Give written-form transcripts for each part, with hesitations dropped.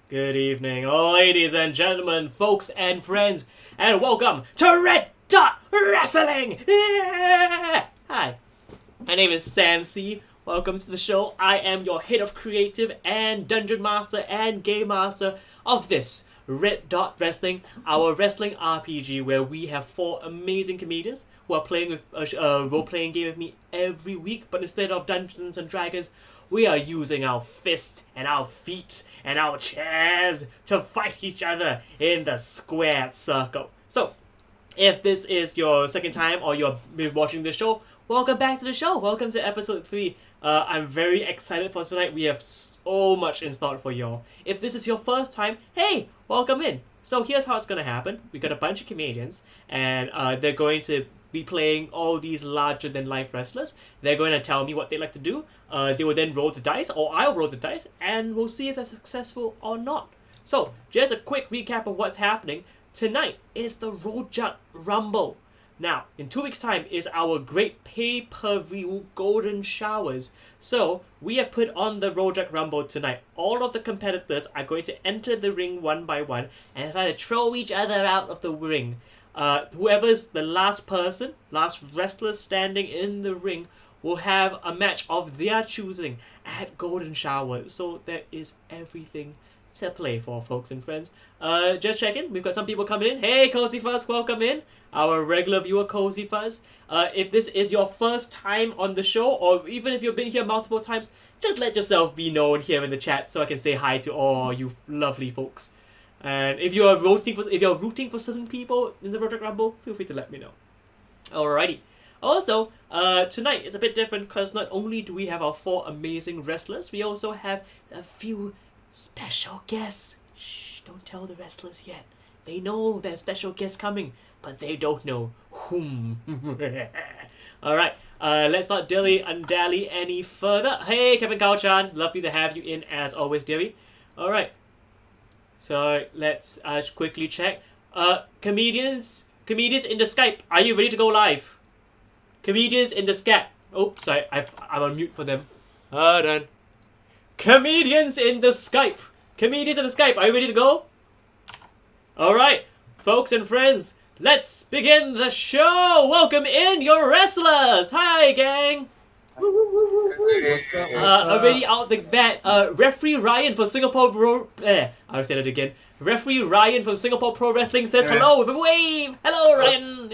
Good evening, ladies and gentlemen, folks and friends, and welcome to Red Dot Wrestling! Yeah! Hi, my name is Sam C. Welcome to the show. I am your head of creative and dungeon master and game master of this Red Dot Wrestling, our wrestling RPG where we have 4 amazing comedians who are playing with a role-playing game with me every week, but instead of Dungeons and Dragons, we are using our fists and our feet and our chairs to fight each other in the square circle. So, if this is your second time or you're watching the show, welcome back to the show. Welcome to episode 3. I'm very excited for tonight. We have so much in store for y'all. If this is your first time, hey, welcome in. So here's how it's going to happen. We got a bunch of comedians, and they're going to be playing all these larger-than-life wrestlers. They're going to tell me what they like to do. They will then roll the dice, or I'll roll the dice, and we'll see if they're successful or not. So, just a quick recap of what's happening. Tonight is the Rojak Rumble. Now, in 2 weeks' time is our great pay-per-view Golden Showers. So, we have put on the Rojak Rumble tonight. All of the competitors are going to enter the ring one by one and try to throw each other out of the ring. Whoever's the last wrestler standing in the ring will have a match of their choosing at Golden Shower. So there is everything to play for, folks and friends. Just checking, we've got some people coming in. Hey, Cozy Fuzz, welcome in. Our regular viewer, Cozy Fuzz. If this is your first time on the show, or even if you've been here multiple times, just let yourself be known here in the chat so I can say hi to all you lovely folks. And if you're rooting for certain people in the Rojak Rumble, feel free to let me know. Alrighty. Also, tonight is a bit different because not only do we have our 4 amazing wrestlers, we also have a few special guests. Shh, don't tell the wrestlers yet. They know there's special guests coming, but they don't know whom. Alright, let's not dally any further. Hey, Kevin Kao-chan, lovely to have you in as always, dearie. Alright. So let's quickly check. Comedians in the Skype, are you ready to go live? Comedians in the Skype. Oh, sorry, I'm on mute for them. Hold on. Comedians in the Skype. Are you ready to go? Alright, folks and friends, let's begin the show. Welcome in your wrestlers. Hi, gang. Already out the bat. Referee Ryan from Singapore I'll say that again. Referee Ryan from Singapore Pro Wrestling says hello with a wave. Hello, Ryan.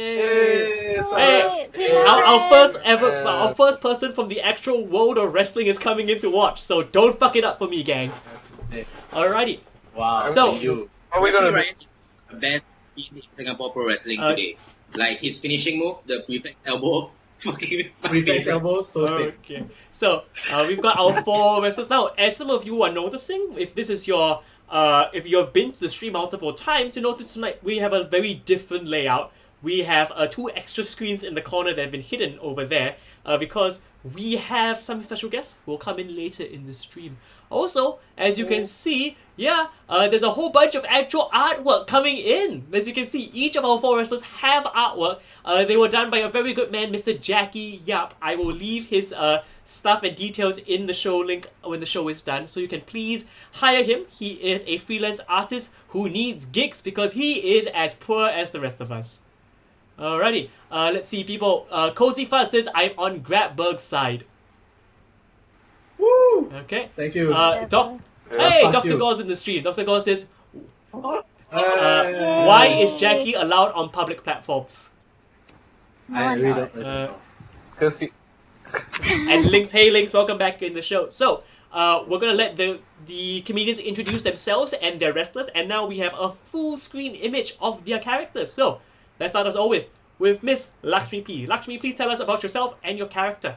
Our first person from the actual world of wrestling is coming in to watch. So don't fuck it up for me, gang. Alrighty. Wow. So Are we gonna Ryan is the best piece in Singapore Pro Wrestling today. Like his finishing move, the prefect elbow. Fucking reflex elbows? So sick. Okay. So we've got our 4 wrestlers now. As some of you are noticing, if this is your if you have been to the stream multiple times, you notice tonight we have a very different layout. We have 2 extra screens in the corner that have been hidden over there because we have some special guests who will come in later in the stream. Also, as you can see, there's a whole bunch of actual artwork coming in. As you can see, each of our 4 wrestlers have artwork. They were done by a very good man, Mr. Jackie Yap. I will leave his stuff and details in the show link when the show is done, so you can please hire him. He is a freelance artist who needs gigs because he is as poor as the rest of us. Alrighty, let's see, people. Cozy Fuzz says, I'm on Grabberg's side. Woo! Okay. Thank you. Hey, fuck Dr. you. Gore's in the stream. Dr. Gore says, why is Jackie allowed on public platforms? I really don't Because And Lynx, hey Lynx, welcome back in the show. So, we're gonna let the comedians introduce themselves and their wrestlers, and now we have a full screen image of their characters. So, let's start as always with Miss Lakshmi P. Lakshmi, please tell us about yourself and your character.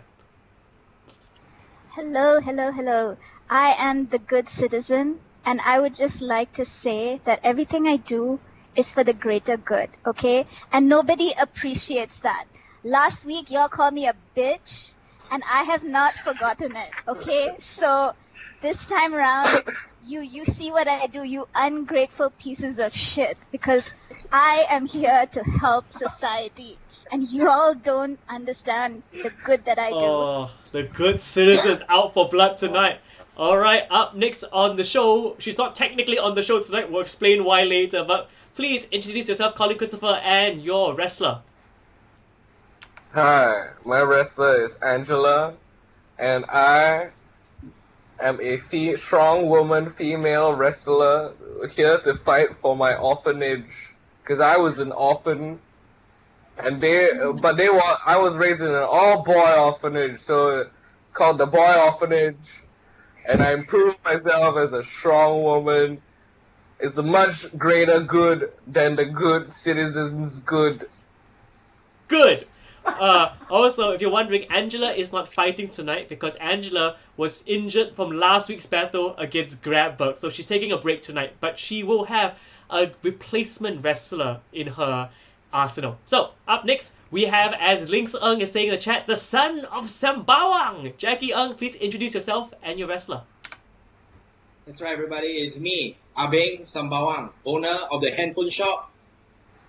Hello. I am the good citizen, and I would just like to say that everything I do is for the greater good, okay? And nobody appreciates that. Last week, y'all called me a bitch, and I have not forgotten it, okay? So this time around, you see what I do, you ungrateful pieces of shit, because I am here to help society. And you all don't understand the good that I do. Oh, the good citizens out for blood tonight. Alright, up next on the show, she's not technically on the show tonight, we'll explain why later, but please introduce yourself, Colin Christopher, and your wrestler. Hi, my wrestler is Angela, and I am a strong woman female wrestler here to fight for my orphanage. Because I was an orphan, and I was raised in an all-boy orphanage, so it's called the Boy Orphanage, and I improved myself as a strong woman. It's a much greater good than the good citizens' good. Good! Also, if you're wondering, Angela is not fighting tonight because Angela was injured from last week's battle against Grapples, so she's taking a break tonight. But she will have a replacement wrestler in her arsenal. So, up next, we have, as Links Ng is saying in the chat, the son of Sembawang! Jackie Ng, please introduce yourself and your wrestler. That's right, everybody. It's me, Abeng Sembawang, owner of the handphone shop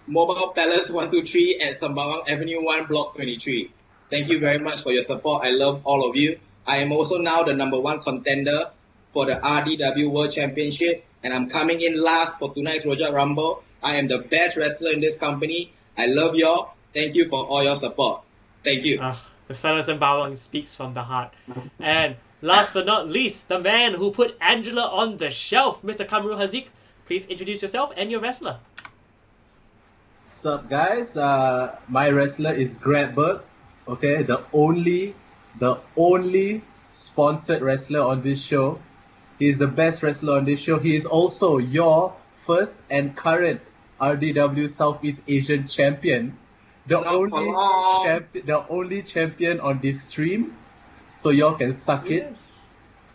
Mobile Palace 123 at Sembawang Avenue 1, Block 23. Thank you very much for your support. I love all of you. I am also now the #1 contender for the RDW World Championship, and I'm coming in last for tonight's Rojak Rumble. I am the best wrestler in this company. I love y'all. Thank you for all your support. Thank you. The son of Sembawang speaks from the heart. And last but not least, the man who put Angela on the shelf, Mr. Kamru Hazik. Please introduce yourself and your wrestler. What's up, guys? My wrestler is Grapples. Okay, the only sponsored wrestler on this show. He is the best wrestler on this show. He is also your first and current RDW Southeast Asian champion. The only champion on this stream. So y'all can suck it.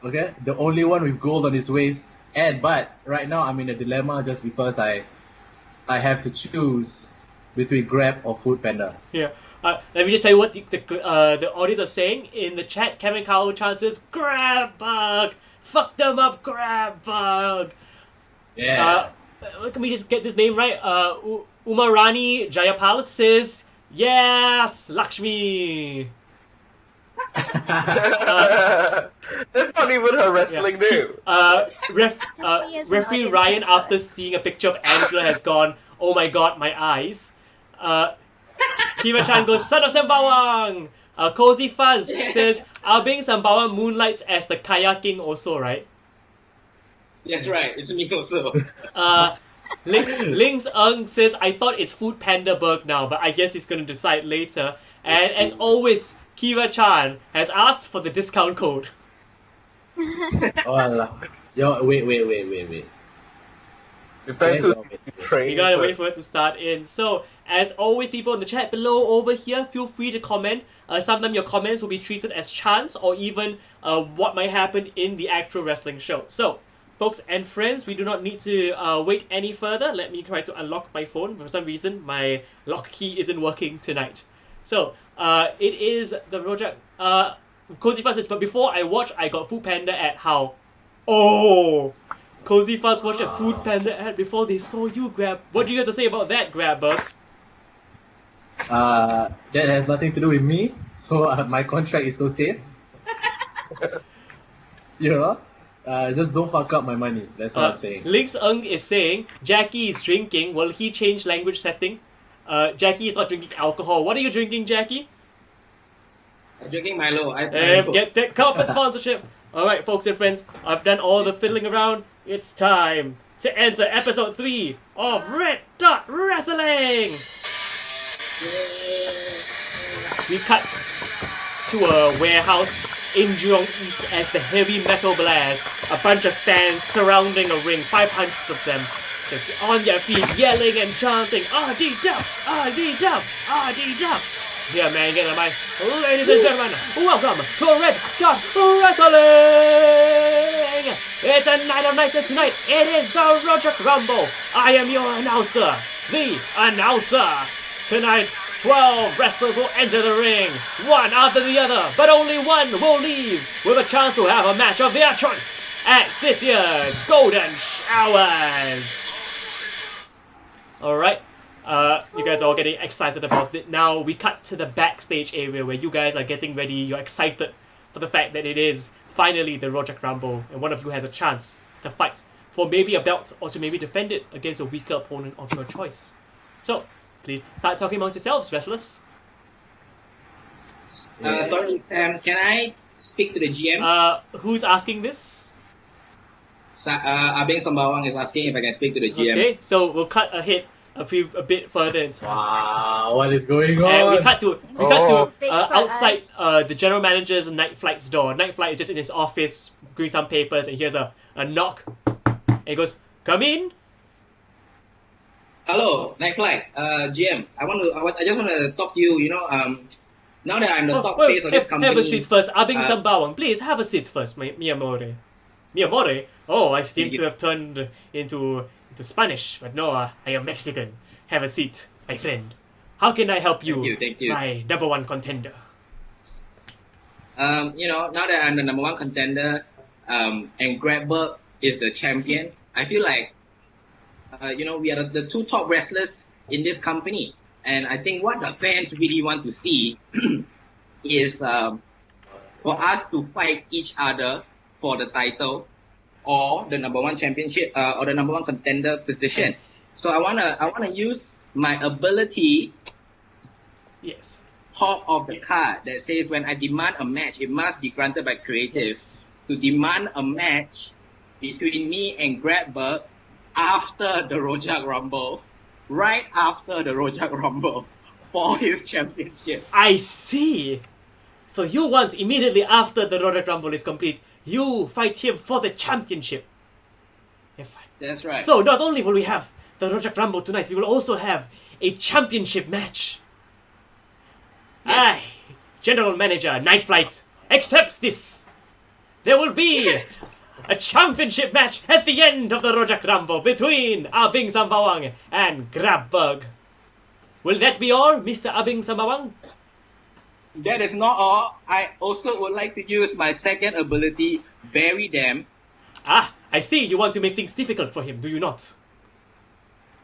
Okay? The only one with gold on his waist. But right now I'm in a dilemma just because I have to choose between Grab or Food Panda. Yeah. Let me just say what the audience are saying in the chat. Kevin Kao Chan says, "Grab bug, fuck them up, grab bug." Yeah. Let me just get this name right. Umarani Jayapal says, "Yes, Lakshmi." That's not even her wrestling name. Referee Ryan, after seeing a picture of Angela, has gone, "Oh my god, my eyes." Kiva Chan goes, "Son of Sembawang." Cozy Fuzz says, Abeng Sembawang moonlights as the kayaking also, right? That's right. It's me also. Links Ng says, "I thought it's Food Panda Burg now, but I guess he's going to decide later." And as always, Kiva Chan has asked for the discount code. Yo, wait. Depends who trains. You gotta wait for it to start in. So, as always, people in the chat below over here, feel free to comment. Sometimes your comments will be treated as chance or even what might happen in the actual wrestling show. So, folks and friends, we do not need to wait any further. Let me try to unlock my phone. For some reason, my lock key isn't working tonight. So, it is the Rojak. Cozy Fuzz says, "But before I watch, I got Food Panda ad. How?" Oh! Cozy Fuzz watched a Food Panda ad before they saw you, Grab. What do you have to say about that, Grabbug? That has nothing to do with me. So my contract is still safe. You know? Just don't fuck up my money. That's what I'm saying. Links Ng is saying, Jackie is drinking. Will he change language setting? Jackie is not drinking alcohol. What are you drinking, Jackie? I'm drinking Milo. Get that corporate sponsorship. Alright, folks and friends, I've done all the fiddling around. It's time to enter episode 3 of Red Dot Wrestling! We cut to a warehouse in Jurong East as the heavy metal blares. A bunch of fans surrounding a ring, 500 of them. They're on their feet, yelling and chanting, RD-Dub! RD-Dub! RD-Dub! Yeah, man, get on my... Ladies and gentlemen, welcome to Red Dot Wrestling! It's a night of nights and tonight it is the Rojak Rumble. I am your announcer, the announcer. Tonight, 12 wrestlers will enter the ring, one after the other, but only one will leave with a chance to have a match of their choice at this year's Golden Showers. Alright. You guys are all getting excited about it. Now we cut to the backstage area where you guys are getting ready. You're excited for the fact that it is finally the Rojak Rumble, and one of you has a chance to fight for maybe a belt or to maybe defend it against a weaker opponent of your choice. So, please start talking amongst yourselves, wrestlers. Sorry, Sam. Can I speak to the GM? Who's asking this? Abeng Sembawang is asking if I can speak to the GM. Okay, so we'll cut ahead a bit further in time. Wow, what is going on? And we cut to Big for outside us. the general manager's Night Flight's door. Night Flight is just in his office doing some papers, and here's a knock. And he goes, "Come in." Hello, Night Flight. GM. I just want to talk to you. Now that I'm the top face of this company. Have a seat first. Abing uh, Sembawang, please have a seat first, Miyamore. Miyamore? Oh, I seem to have turned into Spanish, but no, I am Mexican. Have a seat, my friend. How can I help you, Thank you. my number one contender? Now that I'm the number one contender, and Grabberg is the champion, I feel like, we are the two top wrestlers in this company. And I think what the fans really want to see is for us to fight each other for the title or the number one championship or the number one contender position. Yes. So I wanna use my ability Yes. top of the card that says when I demand a match, it must be granted by creative. Yes. To demand a match between me and Grabberg after the Rojak Rumble, right after the Rojak Rumble for his championship. I see. So you want immediately after the Royal Rumble is complete, you fight him for the championship. That's right. So not only will we have the Royal Rumble tonight, we will also have a championship match. Yes. Aye, General Manager Night Flight accepts this. There will be a championship match at the end of the Rojak Rumble between Abing Sembawang and Grabberg. Will that be all, Mr. Abing Sembawang? That is not all. I also would like to use my second ability, Bury Them. Ah, I see you want to make things difficult for him, do you not?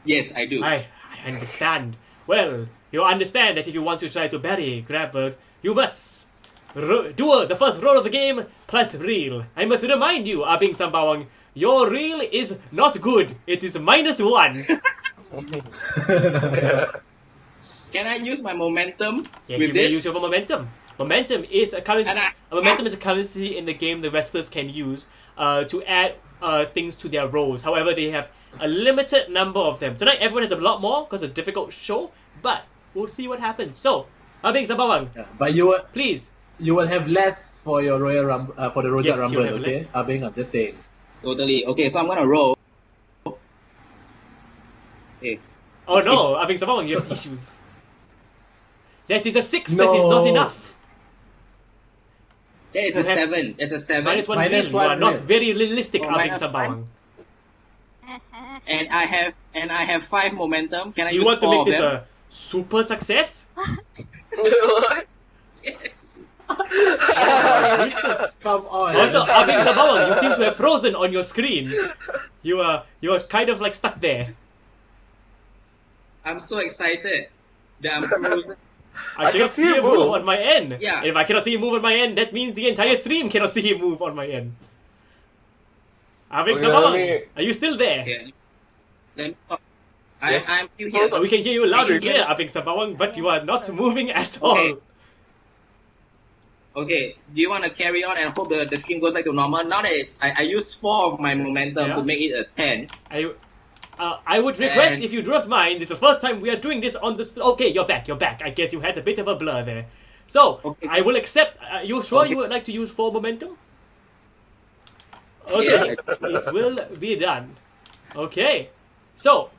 Yes, I do. I understand. Well, you understand that if you want to try to bury Grabberg, you must do the first roll of the game plus reel. I must remind you, Abing Sembawang, your reel is not good. It is -1. Can I use my momentum Yes, with you may this? use your momentum. Momentum is a currency. Momentum is a currency in the game the wrestlers can use to add things to their rolls. However, they have a limited number of them. Tonight, everyone has a lot more because it's a difficult show, but we'll see what happens. So, Abing Sembawang, But you will have less for your Royal Rumble, for the Rojak Yes, Rumble, you'll have okay? less. Abing, I'm just saying. Totally. Okay, so I'm gonna roll. Okay. Oh no, Abing Sembawang, you have issues. That is a 6. That is not No. enough. That is a 7. It's a 7. -1 Minus reel. You are one not reel. very realistic, Oh, Abing minus Sembawang. And I have 5 momentum. Can I Do you use want to 4 make of this them? a super success? Come on. Also, Abing Sembawang, you seem to have frozen on your screen. You are kind of like stuck there. I'm so excited that I'm frozen. I cannot see him move on my end. Yeah. And if I cannot see him move on my end, that means the entire stream cannot see him move on my end. Abing Okay, Sembawang, let me- are you still there? Okay. Let me stop. Yeah. I'm still here. We can hear you loud and Can you clear, hear Abing Sembawang, but you are Yes, not sir. moving at all. Okay. Okay, do you want to carry on and hope the stream goes back to normal? Now that I used 4 of my momentum Yeah. to make it a 10. I would request, And- if you do not mind, it's the first time we are doing this on the... Okay, you're back. I guess you had a bit of a blur there. So, Okay. I will accept... you sure Okay. you would like to use 4 momentum? Okay, it will be done. Okay, so...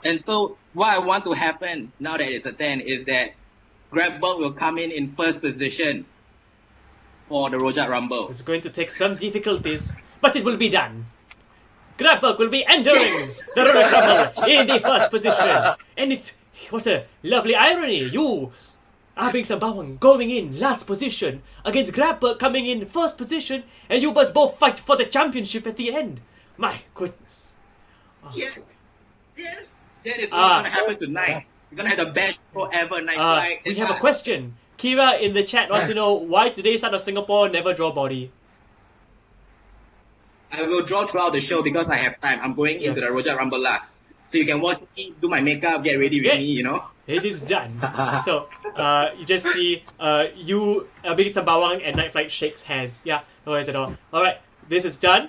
And so what I want to happen now that it's a 10 is that Grabberg will come in first position for the Rojak Rumble. It's going to take some difficulties, but it will be done. Grabberg will be entering the Royal Rumble in the first position. And it's... What a lovely irony. You, Abing Sembawang, going in last position against Grabberg coming in first position, and you must both fight for the championship at the end. My goodness. Yes! Yes! That is what's going to happen tonight. We're going to have the best show ever, Night Flight. We It's have a us. question. Kira in the chat wants to know why today's side of Singapore never draw body. I will draw throughout the show because I have time. I'm going into the Yes. Rojak Rumble last. So you can watch me do my makeup, get ready with Yeah. me, you know? It is done. So, you just see you, Big Sembawang and Night Flight shakes hands. Yeah, no worries at all. Alright, this is done.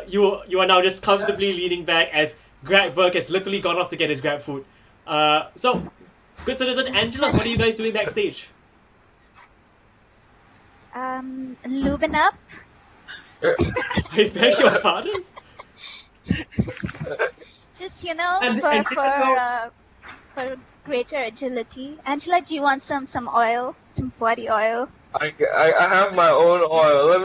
You are now just comfortably leaning back as Grabberg has literally gone off to get his grab food. So, good citizen Angela, what are you guys doing backstage? Lubing up. I beg your pardon? Just, you know, And- for greater agility. Angela, do you want some oil? Some body oil? I have my own oil. Let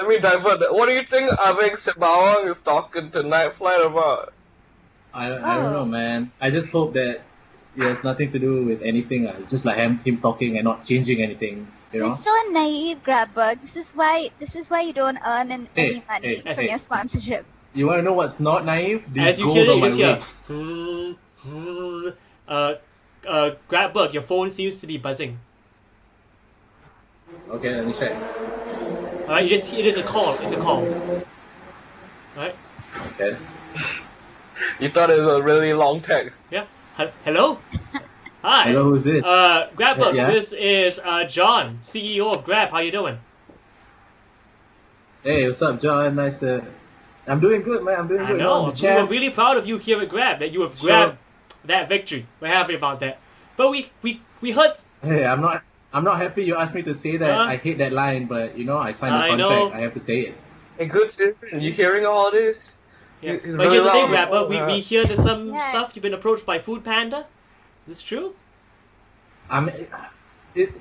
me divert that. What do you think Abeng Sembawang is talking to Night Flight about? I don't know, man. I just hope that it has nothing to do with anything. It's just like him talking and not changing anything. You know? You're so naive, Grabbug. This is why you don't earn any money hey, that's from it. your sponsorship. You want to know what's not naive? This As you gold hear it, on you my just hear waist. Grabberg, your phone seems to be buzzing. Okay, let me check. Alright, it is a call. It's a call. Alright, Okay. You thought it was a really long text. yeah. Hello? Hi. Hello, who's this? Grabberg, Yeah? this is John, CEO of Grab. How you doing? Hey, what's up, John? I'm doing good, man. I'm doing I good. know. I'm the We were champ. really proud of you here at Grab, that you have Sure. grabbed that victory. We're happy about that. But we heard... Hey, I'm not happy you asked me to say that. I hate that line, but you know, I signed a I contract. know. I have to say it. Hey, good citizen, you hearing all this? Yeah. He's But really here's the thing, loud. Grabberg. We hear there's some Yeah. stuff. You've been approached by Food Panda. Is this true?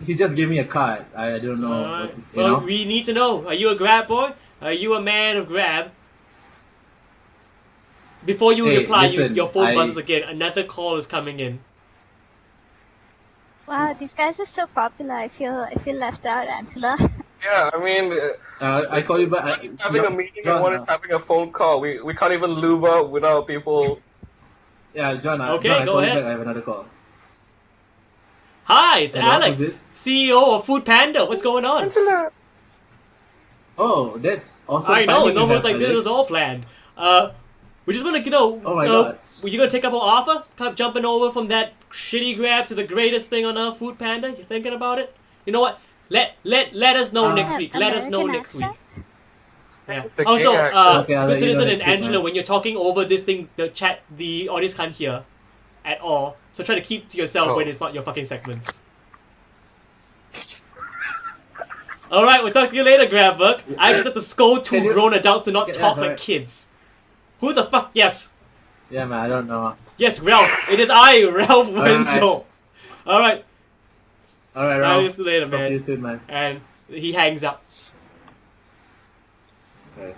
He just gave me a card. I don't know. Alright. You Well, know? we need to know. Are you a Grab boy? Are you a man of Grab? Before you Hey, reply, listen, your phone I- buzzes again. Another call is coming in. Wow, these guys are so popular. I feel left out, Angela. Yeah, I mean, I call you back. one is having a meeting and one is John, having a phone call. We can't even lube up without people. yeah, John. Okay, John, I go call ahead. you back. I have another call. Hi, it's Hello, Alex, who's this? CEO of Food Panda. What's going on? Angela. Oh, that's awesome. I know, timing it's you almost have, like this Alex. was all planned. We just want to know, Oh my God. were you going to take up our offer? Kind of jumping over from that shitty Grab to the greatest thing on Earth, Food Panda? You thinking about it? You know what? Let us know next week. Let us know American next week. accent? Yeah. The Also, king actor. Okay, I'll good let you know citizen and next week, Angela, man. when you're talking over this thing, the audience can't hear at all. So try to keep to yourself Oh. when it's not your fucking segments. Alright, we'll talk to you later, Grabberg. I just have to scold two Can you- grown adults to not Yeah, talk like alright. kids. Who the fuck? Yes. Yeah, man. I don't know. Yes, Ralph. It is I, Ralph Wenzel. Alright. All right, Talk Ralph. to you later, Talk to man. you soon, man. And he hangs up. Okay.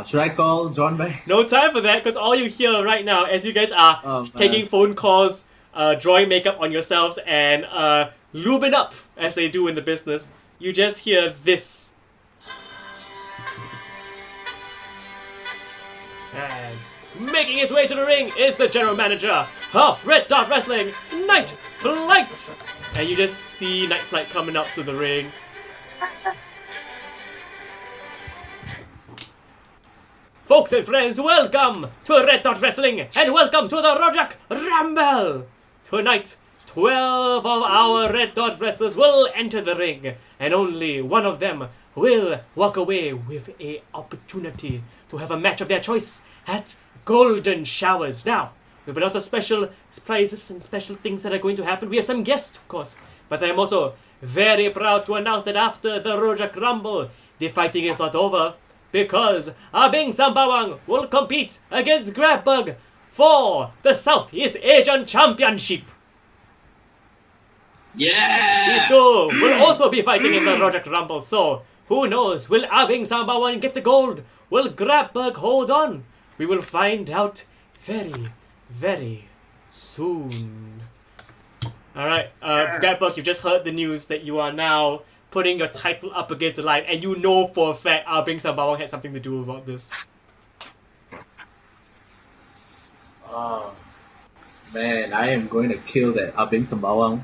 Should I call John back? No time for that, because all you hear right now, as you guys are Oh, man. taking phone calls, drawing makeup on yourselves, and lubing up, as they do in the business, you just hear this. And making its way to the ring is the general manager of Red Dot Wrestling, Night Flight! And you just see Night Flight coming up to the ring. Folks and friends, welcome to Red Dot Wrestling and welcome to the Rojak Rumble! Tonight, 12 of our Red Dot wrestlers will enter the ring and only one of them will walk away with an opportunity to have a match of their choice at Golden Showers. Now, we have a lot of special prizes and special things that are going to happen. We have some guests, of course, but I am also very proud to announce that after the Rojak Rumble, the fighting is not over, because Abing Sambawang will compete against Grabbug for the Southeast Asian Championship. Yeah! These two will also be fighting in the Rojak Rumble, so who knows? Will Abing Sambawang get the gold? Will Grabbug hold on? We will find out very, very soon. Alright, Grabbug, you've just heard the news that you are now putting your title up against the line, and you know for a fact Abing Sambawang had something to do about this. Man, I am going to kill that Abing Sembawang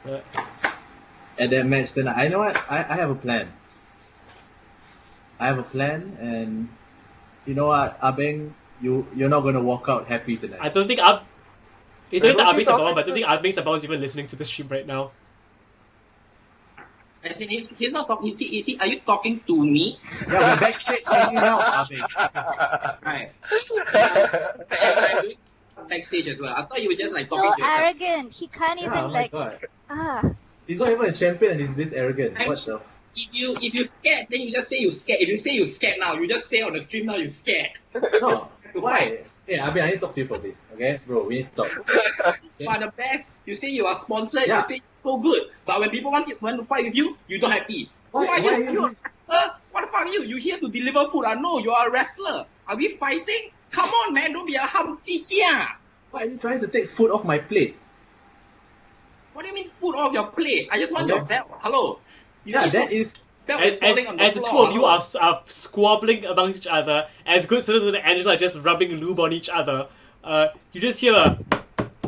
Uh, at that match tonight. I know what? I have a plan. I have a plan, and you know what, Abing, you're not going to walk out happy tonight. I don't think Ab. You don't think Wait, the who's Abing he Sembawang, but I don't talking think Abing Sembawang is even listening to the stream right now. I think he's not talking. Is he? Are you talking to me? Yeah, we're backstage hanging out, Abing. Right. I'm doing backstage as well. I thought you were just like So talking to yourself. arrogant. He can't Yeah, even oh my like. god. Ah. He's not even a champion and he's this arrogant. I What the? If you scared, then you just say you scared. If you say you scared now, you just say on the stream now you scared. No. Why? Yeah, I need to talk to you for a bit. Okay? Bro, we need to talk. You are the best. You say you are sponsored. Yeah. You say so good. But when people want to fight with you, you don't happy. Why- Who are why you? are you- What the fuck are you? You here to deliver food? No, you are a wrestler. Are we fighting? Come on, man. Don't be a hamjikia. Why are you trying to take food off my plate? What do you mean food off your plate? I just want Okay. your belt. Hello. You Yeah, see that some is. belt As, is falling on the as floor. the two of you hello? are squabbling amongst each other, as Good Citizen and Angela are just rubbing lube on each other, you just hear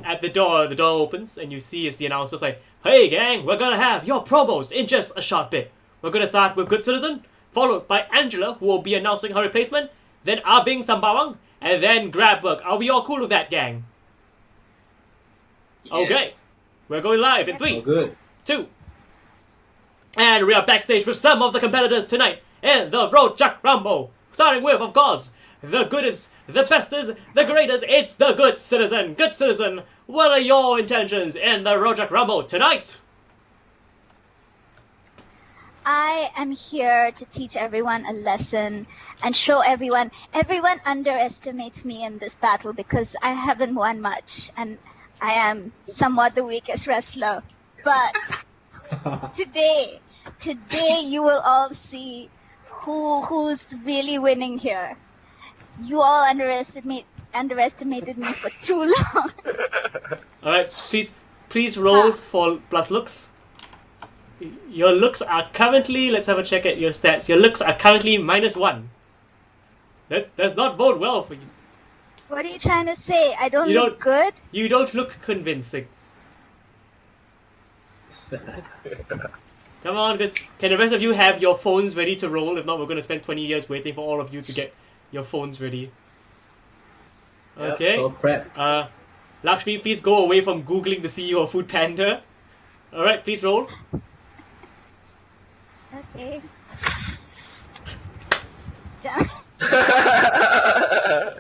at the door opens, and you see it's the announcer's like, "Hey gang, we're gonna have your promos in just a short bit. We're gonna start with Good Citizen, followed by Angela, who will be announcing her replacement, then Abing Sembawang, and then Grabberg. Are we all cool with that, gang? Yes. Okay. We're going live in Yes. Oh, 3, good. 2. And we are backstage with some of the competitors tonight in the Road Jack Rumble. Starting with, of course, the goodest, the bestest, the greatest. It's the Good Citizen. Good Citizen, what are your intentions in the Road Jack Rumble tonight? I am here to teach everyone a lesson and show everyone. Everyone underestimates me in this battle because I haven't won much and I am somewhat the weakest wrestler. But today you will all see who's really winning here. You all underestimated me for too long. Alright, please roll for plus looks. Your looks are currently, let's have a check at your stats. Your looks are currently -1. That does not bode well for you. What are you trying to say? I don't You look don't- good? You don't look convincing. Come on, good. Can the rest of you have your phones ready to roll? If not, we're going to spend 20 years waiting for all of you to get your phones ready. Yep, Okay. so prepped. Lakshmi, please go away from Googling the CEO of Food Panda. Alright, please roll. Okay. Damn.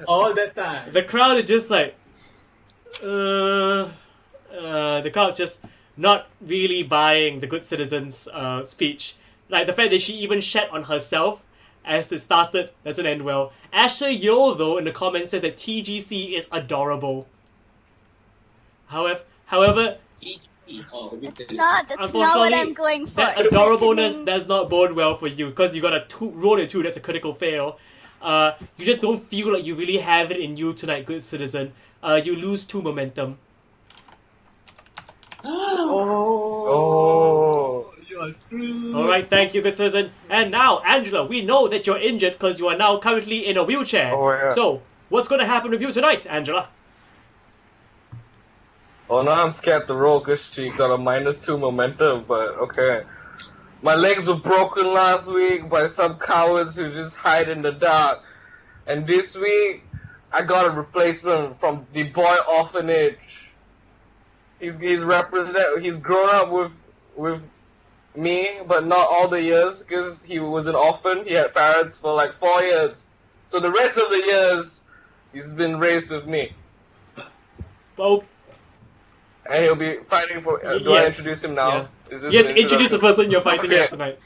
All that time. The crowd is just like, the crowd's just not really buying the Good Citizen's speech. Like the fact that she even shat on herself as it started doesn't end well. Asher Yo, though, in the comments said that TGC is adorable. However, Oh, the big That's city. not what unfortunately, I'm going for. that It's adorableness listening. does not bode well for you because you got a roll in 2. That's a critical fail. You just don't feel like you really have it in you tonight, Good Citizen. You lose 2 momentum. Oh. You are screwed. Alright, thank you, Good Citizen. And now, Angela, we know that you're injured because you are now currently in a wheelchair. Oh, yeah. So, what's going to happen with you tonight, Angela? Oh, now I'm scared to roll because she got a -2 momentum, but okay. My legs were broken last week by some cowards who just hide in the dark. And this week, I got a replacement from the boy orphanage. He's grown up with me, but not all the years because he was an orphan. He had parents for like 4 years. So the rest of the years, he's been raised with me. Oh, And he'll be fighting for. Do I yes. introduce him now? Yeah. Is this Yes, the introduce the introduction? person you're fighting Okay. against tonight.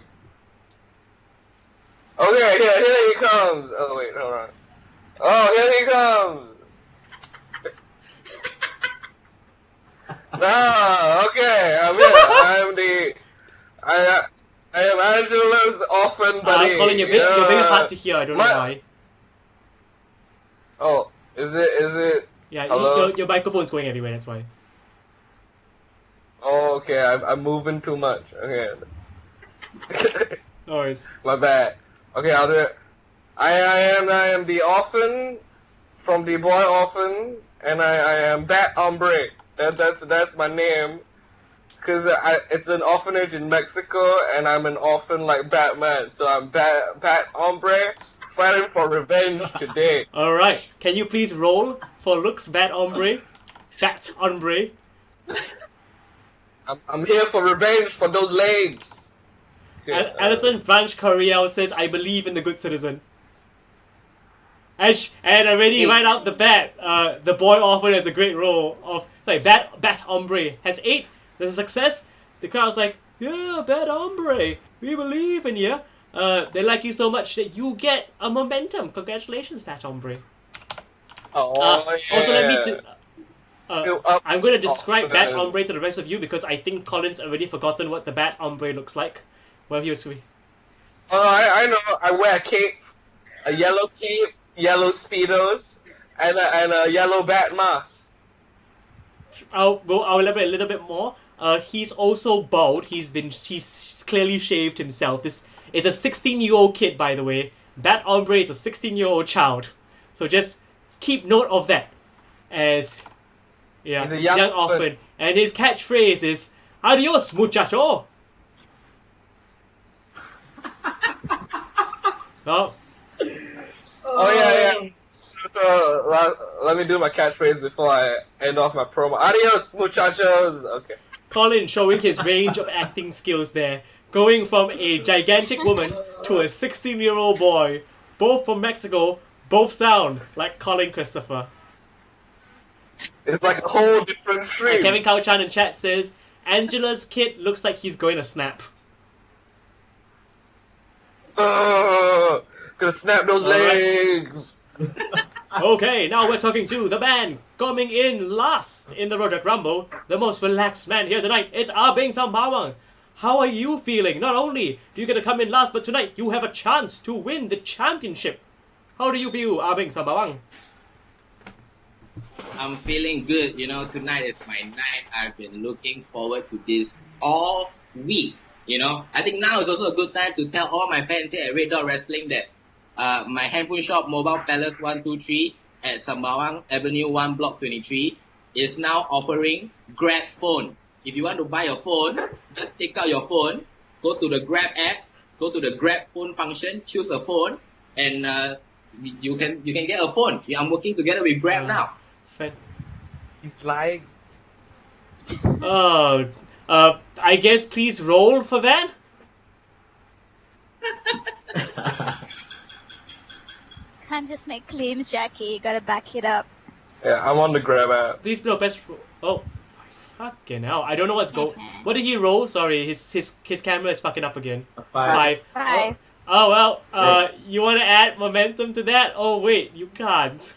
Okay, here he comes. Oh wait, hold on. Oh, here he comes. Okay, I'm here. I am Angela's orphan buddy. Colin, you're very hard to hear. I don't know why. Oh, is it? Yeah, Hello? your microphone's going everywhere. That's why. Oh, okay. I'm moving too much. Okay. No worries. My bad. Okay, I'll do it. I am the orphan from the boy orphan. and I am Bat Hombre. That's my name. Cause it's an orphanage in Mexico, and I'm an orphan like Batman. So I'm Bat Hombre, fighting for revenge today. Alright, can you please roll for looks, Bat Hombre? Bat Hombre. I'm here for revenge for those legs. Alison Branch Curiel says, I believe in the good citizen. And already right out the bat, the boy orphan has a great role of, Bat Hombre has 8. There's a success. The crowd's like, yeah, Bat Hombre, we believe in you. They like you so much that you get a momentum. Congratulations, Bat Hombre. Oh, yeah. Also, let me... I'm going to describe Bat then. Hombre to the rest of you because I think Colin's already forgotten what the Bat Hombre looks like. Well, he was free. Oh, I know. I wear a cape, yellow speedos, and a yellow bat mask. I'll elaborate a little bit more. He's also bald. He's clearly shaved himself. This is a 16-year-old kid, by the way. Bat Hombre is a 16-year-old child. So just keep note of that. As He's a young orphan. And his catchphrase is "Adios, muchacho." Oh. Oh yeah. So let me do my catchphrase before I end off my promo. Adios, muchachos. Okay. Colin showing his range of acting skills there, going from a gigantic woman to a 16-year-old boy, both from Mexico, both sound like Colin Christopher. It's like a whole different stream. Kevin Kauchan in chat says, Angela's kid looks like he's going to snap. Gonna snap those legs. Okay, now we're talking to the man coming in last in the Project Rumble, the most relaxed man here tonight. It's Abing Sambawang. How are you feeling? Not only do you get to come in last, but tonight you have a chance to win the championship. How do you feel, Abing Sambawang? I'm feeling good. Tonight is my night. I've been looking forward to this all week. I think now is also a good time to tell all my fans here at Red Dot Wrestling that my handphone shop, Mobile Palace 123 at Sembawang Avenue 1, Block 23, is now offering Grab phone. If you want to buy a phone, just take out your phone, go to the Grab app, go to the Grab phone function, choose a phone, and you can get a phone. I'm working together with Grab now. He's lying. I guess please roll for that. Can't just make claims, Jackie. You gotta back it up. Yeah, I'm on the Grab app. Please no best. Oh, fucking hell! I don't know what's going. What did he roll? Sorry, his camera is fucking up again. A 5. 5. Oh well. You want to add momentum to that? Oh wait, you can't.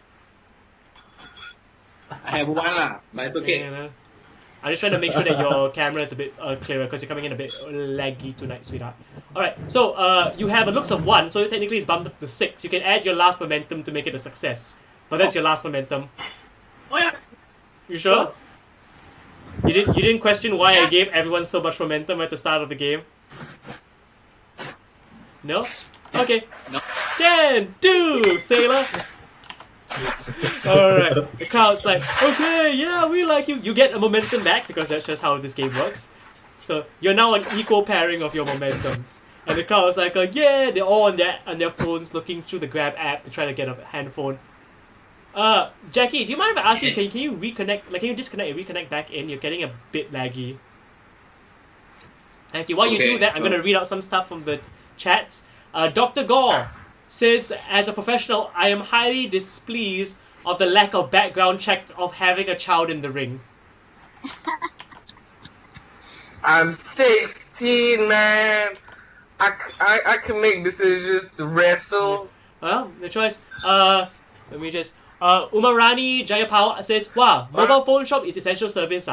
I have one but it's okay. Yeah, I'm just trying to make sure that your camera is a bit clearer because you're coming in a bit laggy tonight, sweetheart. Alright, so you have a looks of 1, so technically it's bumped up to 6. You can add your last momentum to make it a success. But that's your last momentum. Oh yeah. You sure? You didn't question why I gave everyone so much momentum at the start of the game? No? Okay. No. Can do, sailor! Alright, the crowd's like, okay, yeah, we like you. You get a momentum back because that's just how this game works. So you're now an equal pairing of your momentums. And the crowd's like, yeah, they're all on their phones looking through the Grab app to try to get a handphone. Jackie, do you mind if I ask you, can you reconnect, can you disconnect and reconnect back in? You're getting a bit laggy. Thank you. While you do that, I'm going to read out some stuff from the chats. Dr. Gore says, as a professional, I am highly displeased of the lack of background check of having a child in the ring. I'm 16, man. I can make decisions to wrestle. Well, the choice. Let me just. Umarani Jayapal says, wow, mobile phone shop is essential service.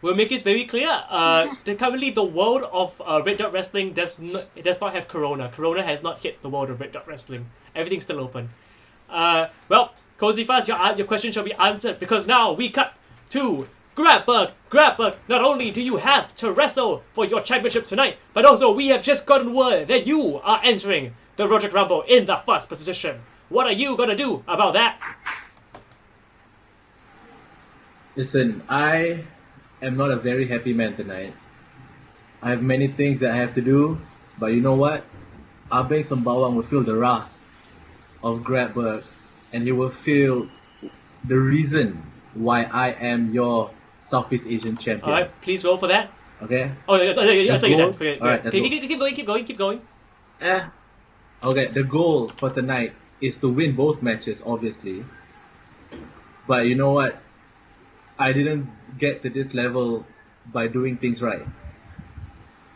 We'll make this very clear. Currently, the world of Red Dot Wrestling does not have Corona. Corona has not hit the world of Red Dot Wrestling. Everything's still open. Well, Cozy Fuzz, your question shall be answered because now we cut to Grabberg. Grabberg, not only do you have to wrestle for your championship tonight, but also we have just gotten word that you are entering the Project Rumble in the first position. What are you gonna do about that? Listen, I am not a very happy man tonight. I have many things that I have to do, but you know what? Abeng Sembawang will feel the wrath of Grabberg, and he will feel the reason why I am your Southeast Asian champion. Alright, please roll for that. Okay? Oh, I thought you're done. go. Okay, Alright, let's okay, go. keep going. Okay, the goal for tonight is to win both matches, obviously. But you know what? I didn't get to this level by doing things right.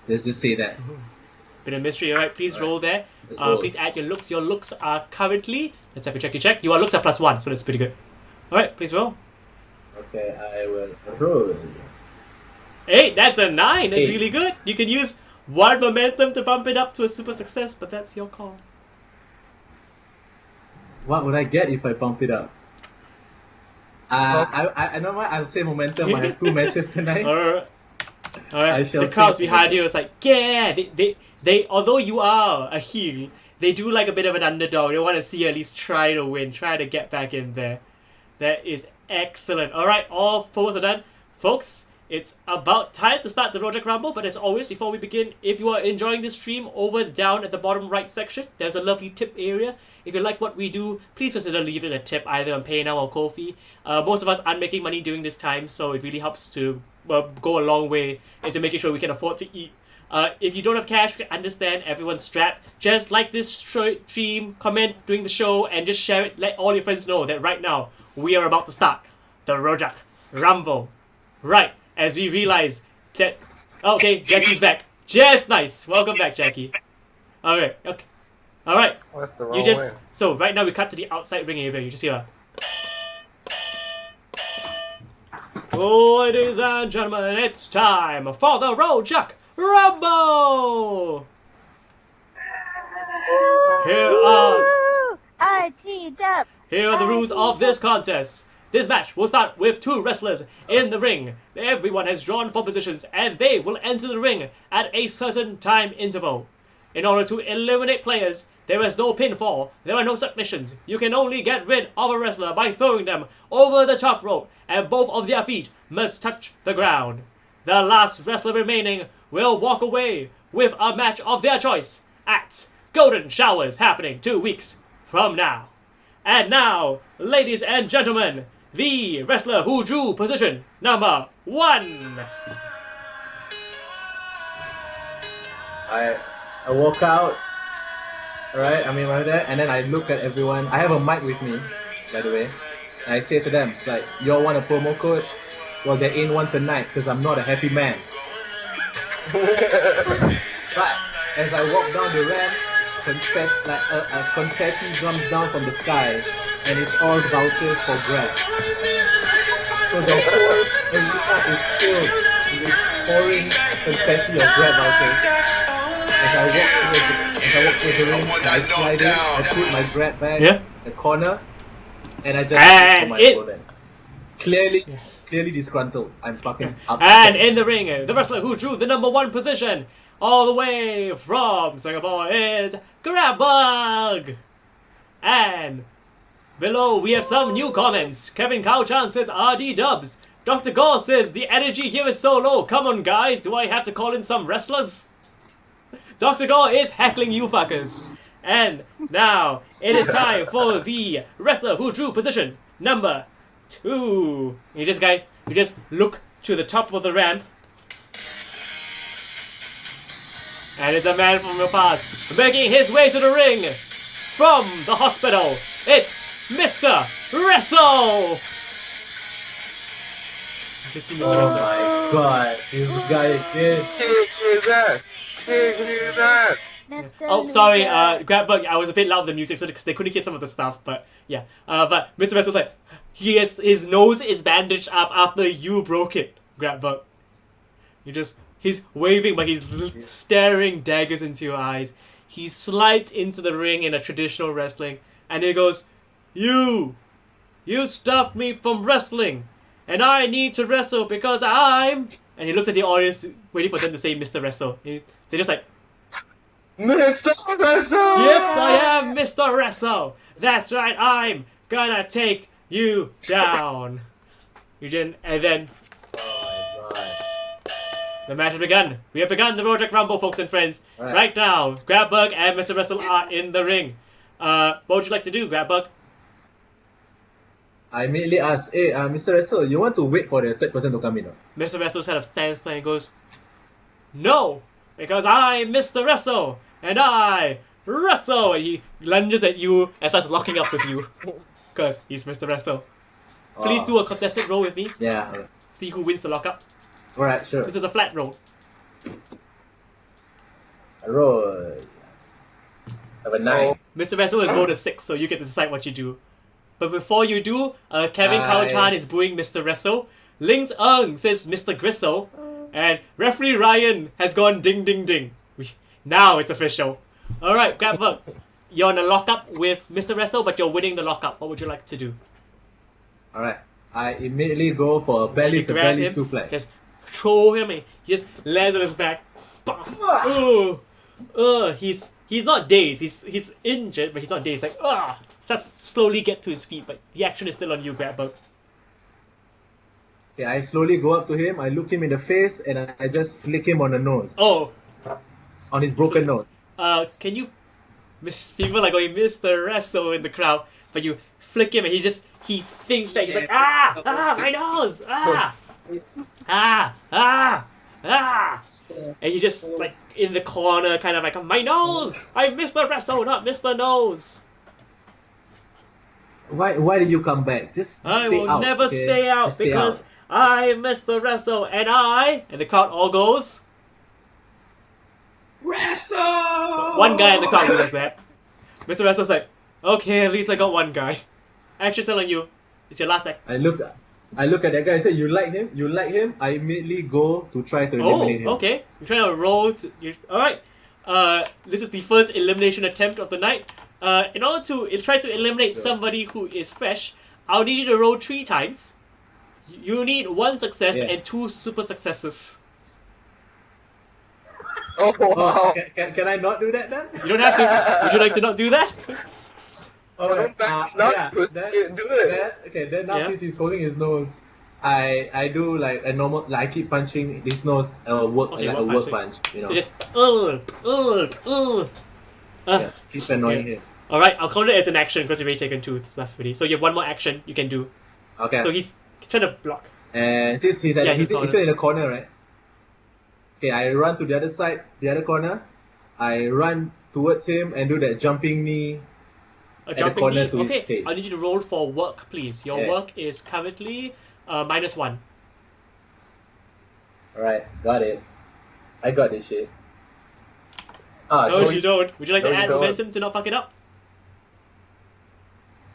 Let's just say that. Bit of mystery, alright, please roll there. Let's roll. Please add your looks. Your looks are currently, let's have a check. Your looks are +1, so that's pretty good. Alright, please roll. Okay, I will roll. 8, that's a 9, that's 8. really good. You can use 1 momentum to bump it up to a super success, but that's your call. What would I get if I pump it up? I know what, I'll say momentum. I have 2 matches tonight. Alright. I shall The crowds see. behind you is like, yeah, they although you are a heel, they do like a bit of an underdog. They want to see you at least try to win, try to get back in there. That is excellent. Alright, all fours are done. Folks, it's about time to start the Project Rumble, but as always, before we begin, if you are enjoying this stream, down at the bottom right section, there's a lovely tip area. If you like what we do, please consider leaving a tip either on PayNow or Ko-fi. Most of us aren't making money during this time, so it really helps to go a long way into making sure we can afford to eat. If you don't have cash, we can understand everyone's strapped. Just like this stream, comment during the show, and just share it. Let all your friends know that right now we are about to start the Rojak Rumble. Right, as we realize that. Okay, Jackie's back. Just nice. Welcome back, Jackie. Alright, okay. Alright. What's the wrong way? So right now we cut to the outside ring area. You just hear. Ladies and gentlemen, it's time for the Rojak Rumble! Here are the rules of this contest. This match will start with 2 wrestlers in the ring. Everyone has drawn for positions and they will enter the ring at a certain time interval. In order to eliminate players, there is no pinfall, there are no submissions. You can only get rid of a wrestler by throwing them over the top rope, and both of their feet must touch the ground. The last wrestler remaining will walk away with a match of their choice at Golden Showers, happening 2 weeks from now. And now, ladies and gentlemen, the wrestler who drew position number 1. I walk out. Alright, I'm in right there, and then I look at everyone. I have a mic with me, by the way. And I say to them, it's like, y'all want a promo code? Well, there ain't one tonight, because I'm not a happy man. But as I walk down the ramp, confetti comes down from the sky, and it's all vouchers for Grab. So the whole arena is filled with pouring confetti of Grab vouchers. As I walk through the ring, I slide in, I put my Grab bag in the corner, and I just wait for my opponent. Clearly disgruntled. I'm fucking upset. And in the ring, the wrestler who drew the number 1 position, all the way from Singapore, is Grapples. And below we have some new comments. Kevin Cowchan says RD dubs. Dr. Gore says the energy here is so low. Come on guys, do I have to call in some wrestlers? Dr. Gore is heckling you fuckers. And now it is time for the wrestler who drew position number 2. You just look to the top of the ramp. And it's a man from the past making his way to the ring from the hospital. It's Mr. Wrestle. This is Mr. Oh Wrestle. my god, this guy again. Mr. Oh, sorry, Loser. Grapples, I was a bit loud with the music, so they couldn't hear some of the stuff, but yeah. But Mr. Wrestle's like, his nose is bandaged up after you broke it, Grapples. He's waving, but he's staring daggers into your eyes. He slides into the ring in a traditional wrestling, and he goes, You stopped me from wrestling, and I need to wrestle because I'm... And he looks at the audience, waiting for them to say Mr. Wrestle. They're just like, Mr. Wrestle! Yes, I am Mr. Wrestle. That's right, I'm gonna take you down. And then Oh my god. the match has begun. We have begun the Roderick Rumble, folks and friends. Right now, Grabbug and Mr. Wrestle are in the ring. What would you like to do, Grabbug? I immediately asked, hey, Mr. Wrestle, you want to wait for the third person to come in? Or? Mr. Wrestle kind of stands there and goes, "No, because I'm Mr. Wrestle, and I wrestle." And he lunges at you and starts locking up with you. Because he's Mr. Wrestle. Please do a contested roll with me. Yeah, alright. See who wins the lockup. Alright, sure. This is a flat roll. I roll. Have a 9. Mr. Wrestle is rolled a 6, so you get to decide what you do. But before you do, Kevin Kao-chan is booing Mr. Wrestle. Ling's Eng says Mr. Gristle. And referee Ryan has gone ding ding ding. Now it's official. Alright, Grabbug. You're on a lockup with Mr. Wrestle, but you're winning the lockup. What would you like to do? Alright. I immediately go for a belly to Grab belly him, suplex. just throw him, and he just lands on his back. Bam! He's not dazed. He's injured, but he's not dazed. Like, starts to slowly get to his feet, but the action is still on you, Grabbug. Okay, I slowly go up to him, I look him in the face, and I just flick him on the nose. Oh, On his broken nose. can you... People are going, Mr. Wrestle in the crowd, but you flick him and he thinks back. He's like, my nose! And he's just like in the corner, kind of like, my nose! I'm Mr. Wrestle, not Mr. Nose! Why did you come back? Just I stay will out, never okay? stay out Just stay because out. I'm Mr. Wrestle and the crowd all goes. Wrestle! One guy in the crowd does that. Mr. Wrestle's like, okay, at least I got one guy. Action still on you. It's your last act. I look at that guy and say, you like him? You like him? I immediately go to try to eliminate him. Okay. You're trying to roll to... Alright. This is the first elimination attempt of the night. In order to try to eliminate somebody who is fresh, I'll need you to roll 3 times. You need 1 success and 2 super successes. Oh, wow. Can I not do that then? You don't have to. Would you like to not do that? Alright, Do it. okay, then now Yeah. since he's holding his nose, I do like a normal, like I keep punching his nose, work punch, you know. So just, Just keep annoying him. Alright, I'll count it as an action because you've already taken 2 stuff already. So you have 1 more action you can do. Okay. So he's trying to block. And since he's still in the corner, right? Okay, I run to the other side, the other corner. I run towards him and do that jumping knee. A the jumping corner knee. to his Okay, face. I need you to roll for work, please. Your Yeah. work is currently -1. Alright, got it. I got this shit. No, you don't. Would you like to No, you add don't. momentum to not fuck it up?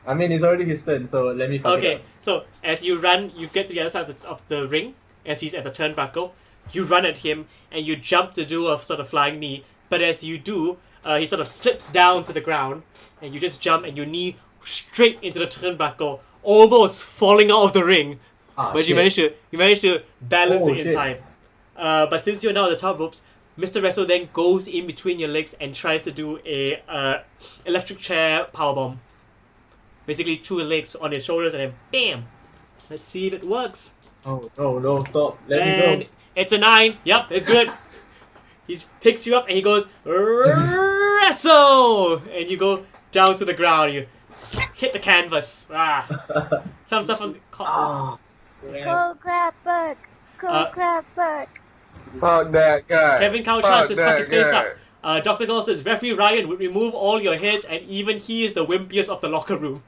I mean, it's already his turn, so let me fuck it Okay, up. so as you run, you get to the other side of the ring, as he's at the turnbuckle. You run at him, and you jump to do a sort of flying knee. But as you do, he sort of slips down to the ground, and you just jump, and your knee straight into the turnbuckle, almost falling out of the ring. But you manage to balance Oh, it in shit. time. But since you're now at the top ropes, Mr. Wrestle then goes in between your legs and tries to do a electric chair powerbomb. Basically, 2 legs on his shoulders, and then BAM! Let's see if it works. Oh, no, stop. Let And me go. it's a 9. Yep, it's good. He picks you up and he goes, wrestle! And you go down to the ground. You hit the canvas. Some stuff on the... Go grab bug. Go grab bug. Fuck that guy. Kevin Kao-chan says, fuck that his face guy. up. Dr. Gall says, referee Ryan would remove all your heads and even he is the wimpiest of the locker room.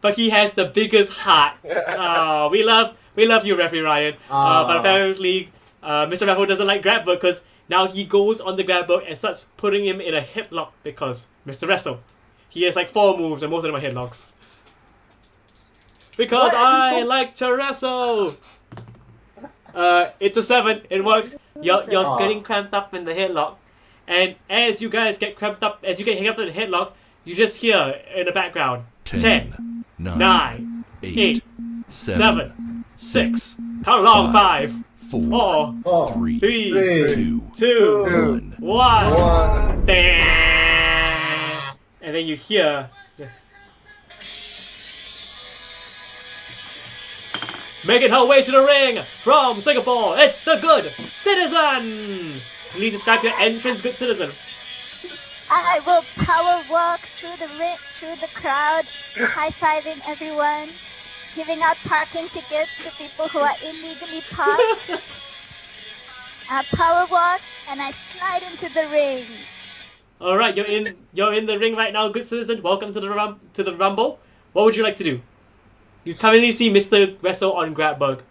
But he has the biggest heart. We love you, referee Ryan. But apparently, Mr. Raffo doesn't like Grabber because now he goes on the Grabber and starts putting him in a headlock because Mr. Wrestle. He has like 4 moves and most of them are headlocks. Because I like to wrestle! It's a 7. It works. You're getting cramped up in the headlock. And as you guys get cramped up, as you get hung up in the headlock, you just hear in the background 10, 9, 8, 7, 6. Count along 5, 4, 3, 2, 1. Bam! And then you hear Making her way to the ring from Singapore, it's the Good Citizen! Please describe your entrance, Good Citizen. I will power walk through the through the crowd, high-fiving everyone, giving out parking tickets to people who are illegally parked. I power walk and I slide into the ring. All right, you're in the ring right now, Good Citizen. Welcome to the Rumble. What would you like to do? You currently see Mr. Wrestle on Grapples.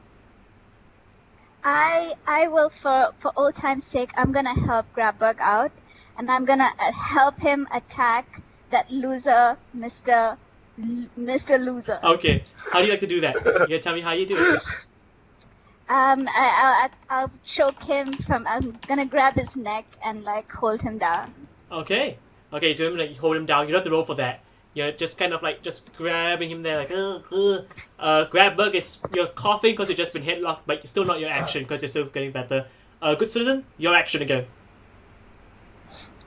I will, for old time's sake, I'm gonna help Grapples out, and I'm gonna help him attack that loser, Mr. Loser. Okay, how do you like to do that? You gonna tell me how you do it? I'll choke him I'm gonna grab his neck and like hold him down. Okay, so you're gonna like, hold him down. You don't have to roll for that. You're just kind of like just grabbing him there, like Grapples is you're coughing because you've just been headlocked, but it's still not your action because you're still getting better. Good Citizen, your action again.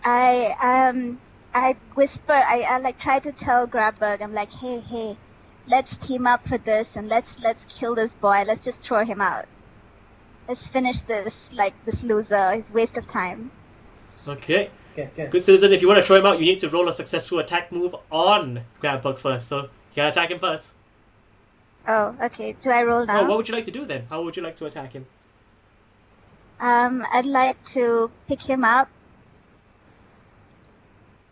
I whisper, I like try to tell Grapples, I'm like, hey, let's team up for this and let's kill this boy. Let's just throw him out. Let's finish this loser. He's a waste of time. Okay. Okay. Good Citizen, if you want to throw him out, you need to roll a successful attack move on Grapples first. So you gotta attack him first. Oh, okay. Do I roll now? Oh, what would you like to do then? How would you like to attack him? I'd like to pick him up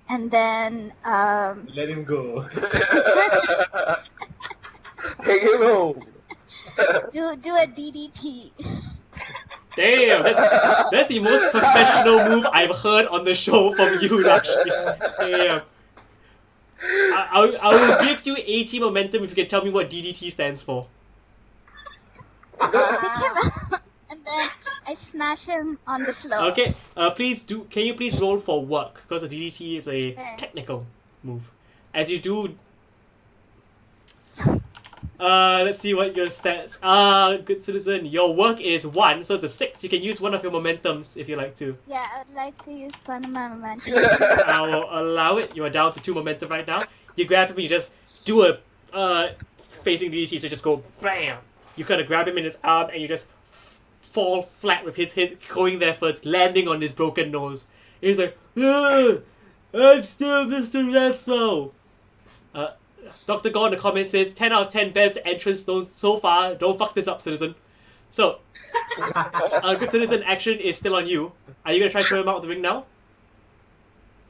and then Let him go. Take him home. do a DDT. Damn, that's the most professional move I've heard on the show from you, actually. Damn. I will give you 80 momentum if you can tell me what DDT stands for. Pick him up and then I smash him on the floor. Okay, can you please roll for work? Because the DDT is a technical move. As you do... let's see what your stats are, Good Citizen. Your work is 1, so it's a 6. You can use one of your momentums if you like to. Yeah, I'd like to use one of my momentum. I will allow it. You are down to 2 momentum right now. You grab him and you just do a facing DDT, so you just go BAM! You kind of grab him in his arm and you just fall flat with his head going there first, landing on his broken nose. He's like, I'm still Mr. Wrestle! Dr. Gore in the comments says 10 out of 10 best entrance so far. Don't fuck this up, Citizen. So, Good Citizen, action is still on you. Are you gonna try to throw him out of the ring now?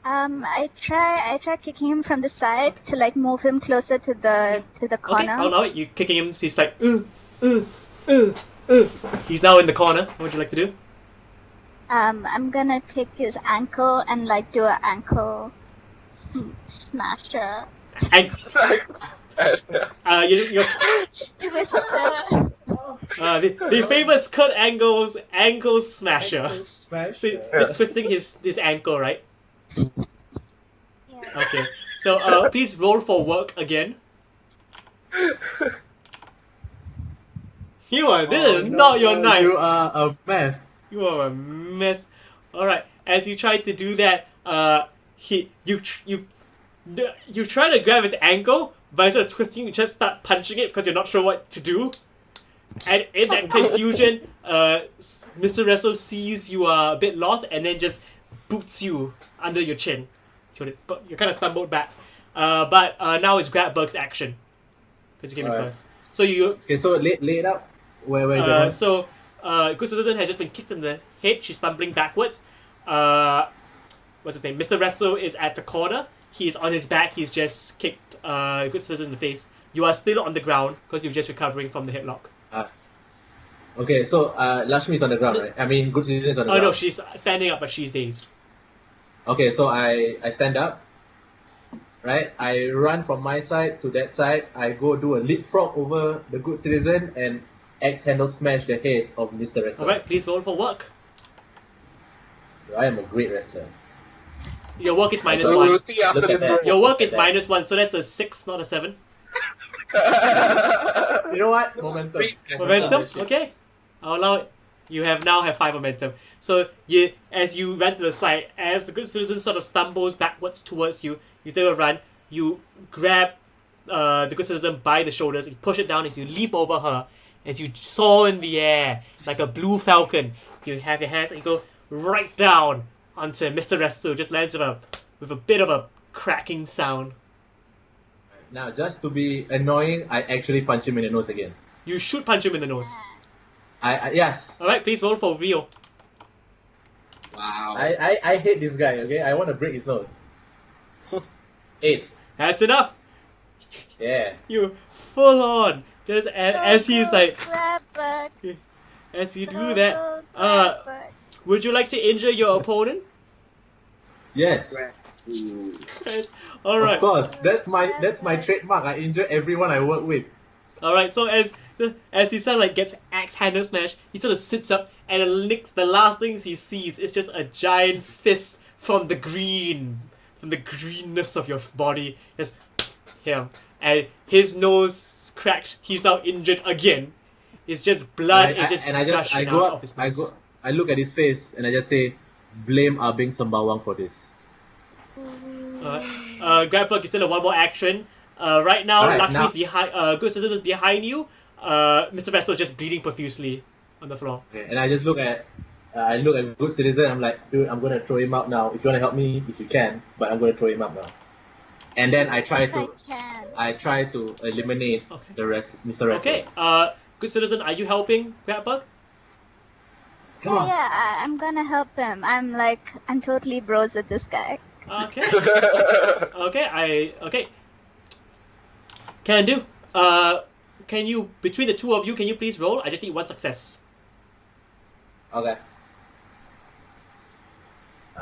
I try kicking him from the side to like move him closer to the corner. Okay, oh no, you kicking him. So he's like, He's now in the corner. What would you like to do? I'm gonna take his ankle and like do an ankle smasher. You're Twister. the famous Kurt Angle's ankle smasher. Smash. So he's twisting his ankle, right? Yeah. Okay. So please roll for work again. This is not your night. You are a mess. You are a mess. All right. As you try to do that, you try to grab his ankle, but instead of twisting, you just start punching it because you're not sure what to do. And in that confusion, Mr. Wrestle sees you are a bit lost and then just boots you under your chin. So you're kind of stumbled back. But now it's Grapples' action because you came in first. So you. Okay, so lay it out. Where is it? So Good Citizen has just been kicked in the head. She's stumbling backwards. What's his name? Mr. Wrestle is at the corner. He's on his back. He's just kicked Good Citizen in the face. You are still on the ground because you're just recovering from the headlock. Okay, so Lashmi is on the ground, right? I mean, Good Citizen is on the ground. Oh no, she's standing up, but she's dazed. Okay, so I stand up, right? I run from my side to that side. I go do a leapfrog over the Good Citizen and axe handle smash the head of Mr. Wrestler. Alright, please roll for work. I am a great wrestler. Your work is minus So 1. we'll see after Look at this that. roll. Your work is That. minus 1, so that's a 6, not a 7. You know what? Momentum. Momentum? Okay. I'll allow it. You now have 5 momentum. So as you run to the side, as the Good Citizen sort of stumbles backwards towards you, you take a run, you grab the Good Citizen by the shoulders, you push it down as you leap over her, as you soar in the air like a blue falcon. You have your hands and you go right down onto Mr. Resto. Just lands with a bit of a cracking sound. Now, just to be annoying, I actually punch him in the nose again. You should punch him in the nose. Yes. Alright, please roll for real. Wow. I hate this guy, okay? I want to break his nose. 8. That's enough. Yeah. You full on. Just as he's like, Grab it. as you do Go, that, go, grab it. would you like to injure your opponent? Yes. Yes. Alright. Of course. That's my trademark. I injure everyone I work with. Alright, so as he sort of like gets axe handle smash, he sort of sits up and the last things he sees is just a giant fist from the greenness of your body. Just him. And his nose is cracked. He's now injured again. It's just blood is just gushing out of his nose. I look at his face and I just say, blame Abing Sembawang for this. Grapple, you still have one more action. Right now, Alright, Lakshmi's behind. Good Sisters is behind you. Mr. Vessel just bleeding profusely on the floor. Okay, and I just look at Good Citizen. I'm like, dude, I'm gonna throw him out now. If you wanna help me, if you can, but I'm gonna throw him out now. And then I try to eliminate Okay. the rest, Mr. Wrestler. Okay. Good Citizen, are you helping Grapbug? Come on. Yeah, I'm gonna help him. I'm totally bros with this guy. Okay. Okay. Can do. Can you, between the two of you, can you please roll? I just need one success. Okay.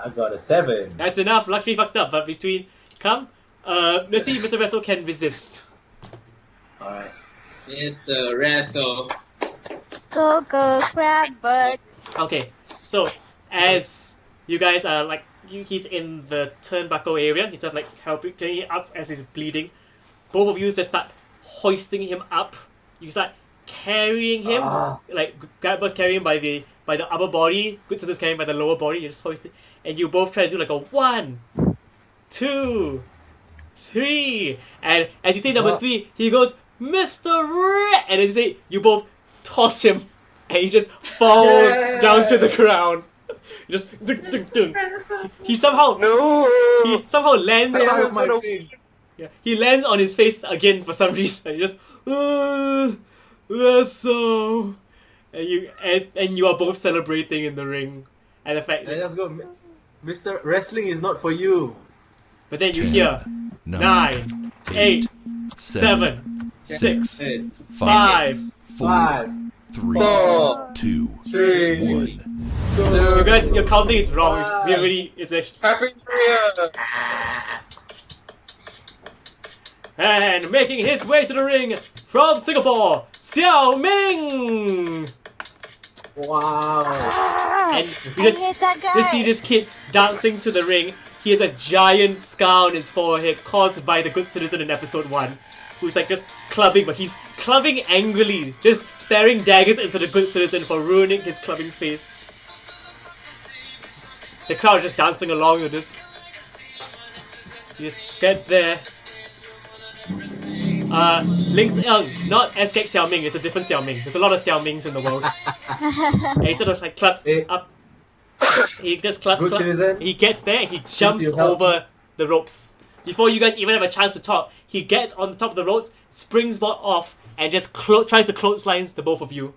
I got a 7. That's enough. Luckily fucked up, but between, Mr. Vessel can resist. Alright. Mr. Wrestle. Go, grab it. Okay, so as you guys are like, he's in the turnbuckle area. He's sort of like helping him up as he's bleeding. Both of you just start hoisting him up. You start carrying him, like Grabber's carrying him by the upper body. Good Sister's carrying him by the lower body. You just hoist it, and you both try to do like a 1, 2, 3, and as you say number 3, he goes, Mr. Red, and as you say, you both toss him, and he just falls down to the ground. Just dung. He somehow lands on my he lands on his face again for some reason. He just that's so, and you are both celebrating in the ring, and the fact And I that, just go, Mr. Wrestling is not for you. but then you hear 9, 8, 7, 6, 5. 5, 3, 4, 2, 3, 1. You guys, your counting is wrong. It's a Happy New Year! and making his way to the ring from Singapore, Xiao Ming. Wow. And you I hate that guy. just see this kid dancing to the ring. He has a giant scar on his forehead caused by the Good Citizen in episode 1, who's like just clubbing, but he's clubbing angrily, just staring daggers into the Good Citizen for ruining his clubbing face. The crowd just dancing along with this. You just get there. Ling Xiang, not SK Xiao Ming, it's a different Xiao Ming. There's a lot of Xiao Mings in the world. And he sort of like claps up. He just claps. Good citizen. He gets there and he jumps you help over the ropes. Before you guys even have a chance to talk, he gets on the top of the ropes, springboard off, and just tries to clotheslines the both of you.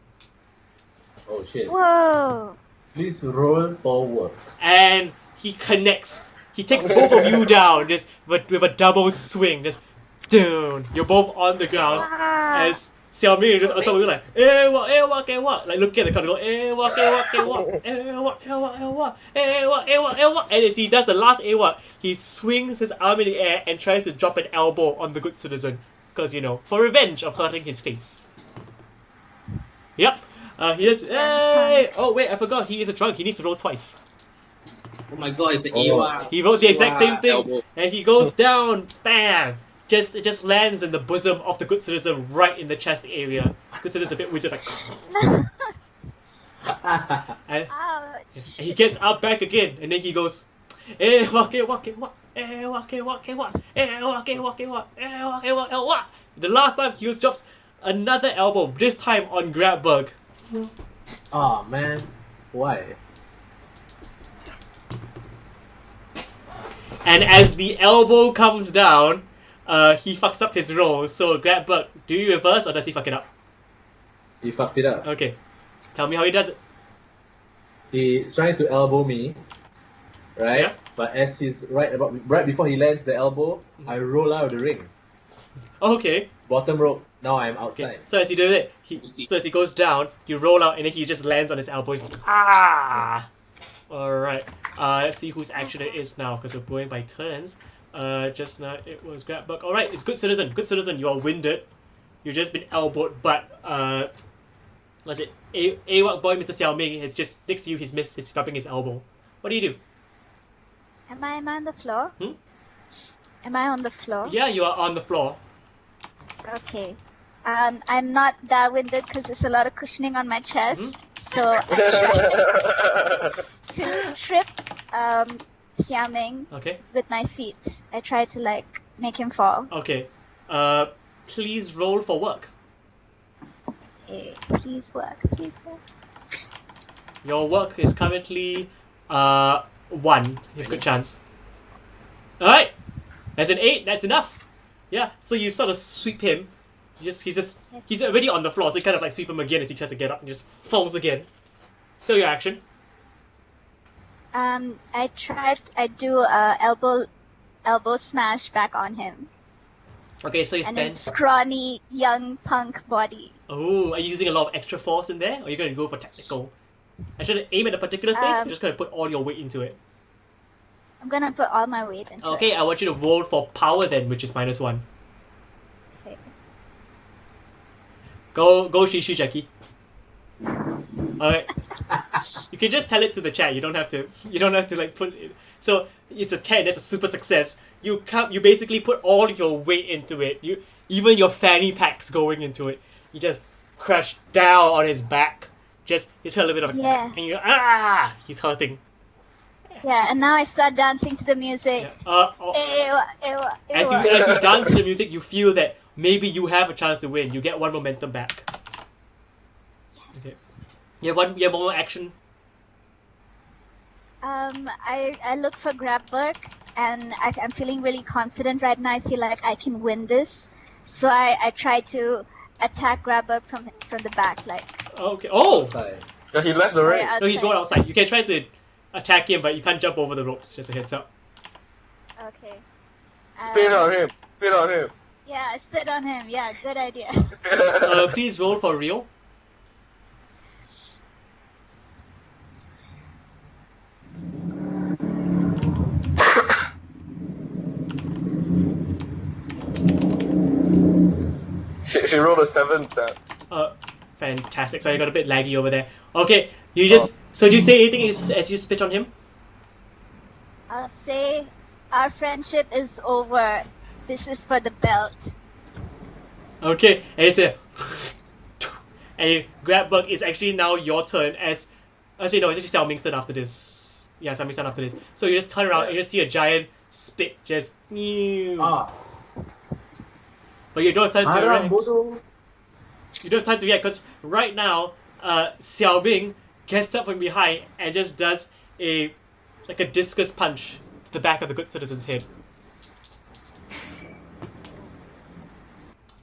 Oh shit. Whoa. Please roll forward. And he connects. He takes both of you down just with a double swing. Just down. You're both on the ground. As Xiao Ming is just on top of you like, what? Like looking at the crowd and go, what? And as he does the last what, he swings his arm in the air and tries to drop an elbow on the Good Citizen. Because, for revenge of hurting his face. Yep. He is, hey! Oh wait, I forgot, he is a drunk. He needs to roll twice. Oh my god, it's the Ewa. He wrote the exact same thing, elbow. and he goes down, bam! It just lands in the bosom of the Good Citizen, right in the chest area. Good Citizen's a bit weirded, like, and Ouch. he gets up back again, and then he goes, what? The last time he drops another elbow, this time on Grappberg. Oh man, why? And as the elbow comes down, he fucks up his roll. So Grappberg, do you reverse or does he fuck it up? He fucks it up. Okay. Tell me how he does it. He's trying to elbow me, right? Yeah. But as he's right before he lands the elbow, I roll out of the ring. Okay. Bottom rope. Now I'm Okay. outside. So as you do it, so as he goes down, you roll out and then he just lands on his elbow. Ah! Alright. Let's see whose action it is now, because we're going by turns. Just now it was Grappberg. Alright, it's Good Citizen. Good Citizen, you are winded. You've just been elbowed, but what's it? AWAC boy Mr. Xiao Ming is just next to you, he's rubbing his elbow. What do you do? Am I on the floor? Hmm? Am I on the floor? Yeah, you are on the floor. Okay. I'm not that winded because there's a lot of cushioning on my chest. So I try to trip Xiaoming Okay. with my feet. I try to like make him fall. Okay. Please roll for work. Okay, please work. Please work. Your work is currently 1. You have a good chance. Alright. That's an 8, that's enough. Yeah, so you sort of sweep him. Yes. He's already on the floor, so you kind of like sweep him again as he tries to get up and just falls again. Still your action. I do a elbow smash back on him. Okay, so you And stand. it's scrawny young punk body. Oh, are you using a lot of extra force in there? Or are you going to go for tactical? I should aim at a particular place, or just going to put all your weight into it? I'm gonna put all my weight into it. Okay, I want you to roll for power then, which is -1. Okay. Go Shishi Jackie. Alright. You can just tell it to the chat, you don't have to like put it. So it's a 10, that's a super success. You basically put all your weight into it. Even your fanny packs going into it. You just crash down on his back. You tell a little bit of Yeah. and you he's hurting. Yeah, and now I start dancing to the music. Yeah. Ewa, ewa, As ewa. you dance to the music, you feel that maybe you have a chance to win. You get 1 momentum back. Okay. You have one more action. I look for Grappberg, and I'm feeling really confident right now. I feel like I can win this, so I try to attack Grappberg from the back, like. Okay. Oh! Outside. Yeah, he left the ring. right No, he's right outside. You can try to attack him, but you can't jump over the ropes. Just a heads up. Okay. Spit on him. Spit on him. Yeah, I spit on him. Yeah, good idea. Please roll for real. She rolled a 7, Sam. Fantastic. Sorry, I got a bit laggy over there. Okay, you just. So do you say anything as you spit on him? I'll say our friendship is over. This is for the belt. Okay, and you say. And Grappberg, it's actually now your turn as. Actually, no, it's actually Xiao Ming's turn after this. Yeah, Xiao Ming's turn after this. So you just turn around and you just see a giant spit just. Ah, But you don't have time to haram react. bodoh. You don't have time to react because right now, Xiao Ming gets up from behind and just does a discus punch to the back of the Good Citizen's head.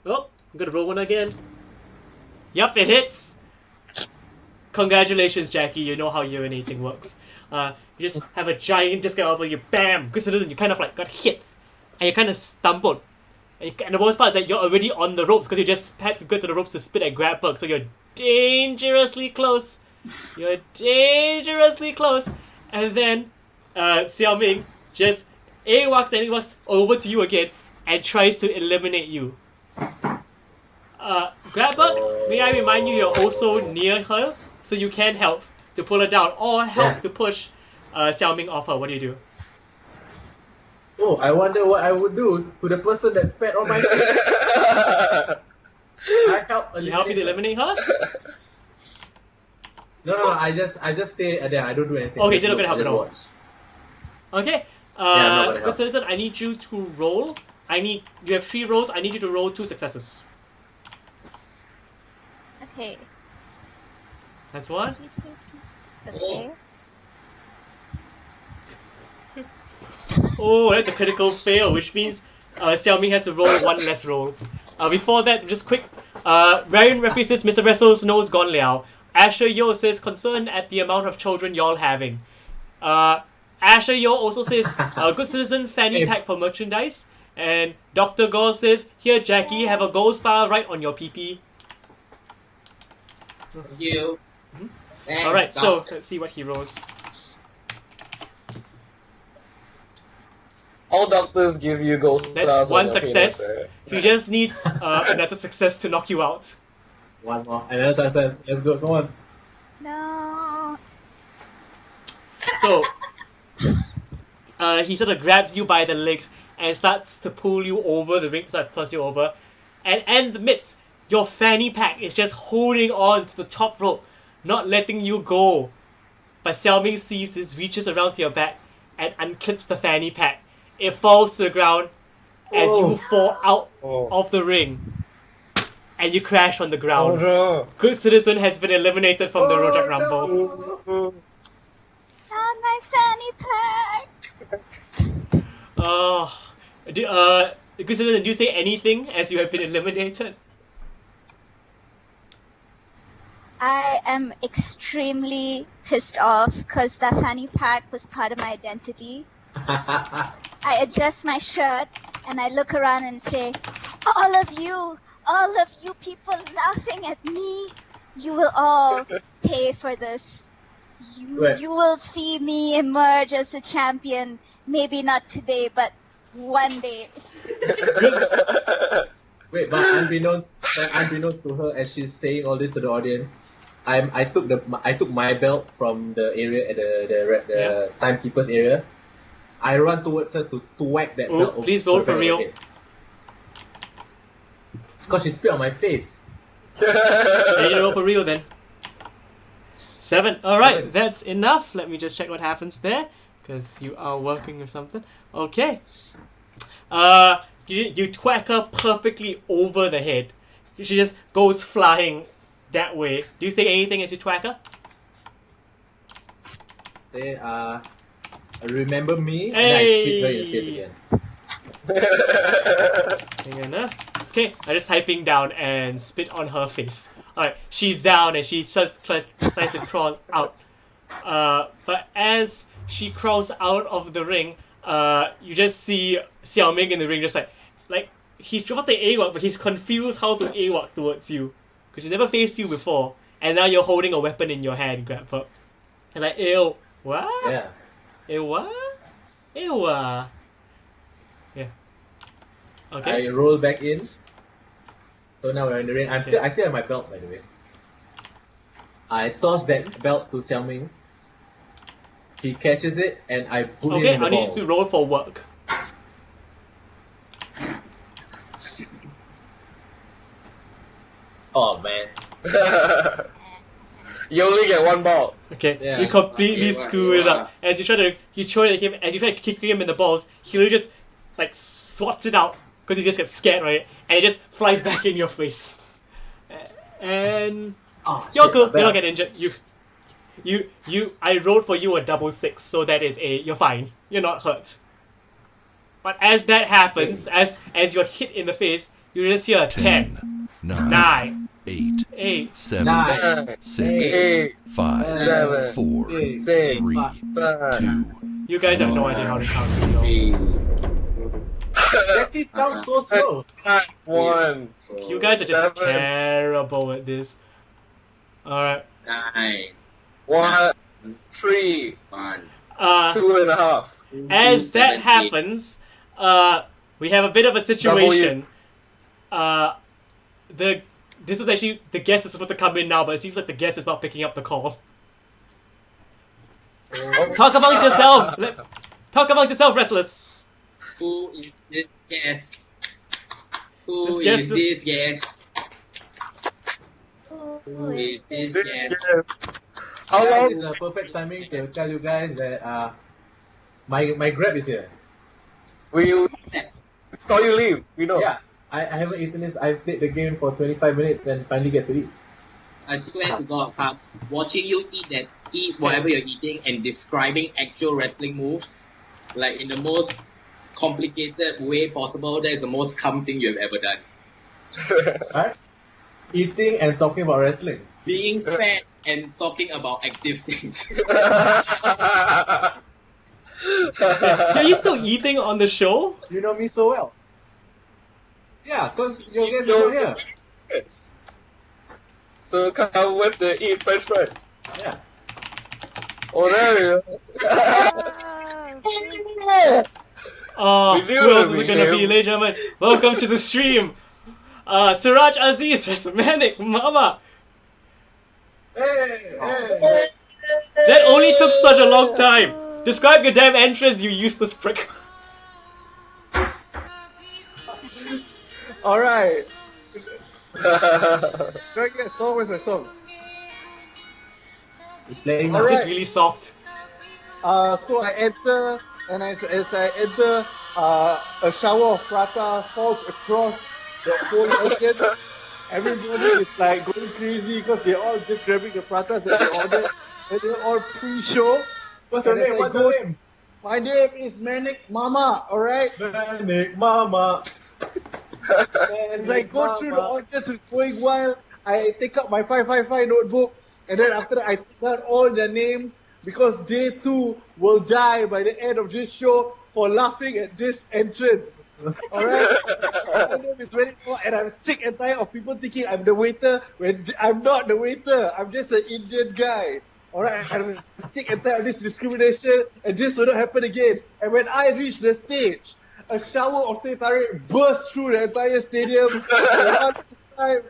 Oh, I'm gonna roll one again. Yup, it hits! Congratulations, Jackie, you know how urinating works. You just have a giant discus over you, bam! Good Citizen, you kind of like got hit. And you kind of stumbled. And the worst part is that you're already on the ropes because you just had to go to the ropes to spit at Grappberg, so you're dangerously close. You're dangerously close. And then Xiao Ming just walks over to you again and tries to eliminate you. Grappberg, may I remind you you're also near her, so you can help to pull her down or help to push Xiao Ming off her. What do you do? Oh, I wonder what I would do to the person that spat on my face. I help. You help me to eliminate her? No. I just stay there. I don't do anything. Okay, Just you're not gonna look, help I just at all. watch. Okay. I'm not gonna Good help. Citizen, I need you to roll. You have 3 rolls. I need you to roll 2 successes. Okay. That's one. Please. Okay. Oh, that's a critical fail, which means Xiaoming has to roll one less roll. Before that, just quick. Ryan referee says Mr. Wrestle's nose gone liao. Asher Yo says concerned at the amount of children y'all having. Asher Yo also says good citizen fanny pack for merchandise. And Dr. Gore says, here Jackie, have a gold star right on your PP. Thank you. Thanks, Alright, so Doc. let's see what he rolls. All doctors give you gold stars. That's on one your success. penis, He just needs another success to knock you out. One more. Another success. Let's go. Come on. No. So, he sort of grabs you by the legs and starts to pull you over the ring, to toss you over. And in the midst, your fanny pack is just holding on to the top rope, not letting you go. But Xiaoming sees this, reaches around to your back, and unclips the fanny pack. It falls to the ground as you fall out of the ring. And you crash on the ground. no. Good Citizen has been eliminated from the Rojak Rumble. Not my fanny pack. Good Citizen, do you say anything as you have been eliminated? I am extremely pissed off because that fanny pack was part of my identity. I adjust my shirt and I look around and say, all of you people laughing at me, you will all pay for this. You will see me emerge as a champion, maybe not today, but one day. Wait, but unbeknownst to her, as she's saying all this to the audience, I took my belt from the area at the timekeeper's area. I run towards her to whack that belt. Please roll for real. It's because she spit on my face. You roll for real then. 7. Alright, 7. that's enough. Let me just check what happens there. Because you are working with something. Okay. You twack her perfectly over the head. She just goes flying that way. Do you say anything as you twack her? Say, remember me, and I spit her in the face again. Hang on, okay, I'm just typing down and spit on her face. Alright, she's down and she decides to crawl out. But as she crawls out of the ring, you just see Xiaoming in the ring, just like he's about to AWOK, but he's confused how to AWOK towards you. Because he's never faced you before, and now you're holding a weapon in your hand, Grandpa. And like, ew, what? Yeah. Ew, what? Ew, yeah. Okay. I roll back in. So now we're in the ring. I still have my belt, by the way. I toss that belt to Xiaoming. He catches it, and I boot him in the I need balls. you to roll for work. Oh man. You only get one ball. Okay, Yeah. you completely Okay, screw it up. As you try to kick him in the balls, he really just like swats it out because he just gets scared, right? And it just flies back in your face. And Oh, you're shit, good. my You don't belt. get injured. I rolled for you a double 6, so that is you're fine. You're not hurt. But as that happens, as you're hit in the face, you just hear 10, 9, 8, 8, 7, 9, 6, 8, 5, 7, 4, 6, 3, 5, 2. You guys have no idea how to count. So. Jackie counts so slow. 1. You guys are just 7. terrible at this. Alright. 9, 1, 3, 1. 2.5. As that happens, we have a bit of a situation. This is actually the guest is supposed to come in now, but it seems like the guest is not picking up the call. Talk amongst yourself. Talk amongst yourself, wrestlers. Who is this guest? Who This is guest this guest? Who Who is is this guest? How long? This is a perfect timing to tell you guys that my grab is here. We saw you leave. We know. Yeah, I haven't eaten this. I played the game for 25 minutes and finally get to eat. I swear to God, watching you eat whatever you're eating and describing actual wrestling moves, like in the most complicated way possible, that is the most calm thing you've ever done. Right? Eating and talking about wrestling. Being fat and talking about active things. Are you still eating on the show? You know me so well. Yeah, because your guys are not here. Yes. So come with the eat French fry. Yeah. Oh, there you Oh, Oh, We who knew else it is would it be gonna him. be, ladies and gentlemen? Welcome to the stream. Siraj Aziz says, Manic Mama. Hey, Oh. hey. That only took such a long time. Describe your damn entrance, you useless prick. Alright. go. Drag that song, where's my song? It's playing now. Alright. Just really soft. So I enter, and as I enter, a shower of prata falls across the whole ocean. Everybody is like going crazy because they're all just grabbing the pratas that they ordered, and they're all pre-show. What's your And as name? I What's go- your name? My name is Manic Mama, alright? Manic Mama. As I go through the orders, it's going wild. I take up my 555 notebook, and then after that, I take down all their names because they too will die by the end of this show for laughing at this entrance. Alright? My name is very and I'm sick and tired of people thinking I'm the waiter when I'm not the waiter. I'm just an Indian guy. Alright? I'm sick and tired of this discrimination, and this will not happen again. And when I reach the stage, a shower of teh tarik bursts through the entire stadium at one time,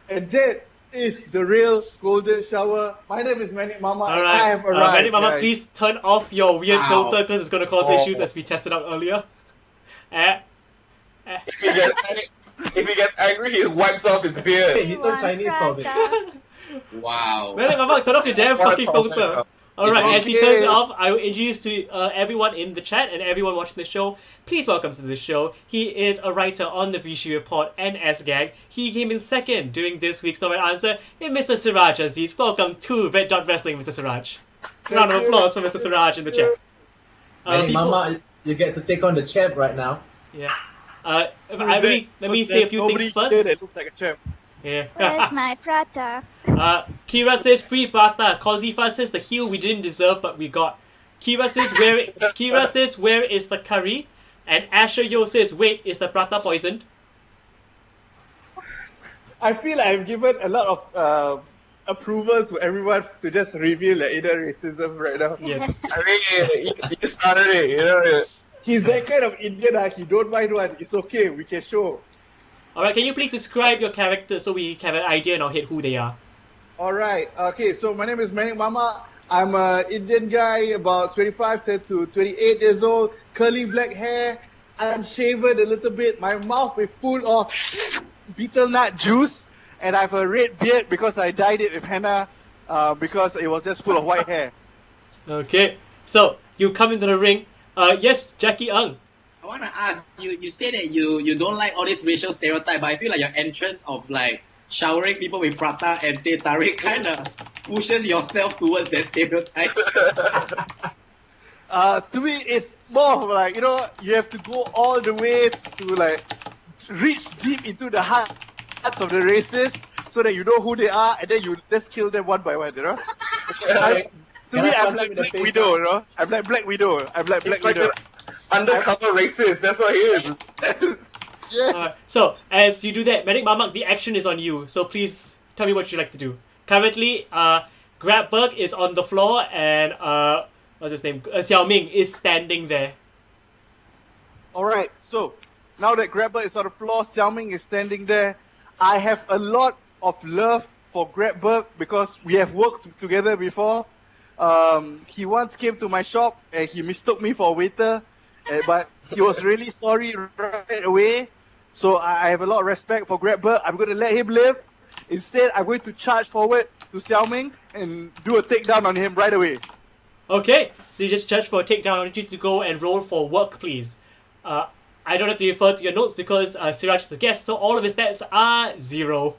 and that is the real golden shower. My name is Manic Mama, and I have Alright, arrived. Manic Mama, guys. please turn off your weird Wow. filter because it's gonna cause issues as we tested out earlier. If he gets angry, he wipes off his Hey, beard. he turned Chinese for me. Wow. Manic Mama, turn off your damn fucking filter. Alright, as he okay. turns it off, I will introduce to everyone in the chat and everyone watching the show. Please welcome to the show. He is a writer on the Vichy Report and S-Gang. He came in second during this week's Normal Answer. And Mr. Siraj Aziz, welcome to Red Dot Wrestling, Mr. Siraj. Round of applause for Mr. Siraj in the chat. Manic people- Mama, you get to take on the champ right now. Yeah. Let me say a few things Nobody here that first. looks like a champ. Yeah. where's my prata? Kira says free prata. Kozifa says the heel we didn't deserve but we got. Kira says where is the curry? And Asher Yo says wait, is the prata poisoned? I feel I've given a lot of approval to everyone to just reveal the inner racism right now. Yes. I mean, he started it, you know. He's that kind of Indian, he don't mind one. It's okay, we can show. Alright, can you please describe your character so we have an idea in our head who they are? Alright, okay, so my name is Manic Mama. I'm an Indian guy, about 25 to 28 years old, curly black hair, unshaven a little bit. My mouth is full of betel nut juice, and I have a red beard because I dyed it with henna because it was just full of white hair. Okay. So you come into the ring. Yes, Jackie Ng. I want to ask you. You say that you don't like all this racial stereotype, but I feel like your entrance of like showering people with prata and teh tarik kind of pushes yourself towards that stereotype. To me, it's more of like, you have to go all the way to like reach deep into the hearts of the races so that you know who they are, and then you just kill them one by one, To Can me, I I'm punch him like in the Black face Widow, now? I'm like Black Widow. I'm like Black He's like Widow. an undercover racist, that's what he is. Yeah. So as you do that, Medic Mamak, the action is on you. So please tell me what you'd like to do. Currently, Grabberg is on the floor and what's his name? Xiao Ming is standing there. Alright, so now that Grabber is on the floor, Xiaoming is standing there. I have a lot of love for Grabberg because we have worked together before. He once came to my shop and he mistook me for a waiter, but he was really sorry right away. So I have a lot of respect for Grabberg. I'm going to let him live. Instead, I'm going to charge forward to Xiaoming and do a takedown on him right away. Okay, so you just charge for a takedown. I need you to go and roll for work, please. I don't have to refer to your notes because Siraj is a guest, so all of his stats are 0.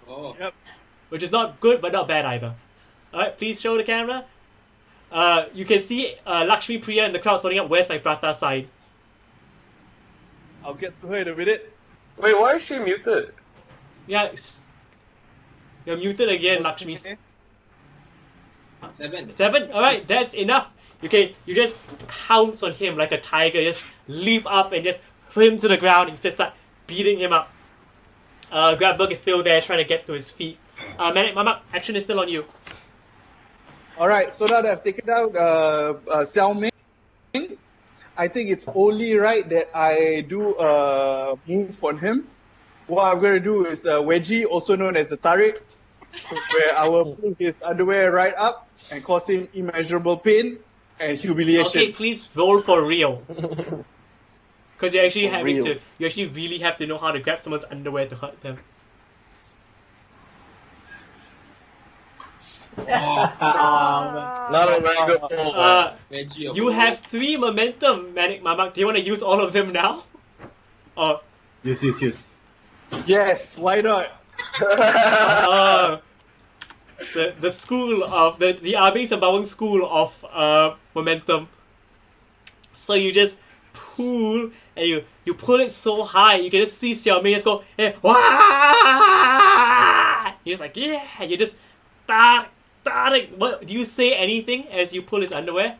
Oh. Yep. which is not good but not bad either. Alright, please show the camera. You can see Lakshmi Priya in the crowd holding up "Where's my prata" sign. I'll get to her in a minute. Wait, why is she muted? Yeah, you're muted again, Lakshmi. Okay. 7. 7? Alright, that's enough. Okay, you just pounce on him like a tiger, just leap up and just put him to the ground and just start beating him up. Grabberg is still there trying to get to his feet. Manic Mama, action is still on you. Alright, so now that I've taken out Xiao Ming, I think it's only right that I do a move on him. What I'm going to do is a wedgie, also known as a tarik, where I will pull his underwear right up and cause him immeasurable pain and humiliation. Okay, please roll for real. Because you're actually you actually really have to know how to grab someone's underwear to hurt them. Not a very good pull. You have 3 momentum, Manic Mama. Do you want to use all of them now? Or Use. Yes, why not? the school of the Abing Sembawang school of momentum. So you just pull and you pull it so high you can just see Xiao Ming just go wah! You're just like yeah. You just what do you say anything as you pull his underwear?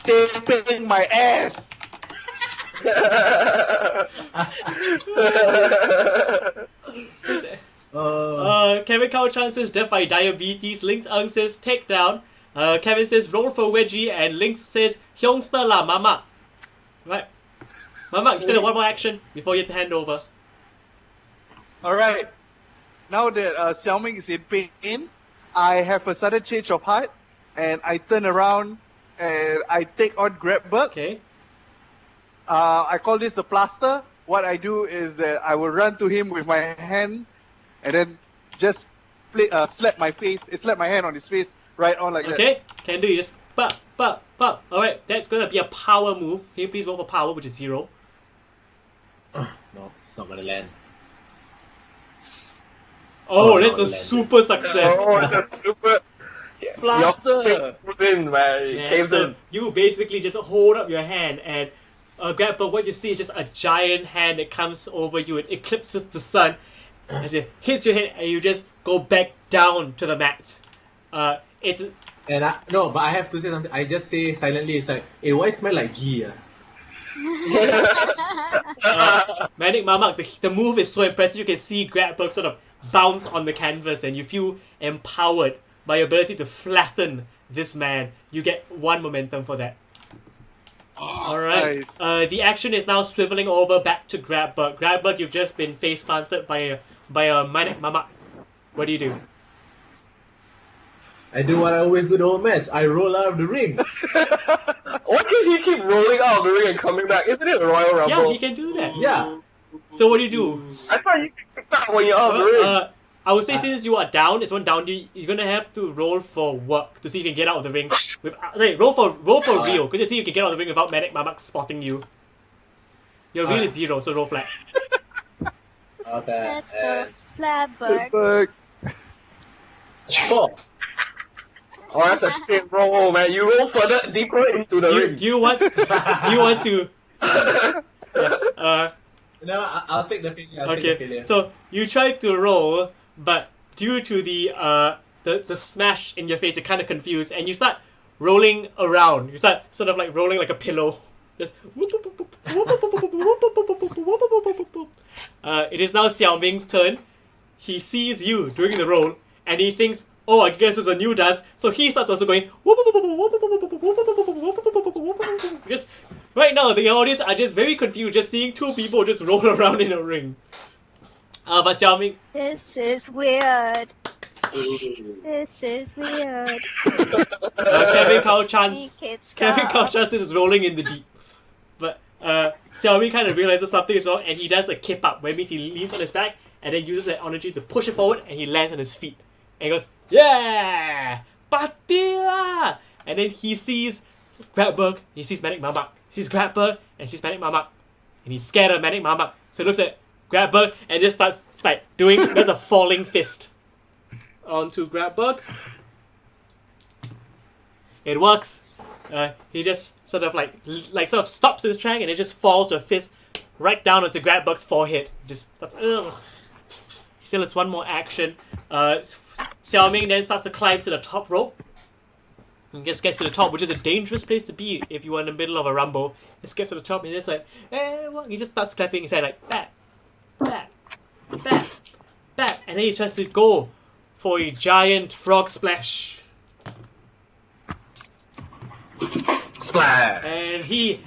Taping my ass. Kevin Chan says death by diabetes. Links Ang says take down. Kevin says roll for wedgie, and Links says Hyongster la Mama. Right, Mama, you still have one more action before you have to hand over. Alright, now that Xiao Ming is in pain, I have a sudden change of heart and I turn around and I take on Grabberg. Okay. I call this a plaster. What I do is that I will run to him with my hand and then just slap my hand on his face right on like that. Okay, can do. You just pop. Alright, that's gonna be a power move. Can you please roll for power, which is 0? No, it's not gonna land. Oh, Oh, that's a no, super success. Oh, that's super. Plaster. In, man. It Yeah, caves so in. you basically just hold up your hand and but what you see is just a giant hand that comes over you and eclipses the sun as it hits your head and you just go back down to the mat. It's And but I have to say something. I just say silently. It's like, hey, why smell like ghee? Manic Mamak. The move is so impressive. You can see Grabberg sort of bounce on the canvas and you feel empowered by your ability to flatten this man. You get 1 momentum for that. Alright. Nice. The action is now swiveling over back to Grabberg. Grabberg, you've just been face planted by a Manic Mamak. What do you do? I do what I always do the whole match. I roll out of the ring. Why does he keep rolling out of the ring and coming back? Isn't it a Royal Rumble? Yeah, he can do that. Yeah. So what do you do? I thought you could pick that when you're out of the ring. I would say since you are down, it's one down. You're gonna have to roll for work to see if you can get out of the ring. Roll for real, because you see if you can get out of the ring without Manic Mamak spotting you. Your real is 0, so roll flat. Okay. That's the Flabberg. Grabberg. 4. Oh, that's a straight roll, man. You roll further, deeper into the ring. Do you want to? Yeah, No, I'll take the failure. I'll take the failure. okay, so you try to roll, but due to the smash in your face, you're kind of confused, and you start rolling around. You start sort of like rolling like a pillow. Just it is now Xiao Ming's turn. He sees you doing the roll, and he thinks, oh, I guess it's a new dance. So he starts also going. Just right now, the audience are just very confused, just seeing 2 people just roll around in a ring. But Xiao Ming, This is weird. This is weird. Kevin Kao Chan's Make it Kevin Kao stop. Chan's is rolling in the deep. But Xiao Ming kind of realizes something is wrong, and he does a kip up, where means he leans on his back and then uses that energy to push it forward, and he lands on his feet. And he goes, yeah! Patila! And then he sees Grabberg, he sees Manic Mamak. He sees Grabberg, and sees Manic Mamak. And he's scared of Manic Mamak. So he looks at Grabberg and just starts like does a falling fist onto Grabberg. It works. He just sort of sort of stops his track and it just falls with a fist right down onto Grabberg's forehead. That's ugh. Still, it's one more action. Xiao Ming then starts to climb to the top rope. And just gets to the top, which is a dangerous place to be if you are in the middle of a rumble. Just gets to the top and just like, he just starts clapping his head like, bat, bat, bat, bat. And then he tries to go for a giant frog splash. Splash! And he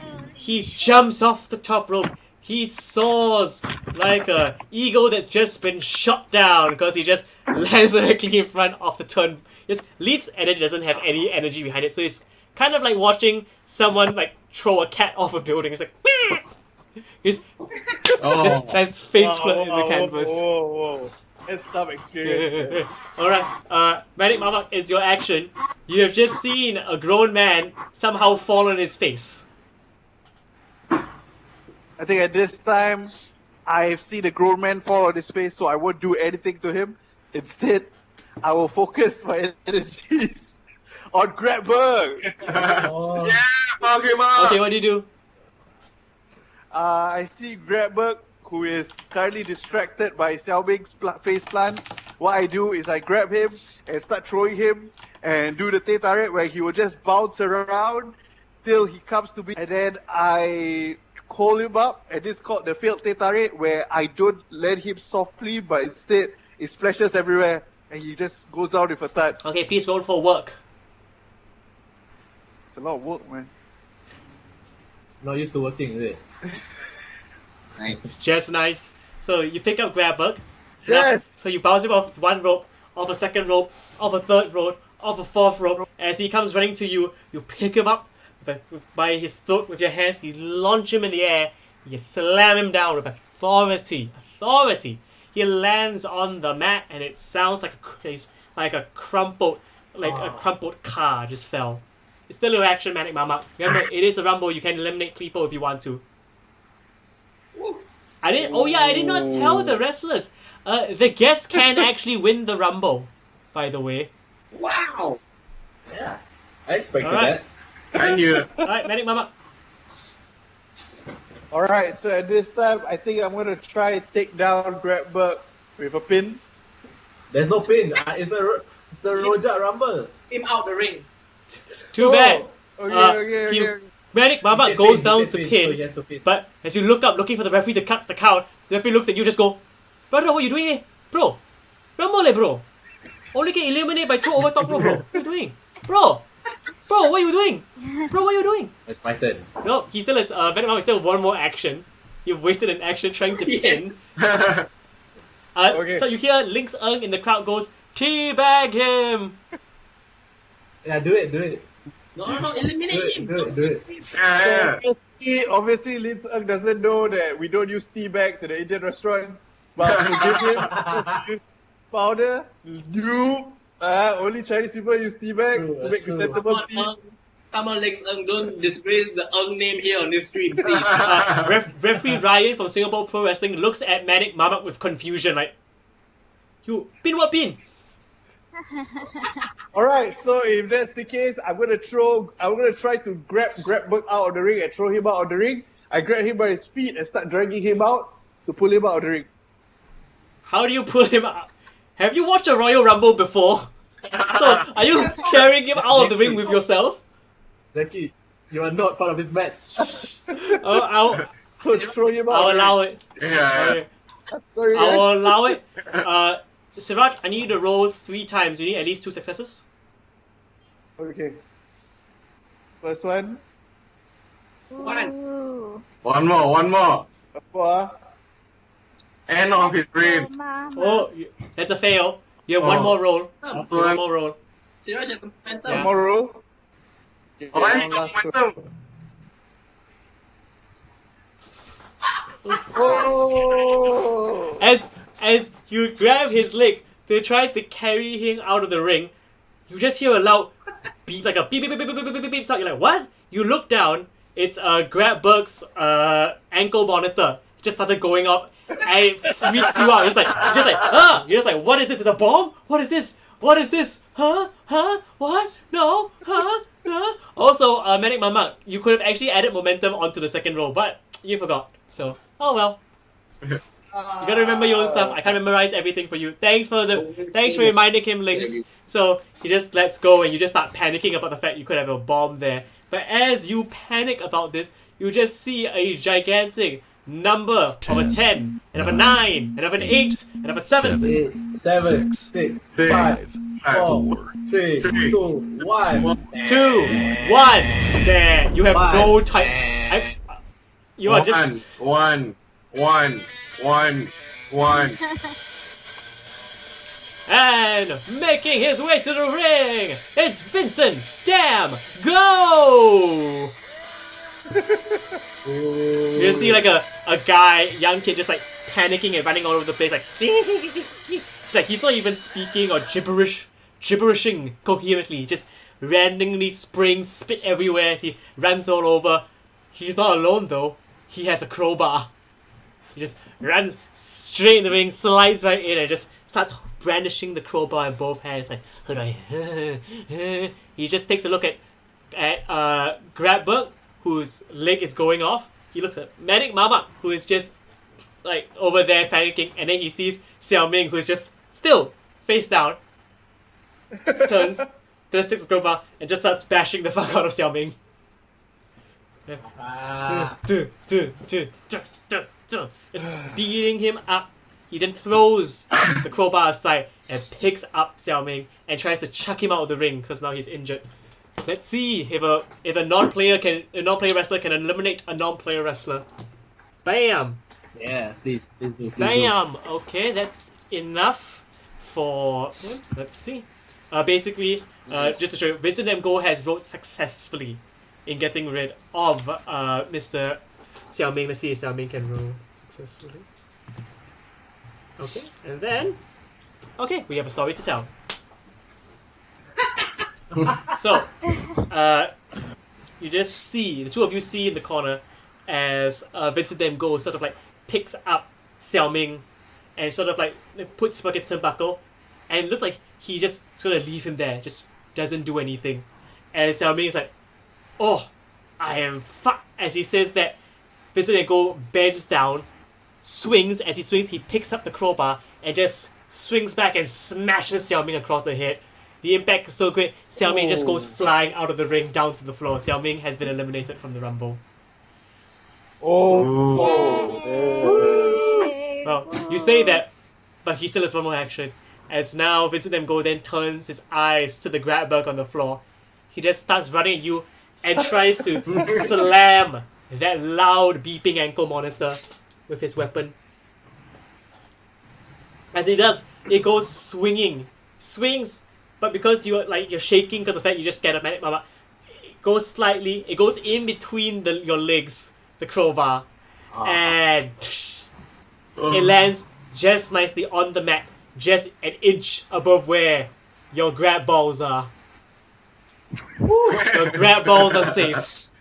jumps off the top rope. He soars like a eagle that's just been shot down because he just lands directly in front of the turn. Just leaps and then doesn't have any energy behind it. So it's kind of like watching someone like throw a cat off a building. It's like, that's face flat in the canvas. Whoa. It's some experience. Alright, Manic Mamak, it's your action. You have just seen a grown man somehow fall on his face. I think at this time, I've seen a grown man fall on his face, so I won't do anything to him. Instead, I will focus my energies on Grabberg. Oh. Yeah, Pokemon! Okay, what do you do? I see Grabberg, who is currently distracted by Xiao Ming's face plant. What I do is I grab him and start throwing him and do the Teh Tarik where he will just bounce around till he comes to me. And then I call him up, and this is called the failed Teh Tarik, where I don't land him softly, but instead it splashes everywhere, and he just goes out with a thud. Okay, please roll for work. It's a lot of work, man. Not used to working, is it? Nice. It's just nice. So you pick up Grabberg. Yes! So you bounce him off one rope, off a second rope, off a third rope, off a fourth rope. As he comes running to you, you pick him up by his throat with your hands. You launch him in the air. You slam him down with authority. He lands on the mat, and it sounds like a crumpled car just fell. It's still your action, Manic Mama. Remember, it is a rumble. You can eliminate people if you want to. I did not tell the wrestlers. The guests can actually win the rumble. By the way. Wow! Yeah. I expected Alright. that. I knew it. Alright, Manic Mama. Alright, so at this time, I think I'm gonna try and take down Grabberg with a pin. There's no pin. It's the Rojak Rumble. Him out the ring. Too bad. Okay. Manic Mama He get goes pin, down he get to pin, so pin, he has to pin. but as you look up looking for the referee to cut the count, the referee looks at you just go, brother, what are you doing eh? Bro, rumble bro. Only get eliminated by throw over top rope, bro. What are you doing? Bro, what are you doing? Bro, what are you doing? It's my turn. No, he still has, Manic Mama still have one more action. You've wasted an action trying to pin. Okay. So you hear Link's Eng in the crowd goes, teabag him! Yeah, do it. No, eliminate him. Do it. Yeah. So obviously, Lin Seung doesn't know that we don't use tea bags in the Indian restaurant. But to give him use powder, only Chinese people use tea bags to make presentable tea. Come on, Ling Eng, don't disgrace the Eng name here on this stream, please. Referee Ryan from Singapore Pro Wrestling looks at Manic Mamak with confusion, like, you pin what pin? Alright, so if that's the case, I'm gonna try to grab Grabberg out of the ring and throw him out of the ring. I grab him by his feet and start dragging him out to pull him out of the ring. How do you pull him out? Have you watched a Royal Rumble before? So, are you carrying him out of the ring with yourself? Zaki, you are not part of this match. I'll So throw him out. allow it. Yeah. Okay. Sorry, I guys. will allow it. Siraj, I need you to roll 3 times. You need at least 2 successes. Okay. First one. Ooh. One more. Apa? End of his reign. Mama. Oh, that's a fail. You have one Oh. more roll. Last One one. more roll. Siraj have momentum. Yeah. Tomorrow. Oh, I One last one. momentum. Oh! As you grab his leg to try to carry him out of the ring, you just hear a loud beep, like a beep beep beep beep beep beep beep beep sound. You're like, what? You look down. It's Grabberg's ankle monitor. It just started going off, and it freaks you out. You're just like, what is this? Is a bomb? What is this? What is this? Huh? What? No? Huh? Also, Manic Mama, you could have actually added momentum onto the second row, but you forgot. So, oh well. You gotta remember your own stuff. I can't memorize everything for you. Thanks for reminding him, Lynx. So he just lets go, and you just start panicking about the fact you could have a bomb there. But as you panic about this, you just see a gigantic number of a 10, and of a 9, and of an 8, and of a 7. 7, 6, 5, 4, 3, 2, 1. 2, 1. There. You have no time. You are just... One. And making his way to the ring, it's Vincent Damn Go! You see like a young kid just like panicking and running all over the place like it's like he's not even speaking or gibberishing coherently, just randomly spraying spit everywhere as he runs all over. He's not alone though, he has a crowbar. He just runs straight in the ring, slides right in, and just starts brandishing the crowbar in both hands. Like, how do I? He just takes a look at Grabberg, whose leg is going off. He looks at Manic Mama, who is just like over there panicking, and then he sees Xiao Ming, who is just still face down. Turns, takes the crowbar, and just starts bashing the fuck out of Xiao Ming. Just beating him up. He then throws the crowbar aside and picks up Xiao Ming and tries to chuck him out of the ring because now he's injured. Let's see if a non-player wrestler can eliminate a non-player wrestler. Bam! Yeah, please do. Bam! Okay, that's enough for... Let's see. Basically, just to show you, Vincent M. Go has rode successfully in getting rid of Mr. Xiao Ming. Let's see if Xiao Ming can roll successfully. Okay, and then... Okay, we have a story to tell. So, you just see, the two of you see in the corner as Vincent M. Go sort of like picks up Xiao Ming and sort of like puts him against turnbuckle, and it looks like he just sort of leave him there, just doesn't do anything. And Xiao Ming is like, oh, I am fucked. As he says that, Vincent M. Go bends down, swings. As he swings, he picks up the crowbar and just swings back and smashes Xiao Ming across the head. The impact is so great, Xiao Ming just goes flying out of the ring down to the floor. Xiao Ming has been eliminated from the Rumble. Well, you say that, but he still has one more action. As now Vincent M. Go then turns his eyes to the Grabberg on the floor. He just starts running at you and tries to slam that loud beeping ankle monitor with his weapon. As he does, it goes swinging. Swings, but because you're shaking because of the fact you just scared of Manic Mama, it goes slightly, it goes in between your legs, the crowbar, and it lands just nicely on the mat, just an inch above where your grab balls are. Your grab balls are safe.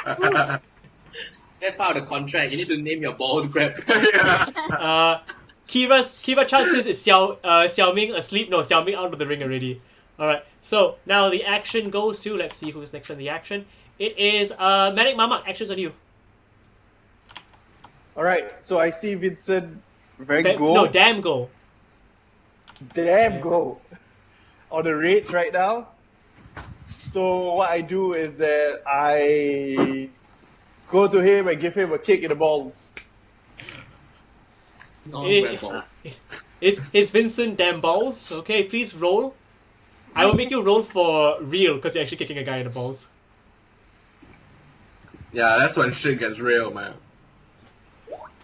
That's part of the contract. You need to name your balls grab. Kira chances is Xiao Ming asleep. No, Xiao Ming out of the ring already. Alright, so now the action goes to, let's see who's next on the action. It is Manic Mama, actions on you. Alright, so I see Vincent Van Damn Go. Damn Go. On the rage right now. So what I do is that I go to him and give him a kick in the balls. It's Vincent Damn Balls. Okay, please roll. I will make you roll for real because you're actually kicking a guy in the balls. Yeah, that's when shit gets real, man.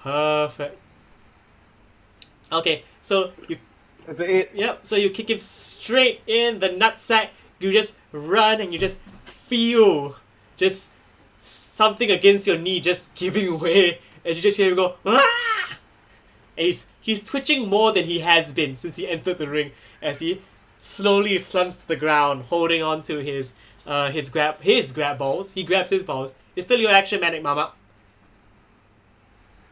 Perfect. Okay, so you... That's it. Yep, so you kick him straight in the nutsack. You just run and you just feel just something against your knee just giving way. And you just hear him go, ah! And he's twitching more than he has been since he entered the ring as he slowly slumps to the ground, holding on to his grab balls. He grabs his balls. It's still your action, Manic Mama.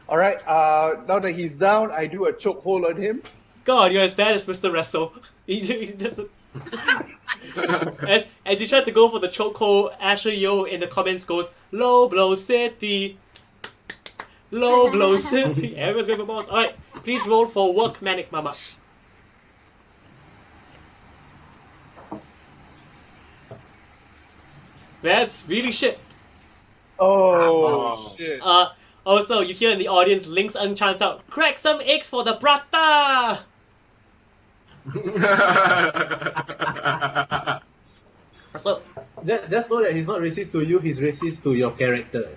All right. Now that he's down, I do a choke hold on him. God, you're as bad as Mr. Wrestle. He doesn't. As you try to go for the chokehold, Asher Yo in the comments goes, Low Blow City. Low Blow City. Everyone's going for balls. Alright, please roll for work, Manic Mama. That's really shit. Oh, shit. Also, you hear in the audience, Link's chants out, crack some eggs for the brata! So, Just know that he's not racist to you, he's racist to your character.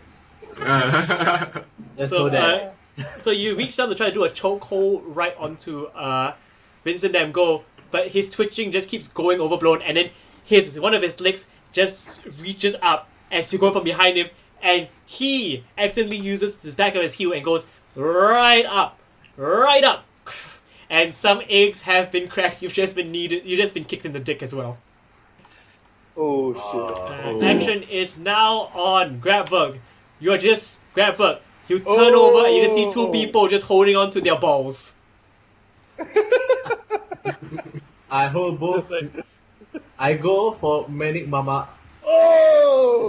Just know that. So you reach down to try to do a chokehold right onto Vincent Van Gogh, but his twitching just keeps going overblown, and then one of his legs just reaches up as you go from behind him, and he accidentally uses the back of his heel and goes right up, and some eggs have been cracked. You've just been kicked in the dick as well. Oh, shit. Action is now on Grabbug. You're just Grabbug. You turn over and you just see two people just holding on to their balls. I hold both. I go for Manic Mama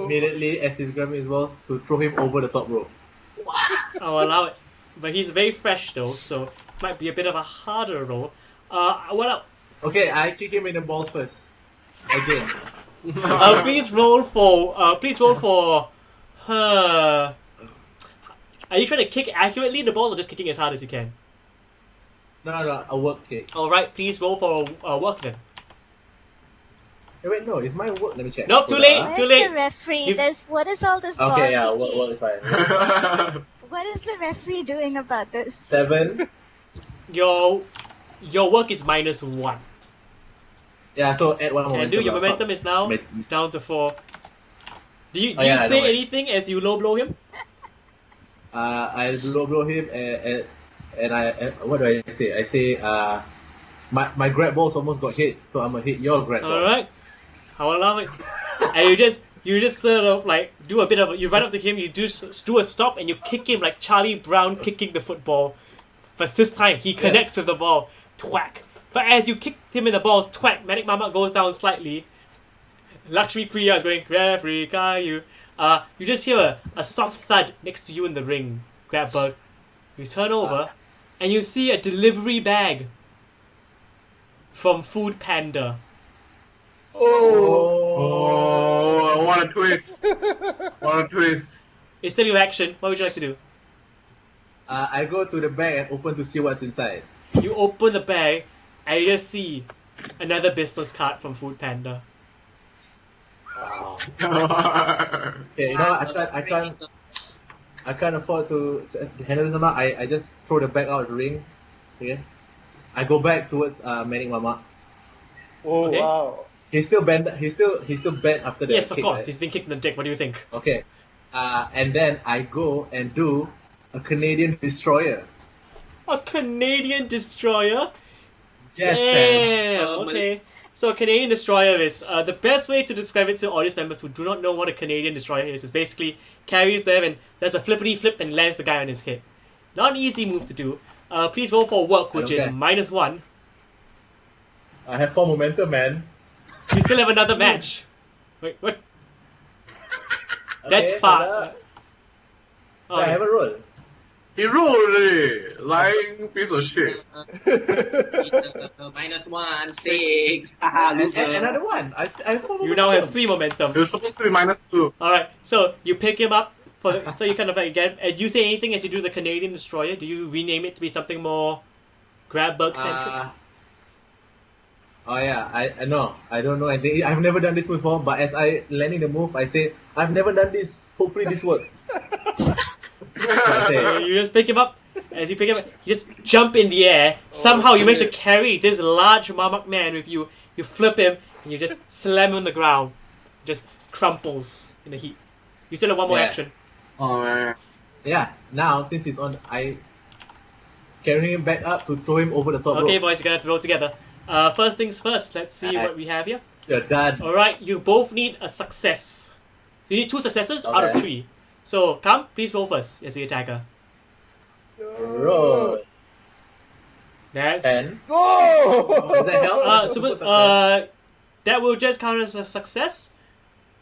immediately as he's grabbing his balls to throw him over the top rope. I'll allow it. But he's very fresh though, so it might be a bit of a harder roll. What up? Okay, I kick him in the balls first. Again. Please roll for. Are you trying to kick accurately in the balls or just kicking as hard as you can? No, a work kick. Alright, please roll for a work then. Hey, wait, no, it's my work. Let me check. Nope, too Hold on, late. ah. Where's Too late. the referee? What is all this ball Okay, yeah, kicking? work is fine. What is the referee doing about this? 7. Your work is -1. Yeah, so add one momentum. And dude, your lah. momentum is now Momentum. down to 4. Do you I say know it. anything as you low blow him? I low blow him and what do I say? I say my grab balls almost got hit, so I'm gonna hit your grab balls. Alright. I'll allow it. And you just sort of like do a bit of you run up to him, you do a stop and you kick him like Charlie Brown kicking the football. But this time he connects with the ball. Twack. But as you kick him in the balls, twack, Manic Mama goes down slightly. Lakshmi Priya is going, referee, Caillou. You just hear a soft thud next to you in the ring, Grabbug. You turn over, and you see a delivery bag from Food Panda. Oh, what a twist! What a twist! Instead of your action, what would you like to do? I go to the bag and open to see what's inside. You open the bag, and you just see another business card from Food Panda. Wow. Okay, you know what? I can't afford to handle this amount. I just throw the bag out of the ring. Okay. I go back towards Manic Mama. Oh, Okay. wow. He's still bent. He's still bent after the Yes, of kick, course. right? He's been kicked in the dick. What do you think? Okay. And then I go and do a Canadian destroyer. A Canadian destroyer? Yes, Sam. Damn. Okay. So a Canadian destroyer is the best way to describe it to audience members who do not know what a Canadian destroyer is basically carries them and does a flippity flip and lands the guy on his head. Not an easy move to do. Please roll for work, which is Okay. -1. I have 4 momentum, man. You still have another match. Wait, what? That's Okay, far. tada. Oh, I haven't rolled. He rolled already! Lying piece of shit. -1, 6. Haha, And loser. another one. I have 4 momentum. you now have 3 momentum. It was supposed to be -2. Alright, so you pick him up so you kind of like get. Do you say anything as you do the Canadian destroyer? Do you rename it to be something more Grabbug centric? Oh yeah, I know. I don't know anything. I've never done this before, but as I landing the move, I say, I've never done this. Hopefully this works. So I say, You just pick him up. As you pick him up, you just jump in the air. Somehow you manage to carry this large Mamak man with you. You flip him and you just slam him on the ground. Just crumples in the heat. You still have one more Yeah. action. Oh man. yeah, now since he's on, I carry him back up to throw him over the top Okay, rope. boys, you're gonna have to roll together. First things first. Let's see what we have here. You're done. Alright, you both need a success. You need 2 successes out of Okay. 3. So, come, please roll first as the attacker. Roll. That's 10. Go! Does that help? that will just count as a success.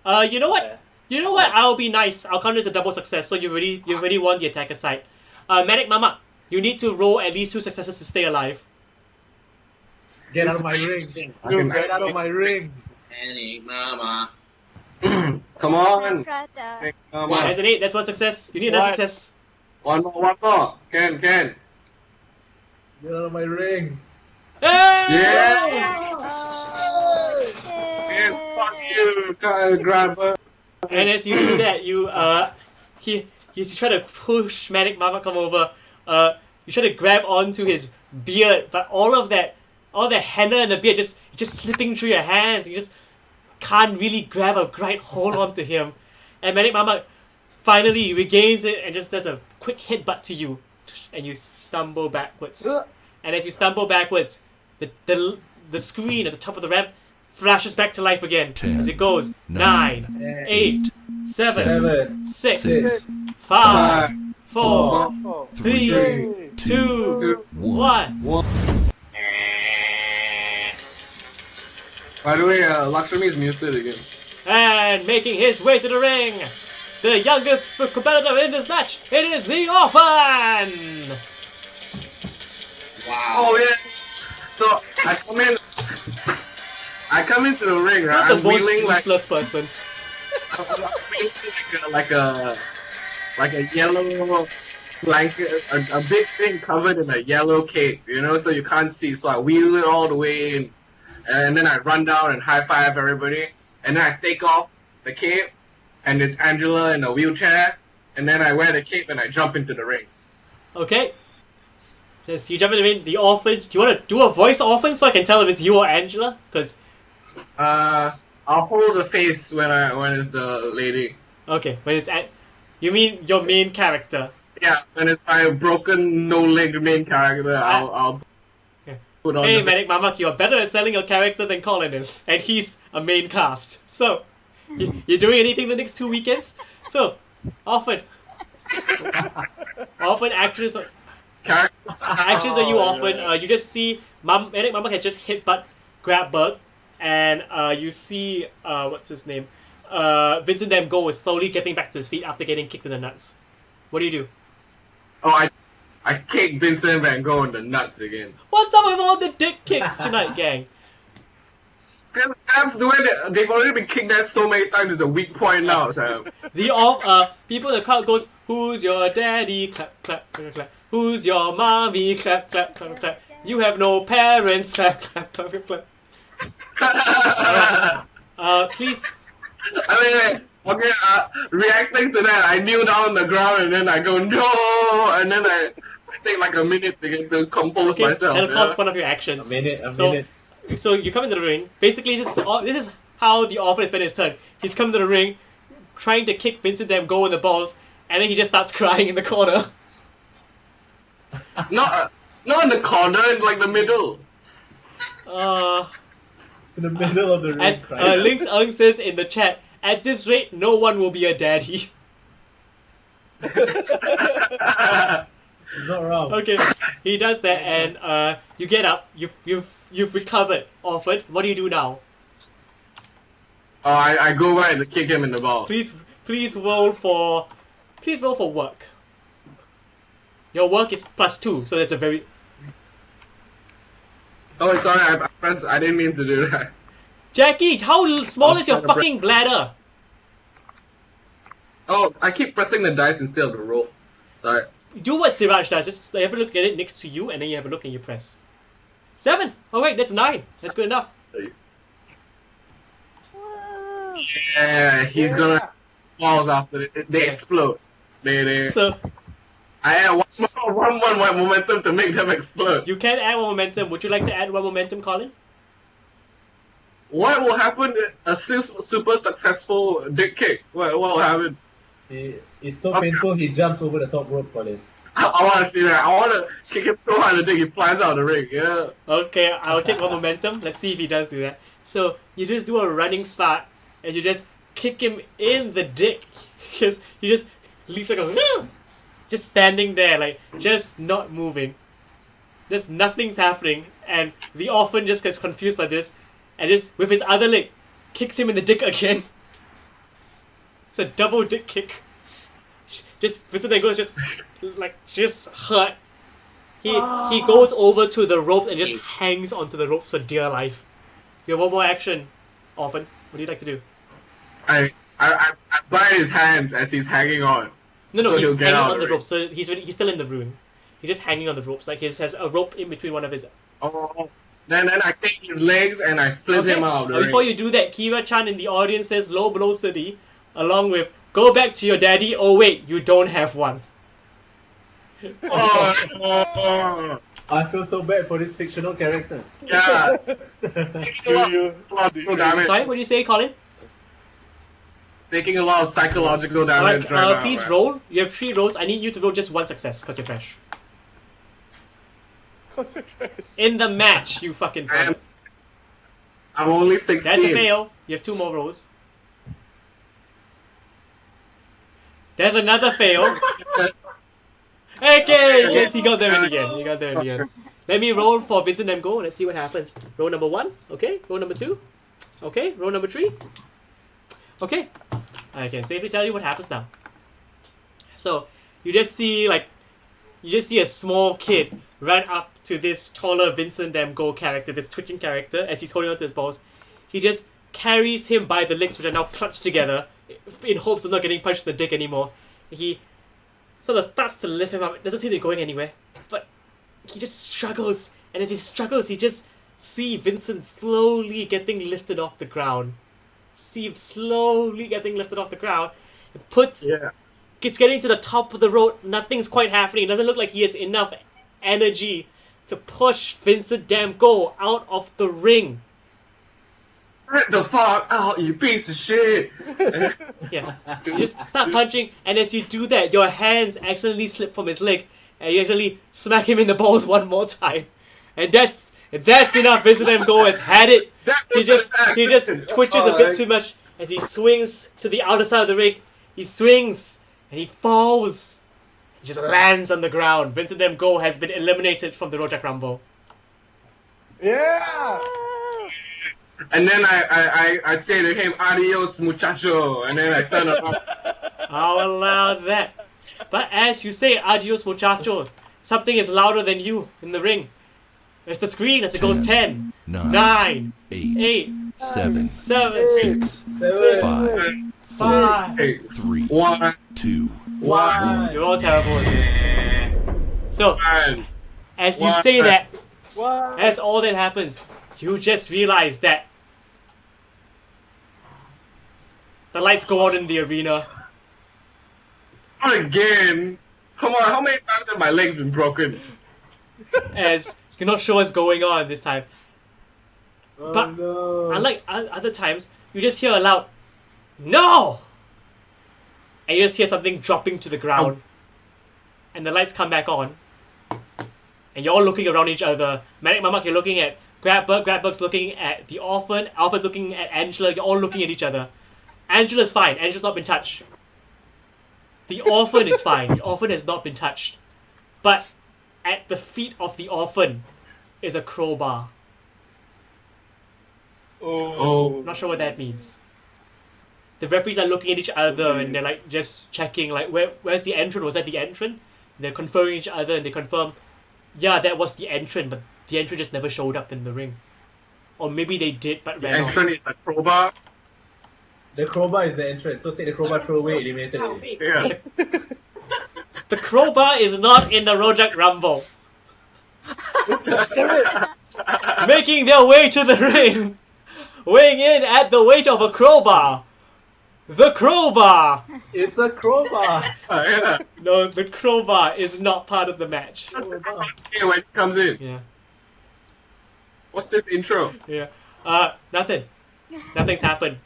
You know what? Yeah. You know what? I'll be nice. I'll count it as a double success. So you already won the attacker side. Medic Mama, you need to roll at least 2 successes to stay alive. Get out of my ring. Get out of my ring. Panic Mama. Come on. Prata. Come Wow. on. That's an 8. That's 1 success. You need another What? success. One more. Ken. Get out of my ring. Hey! Yes! Oh, Ken, fuck you, grabber. And as you do that, you try to push Medic Mama come over. You try to grab onto his beard, but all the henna and the beard just slipping through your hands. You just can't really grab a great hold onto him. And Medic Mama finally regains it and just does a quick headbutt to you, and you stumble backwards. And as you stumble backwards, the screen at the top of the ramp flashes back to life again 10, as it goes 9, 8, 7, 7, 6, 6, 5, 4, 4, 3, 2, 1. By the way, Lakshmi is muted again. And making his way to the ring, the youngest competitor in this match, it is the Orphan! Wow. Oh yeah. So I come into the ring, right? Not the I'm most wheeling useless person. like a yellow blanket, a big thing covered in a yellow cape, you know, so you can't see. So I wheel it all the way in, and then I run down and high five everybody, and then I take off the cape, and it's Angela in a wheelchair, and then I wear the cape and I jump into the ring. Okay. Just you jump in the ring, the Orphan. Do you want to do a voice Orphan so I can tell if it's you or Angela? Because I'll hold the face when it's the lady. okay, when it's you mean your main character? Yeah, when it's my broken no-legged main character, I'll Yeah. put on Hey, the Medic Mama, you're better at selling your character than Colin is, and he's a main cast. So, you doing anything the next 2 weekends? So, Orphan actress. character. Actions are you often. You just see Medic Mama has just hit butt grab Berg, and you see what's his name? Vincent Van Gogh is slowly getting back to his feet after getting kicked in the nuts. What do? Oh, I kicked Vincent Van Gogh in the nuts again. What's up with all the dick kicks tonight, gang? That's the way they've already been kicked that so many times. It's a weak point now, Sam. The people in the crowd goes, "Who's your daddy?" Clap, clap, clap, clap. Who's your mommy? Clap, clap, clap, clap. You have no parents. Clap, clap, clap, clap. Please. I mean, okay, reacting to that, I kneel down on the ground and then I go, no! And then I take like a minute to get to compose Okay, myself. that'll cost yeah? one of your actions. A minute. So you come into the ring. Basically, this is how the Orphan has spent his turn. He's come to the ring, trying to kick Vincent Van Gogh in the balls, and then he just starts crying in the corner. Not in the corner, in like the middle. It's in the middle of the ring. As Links Ung says in the chat, at this rate, no one will be a daddy. It's not wrong. Okay, he does that, and you get up. You've recovered, Orphan. What do you do now? Oh, I go by and kick him in the balls. Please roll for work. Your work is +2, so that's a very. Oh, sorry, I pressed. I didn't mean to do that. Jackie, how small is your trying to fucking bladder? Oh, I keep pressing the dice instead of the roll. Sorry. Do what Siraj does. Just have a look at it next to you, and then you have a look and you press. 7. Oh wait, that's 9. That's good enough. Woo. Yeah, he's gonna balls after they explode. They. So I add one more momentum to make them explode. you can add one momentum. Would you like to add one momentum, Colin? What will happen in a super successful dick kick? What will happen? It's so painful. He jumps over the top rope, Colin. I want to see that. I want to kick him so hard that he flies out of the ring. Yeah. Okay, I'll take one momentum. Let's see if he does do that. So you just do a running start, and you just kick him in the dick. He just leaps like a just standing there, like, just not moving. Just nothing's happening, and the orphan just gets confused by this, and just, with his other leg, kicks him in the dick again. It's a double dick kick. Just, Vincent Van Gogh is just, like, just hurt. He goes over to the ropes and just hangs onto the ropes for dear life. You have one more action, orphan. What do you like to do? I bind his hands as he's hanging on. No, So he's he'll get hanging out on the of it. ropes, so he's still in the room. He's just hanging on the ropes, like he has a rope in between one of his... Oh. Then I take his legs and I flip him out of the Before ring. you do that, Kira-chan in the audience says low blow city, along with go back to your daddy, oh wait, you don't have one. Oh. I feel so bad for this fictional character. Yeah. Do you? Damage. Sorry, what do you say, Colin? Taking a lot of psychological damage Alright, right now. please man. roll. You have 3 rolls. I need you to roll just 1 success, because you're fresh. In the match, you fucking I'm fuck. only 16. That's a fail. You have 2 more rolls. There's another fail. Okay, yes, he got there in the end. He got there in the end. Let me roll for Vincent M. Go. Let's see what happens. Roll number 1. Okay. Roll number 2. Okay. Roll number 3. Okay. I can safely tell you what happens now. So, you just see a small kid run up to this taller Vincent M. Go character, this twitching character, as he's holding onto his balls. He just carries him by the legs, which are now clutched together, in hopes of not getting punched in the dick anymore. He sort of starts to lift him up. It doesn't seem to be going anywhere, but he just struggles. And as he struggles, he just see Vincent slowly getting lifted off the ground. See him slowly getting lifted off the ground. It puts... Yeah. It's getting to the top of the road. Nothing's quite happening. It doesn't look like he has enough energy to push Vincent Damn Go out of the ring. Get the fuck out, you piece of shit! Yeah. You just start punching, and as you do that, your hands accidentally slip from his leg, and you actually smack him in the balls one more time. And that's enough. Vincent Damn Go has had it. He just twitches a bit too much as he swings to the outer side of the ring. He swings and he falls. He just lands on the ground. Vincent M. Go has been eliminated from the Rojak Rumble. Yeah! And then I say to him, adios muchacho, and then I turn around. I'll allow that. But as you say adios muchachos, something is louder than you in the ring. It's the screen as it goes 10, 9, 8, 7, 7, 6, 5, 5. 3, 1, 2, 1. You're all terrible at this. So, 1. as you say that, What? as all that happens, you just realize that the lights go out in the arena. Not again! Come on, how many times have my legs been broken? As you're not sure what's going on this time. Oh, But no. unlike other times, you just hear a loud "No!" and you just hear something dropping to the ground. And the lights come back on. And you're all looking around each other. Manic Mamak, you're looking at Grabbug, Grabbug's looking at the Orphan, Alpha's looking at Angela, you're all looking at each other. Angela's fine, Angela's not been touched. The Orphan is fine, the Orphan has not been touched. But at the feet of the Orphan is a crowbar. Oh. Not sure what that means. The referees are looking at each other and they're like just checking like where's the entrant? Was that the entrant? And they're conferring each other and they confirm, yeah, that was the entrant, but the entrant just never showed up in the ring. Or maybe they did but ran off. Entrance is a crowbar. The crowbar is the entrance, so take the crowbar, throw away, eliminated already. Yeah. The crowbar is not in the Rojak Rumble. Making their way to the ring, weighing in at the weight of a crowbar. The crowbar! It's a crowbar! Yeah. No, the crowbar is not part of the match. Crowbar. Hey, when it comes in, Yeah, what's this intro? yeah. Nothing. Nothing's happened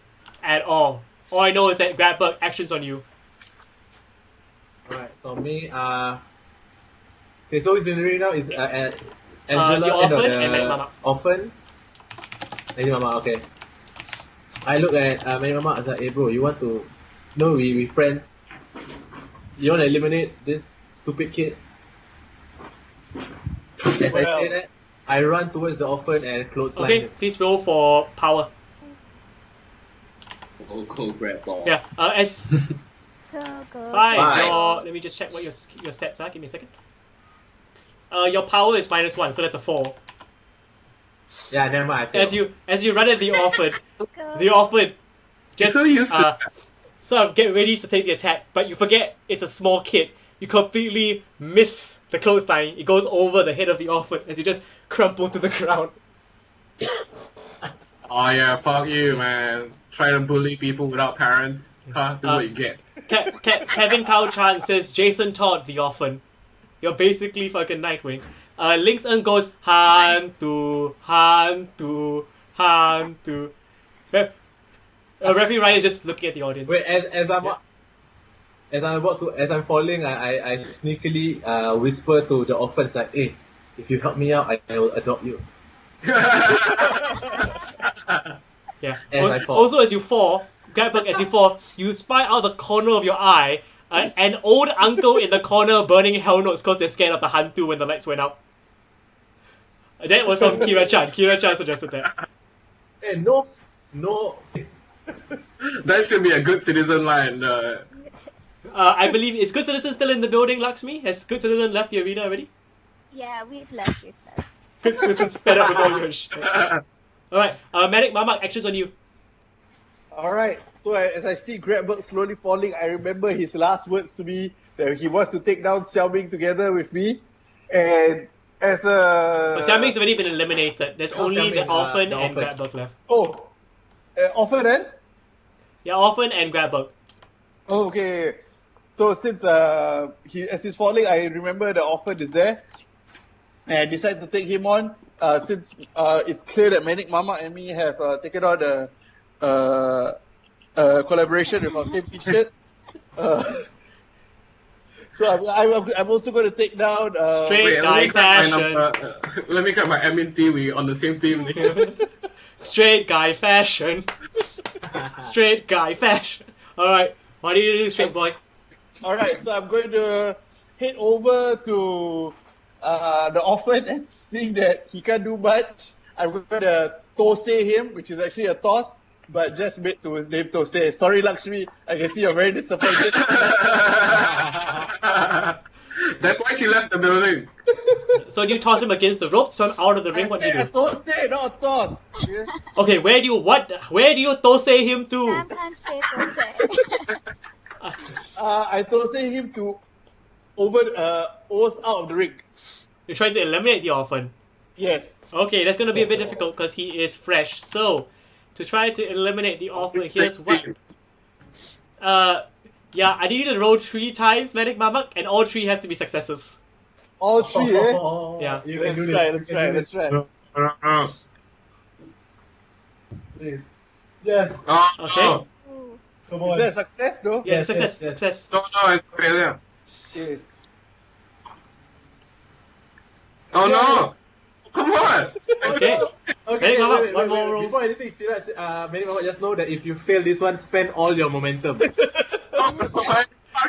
at all. All I know is that Grabbug actions on you. Alright, for me, okay, so who's in the ring now is Angela The Orphan and Manic Mama. Orphan. Manic Mama, okay. I look at Manic Mama, I was like, hey bro, you want to... No, we friends. You want to eliminate this stupid kid. As I say that, I run towards the orphan and clothesline Okay, him. please roll for power. Go grab ball. Yeah, as Go, go. fine. Fine. Let me just check what your stats are. Give me a second. Your power is -1, so that's a 4. Yeah, never mind. I failed. As you run at the orphan, Go. the orphan just so used to sort of get ready to take the attack, but you forget it's a small kid. You completely miss the clothesline. It goes over the head of the orphan as you just crumple to the ground. Oh yeah, fuck you, man. Try to bully people without parents. Huh? This is what you get. Kevin Kao Chan says Jason Todd the orphan. You're basically fucking Nightwing. Link's Eun goes Hantu. Referee Ryan is just looking at the audience. Wait, as I'm falling, I sneakily whisper to the orphans like, "Hey, if you help me out, I will adopt you." Yeah. As I fall. Also, as you fall, Grabbook, as you fall, you spy out the corner of your eye an old uncle in the corner burning hell notes because they're scared of the Hantu when the lights went out. That was from Kira Chan. Kira Chan suggested that. Hey, no. That should be a good citizen line. I believe, is Good Citizen still in the building, Lakshmi? Has Good Citizen left the arena already? Yeah, we've left. Good Citizen's fed up with all your shit. Alright, Medic Mamak, actions on you. Alright, so as I see Grabberg slowly falling, I remember his last words to me that he wants to take down Xiaoming together with me. And as a... Xiaoming's already been eliminated. There's only the Xiaoming, Orphan the and Orphan. Grabbook left. Oh, offer then? Yeah, Orphan and Grabbook. Oh, okay. So since as he's falling, I remember the offer is there. And I decided to take him on. Since it's clear that Manic Mama and me have taken on a collaboration with our same t-shirt. So I'm also going to take down... Straight guy fashion. Let me get my MNT. We on the same team. Straight guy fashion. Straight guy fashion. Alright, what do you do, straight boy? Alright, so I'm going to head over to the orphan and seeing that he can't do much, I'm going to toss him, which is actually a toss, but just made to his name Tose. Sorry, Lakshmi, I can see you're very disappointed. That's why she left the building. So do you toss him against the rope, so I'm out of the ring? What do you A do? Tose, not a toss. Yeah. Okay, where do you toss him to? Sam can't say Tose. I toss him to over O's out of the ring. You're trying to eliminate the orphan. Yes. Okay, that's gonna be a bit difficult because he is fresh. So, to try to eliminate the orphan, here's what. Yeah, I need you to roll 3 times, Medic Mamak, and all 3 have to be successes. All three, eh? Yeah. You can Let's do try, this. let's try, let's try. Please. Yes. Okay. Oh. Ooh. Come Is on. that a success, though? Yeah, Yes, success, yes, yes. success. No, it's a failure. Okay. Oh no! Come on! Okay. Okay, Medic Mama, wait, one more roll. Before anything serious, Medic Mama, just know that if you fail this one, spend all your momentum.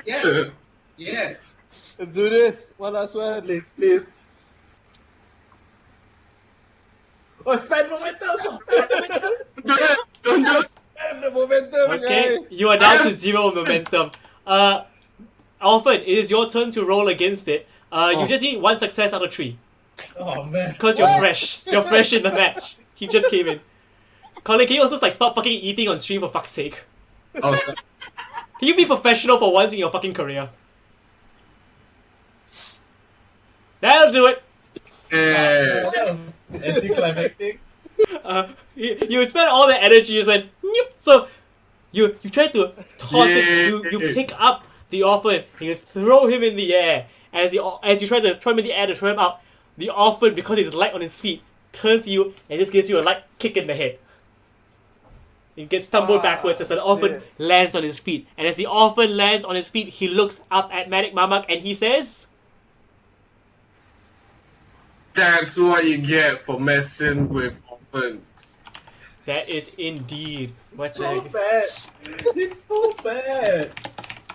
Yeah. Yes. Let's do this. One last one. Please, please. Oh, spend momentum! Spend momentum! Don't do it! And the momentum, Okay, guys. you are down to 0 momentum. Orphan, it is your turn to roll against it. You just need 1 success out of 3. Oh man. Because you're fresh. You're fresh in the match. He just came in. Colin, can you also stop fucking eating on stream for fuck's sake? Oh, Can you be professional for once in your fucking career? That'll do it. yeah. That was anticlimactic. You spent all the energy, you just went, "Nyip." So you try to toss it, you pick up the orphan and you throw him in the air. As you try to throw him in the air to throw him out, the orphan, because he's light on his feet, turns to you and just gives you a light kick in the head. He gets stumbled backwards as the orphan lands on his feet. And as the orphan lands on his feet, he looks up at Medic Mamak and he says, That's what you get for messing with orphans. that is indeed what So bad. It's so bad.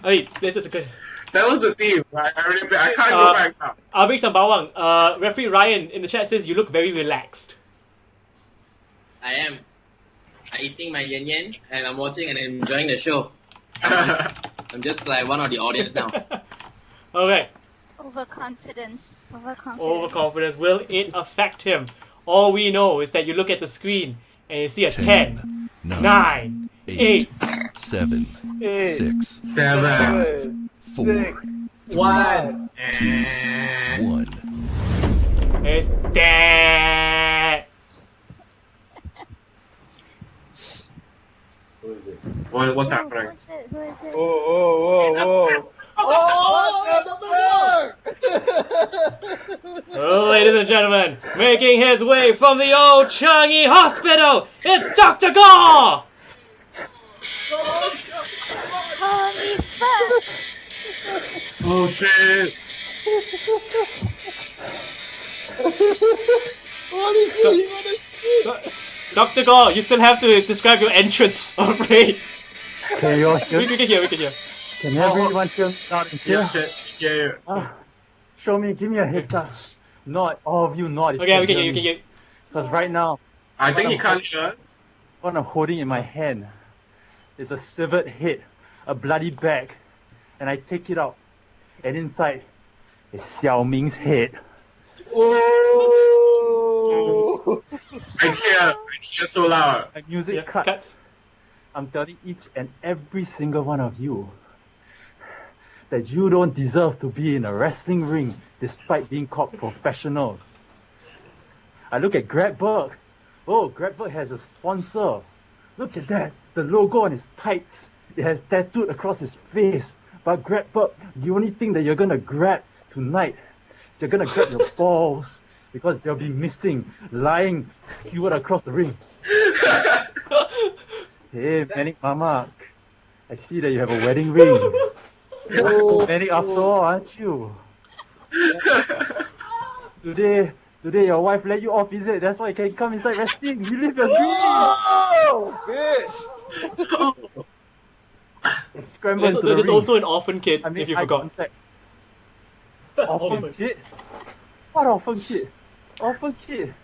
I mean, this is a good... That was the theme. I already said I can't go back now. Abing Sambawang, referee Ryan in the chat says you look very relaxed. I am. I'm eating my yen yen and I'm watching and enjoying the show. I'm just like one of the audience now. Okay. Overconfidence. Overconfidence. Will it affect him? All we know is that you look at the screen and you see a 10, 9, 8, 7, 6, 7, 4, 1. 2, 1. It's dead. Who is it? What's Who happening? is it? Who is it? Oh! Ladies and gentlemen, making his way from the old Changi Hospital, it's Dr. Gore! Holy fuck! Oh shit! Dr. Gore, you still have to describe your entrance, I'm afraid. Can you all hear? We can hear, we can hear. Can everyone hear me loud and clear? Yeah. Show me, give me a heads up. Not all of you nod. Okay, we can hear, you can hear. Because right now, I think he can't hear. what I'm holding in my hand is a severed head, a bloody bag, and I take it out, and inside is Xiao Ming's head. Oh! I cheer so loud. My music Yeah, cuts. cuts. I'm telling each and every single one of you that you don't deserve to be in a wrestling ring despite being called professionals. I look at Grabberg. Oh, Grabberg has a sponsor. Look at that. The logo on his tights. It has tattooed across his face. But Grabberg, the only thing that you're gonna grab tonight is you're gonna grab your balls because they'll be missing, lying, skewered across the ring. Hey, Manic Mama, I see that you have a wedding ring. So Manic after all, aren't you? Today your wife let you off, is it? That's why you can come inside wrestling. You live your dream. Oh, bitch! Scramble There's, into the there's ring. also an orphan kid, I mean, if you eye forgot. contact. Orphan kid? What orphan kid? Orphan kid?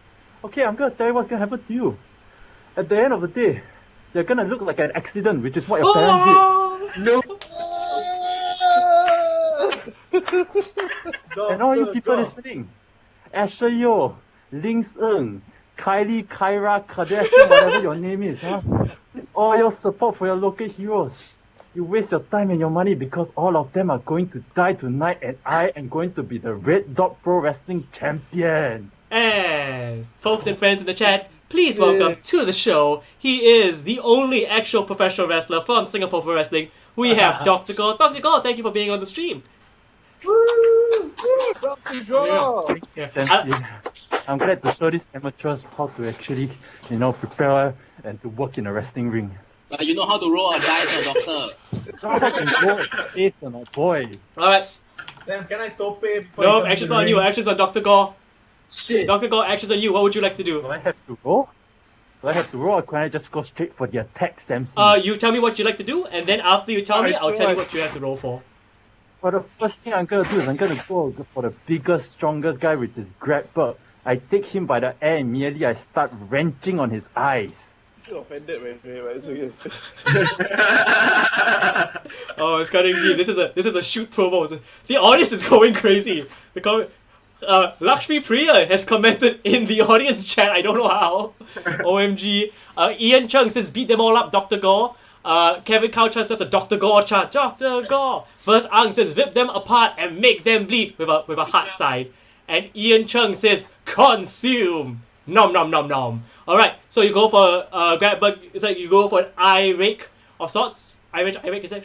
Okay, I'm gonna tell you what's gonna happen to you. At the end of the day, you're gonna look like an accident, which is what your parents did. Oh! And all you people listening, Asher Yo, Lings Ng, Kylie, Kyra, Kardashian, whatever your name is, huh? All your support for your local heroes. You waste your time and your money because all of them are going to die tonight and I am going to be the Red Dot Pro Wrestling Champion. And folks and friends in the chat, please welcome to the show. He is the only actual professional wrestler from Singapore Pro Wrestling. We have Dr. Gore. Dr. Gore, thank you for being on the stream. Yeah. Essentially, I'm glad to show these amateurs how to actually, prepare and to work in a wrestling ring. But you know how to roll a dice, doctor. I can go ace on a boy. Alright. Then can I tope before No, you come actions to the on you. ring? Actions on Dr. Gore. Shit. Dr. Gore, actions on you. What would you like to Do do? I have to roll? Do I have to roll or can I just go straight for the attack, Samson? You tell me what you like to do, and then after you tell me, I'll tell you what you have to roll for. But the first thing I'm gonna do is I'm gonna go for the biggest, strongest guy, which is Grabberg. I take him by the air and immediately I start wrenching on his eyes. You're offended, man. But it's okay. Oh, it's cutting deep. This is a shoot promo. The audience is going crazy. Lakshmi Priya has commented in the audience chat. I don't know how. OMG. Ian Chung says beat them all up, Dr. Gore. Kevin Cow Chan says a Dr. Gore chant. Dr. Gore. First Ang says rip them apart and make them bleed with a heart side. And Ian Chung says consume. Nom nom nom nom. Alright, so you go for Grabberg. It's like you go for an eye rake of sorts. Eye rake is that?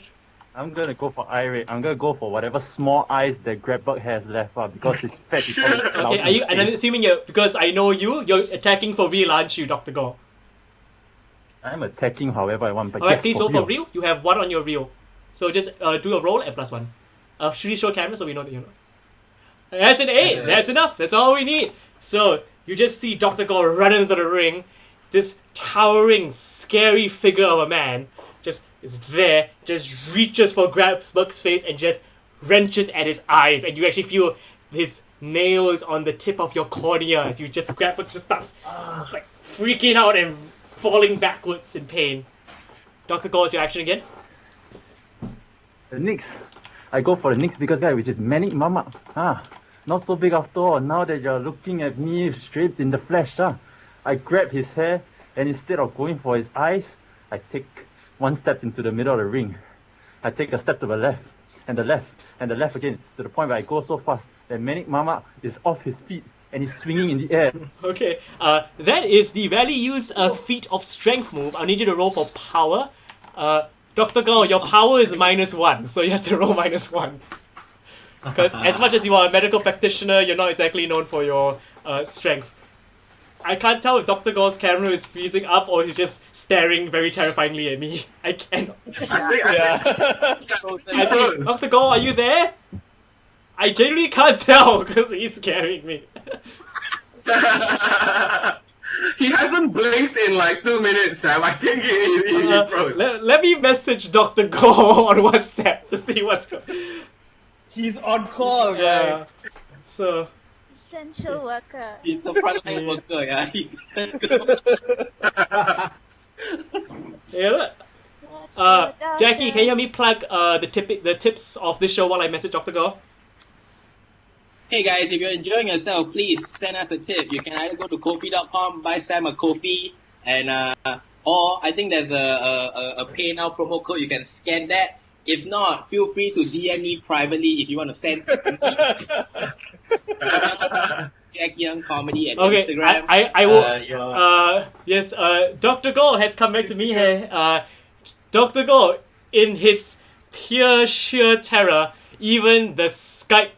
I'm gonna go for eye rate. I'm gonna go for whatever small eyes that Grabberg has left because his fat is already Okay, clouding are you? his And I'm face. assuming because I know you're attacking for real, aren't you, Dr. Gore? I'm attacking however I want, but Alright, yes, please for roll for real. You have 1 on your reel. So just do a roll and +1. Should we show camera so we know that you know? That's an 8. That's enough. That's all we need. So you just see Dr. Gore run into the ring. This towering, scary figure of a man just is there, just reaches for Grabberg's face and just wrenches at his eyes, and you actually feel his nails on the tip of your cornea as you just Grapple just starts like freaking out and falling backwards in pain. Dr. Gore, is your action again? The next, I go for the next biggest guy, which is Manic Mama. Not so big after all. Now that you're looking at me straight in the flesh, I grab his hair, and instead of going for his eyes, I take one step into the middle of the ring. I take a step to the left, and the left, and the left again, to the point where I go so fast that Manic Mama is off his feet, and he's swinging in the air. Okay, that is the rarely used feat of strength move. I'll need you to roll for power. Dr. Gore, your power is -1, so you have to roll -1. Because as much as you are a medical practitioner, you're not exactly known for your strength. I can't tell if Dr. Gore's camera is freezing up or he's just staring very terrifyingly at me. I can't. Dr. Gore, are you there? I genuinely can't tell because he's scaring me. He hasn't blinked in like 2 minutes, Sam. I think he froze. Let me message Dr. Gore on WhatsApp to see what's going on. He's on call, guys. So... Essential worker. It's a frontline worker, yeah. Yeah. Let's go, Jackie, doctor. can you help me plug the tips of this show while I message Dr. Gore? Hey guys, if you're enjoying yourself, please send us a tip. You can either go to Ko-fi.com, buy Sam a Ko-fi, and or I think there's a Pay Now promo code. You can scan that. If not, feel free to DM me privately if you want to send. Jack Young Comedy at Instagram. I will. Yes. Dr. Gore has come back to me here. Dr. Gore, in his pure sheer terror, even the Skype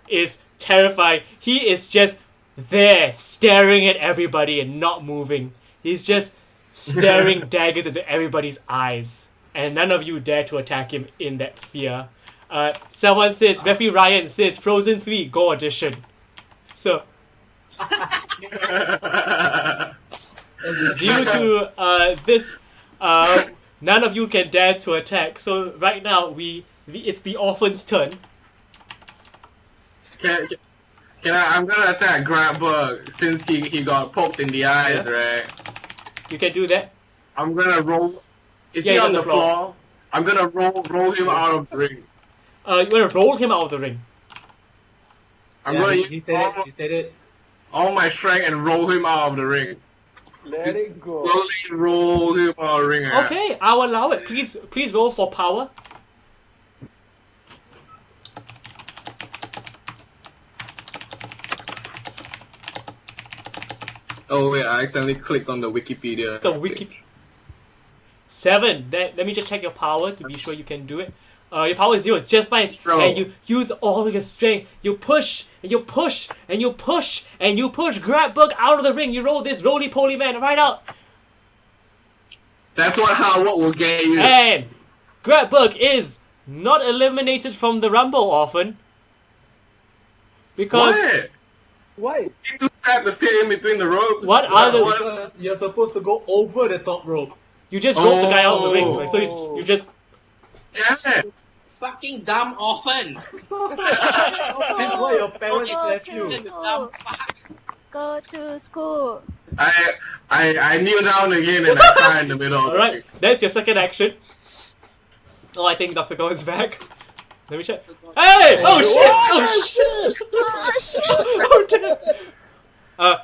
is terrified. He is just there, staring at everybody and not moving. He's just staring daggers into everybody's eyes, and none of you dare to attack him in that fear. Someone says, Referee Ryan says, Frozen 3 Go Audition. So, due to this, none of you can dare to attack. So right now, it's the orphan's turn. Can I'm gonna attack Grapple since he got poked in the eyes, right? You can do that. I'm gonna roll. Is he he's on the floor? I'm gonna roll him out of the ring. You're gonna roll him out of the ring. I'm gonna he said it. all my strength and roll him out of the ring. Let it go. Slowly roll him out of the ring. Okay, I'll allow it. Please roll for power. Oh wait, I accidentally clicked on the Wikipedia. The wiki. 7. Let me just check your power to be sure you can do it. Your power is 0. It's just nice. Bro. And you use all your strength. You push and you push and you push and you push Grapbug out of the ring. You roll this roly-poly man right out. That's what will get you. And Grapbug is not eliminated from the Rumble often. Because Why? You do have to fit in between the ropes. what are the... Because you're supposed to go over the top rope. You just rolled the guy out of the ring. Like, so you just... Yeah. Fucking dumb orphan. That's why your parents Go left to you. school. Go to school. I kneel down again and I cry in the middle of the ring. Alright, that's your second action. Oh, I think Dr. Go is back. Let me check. Hey! Oh shit! Oh shit! Oh shit! Oh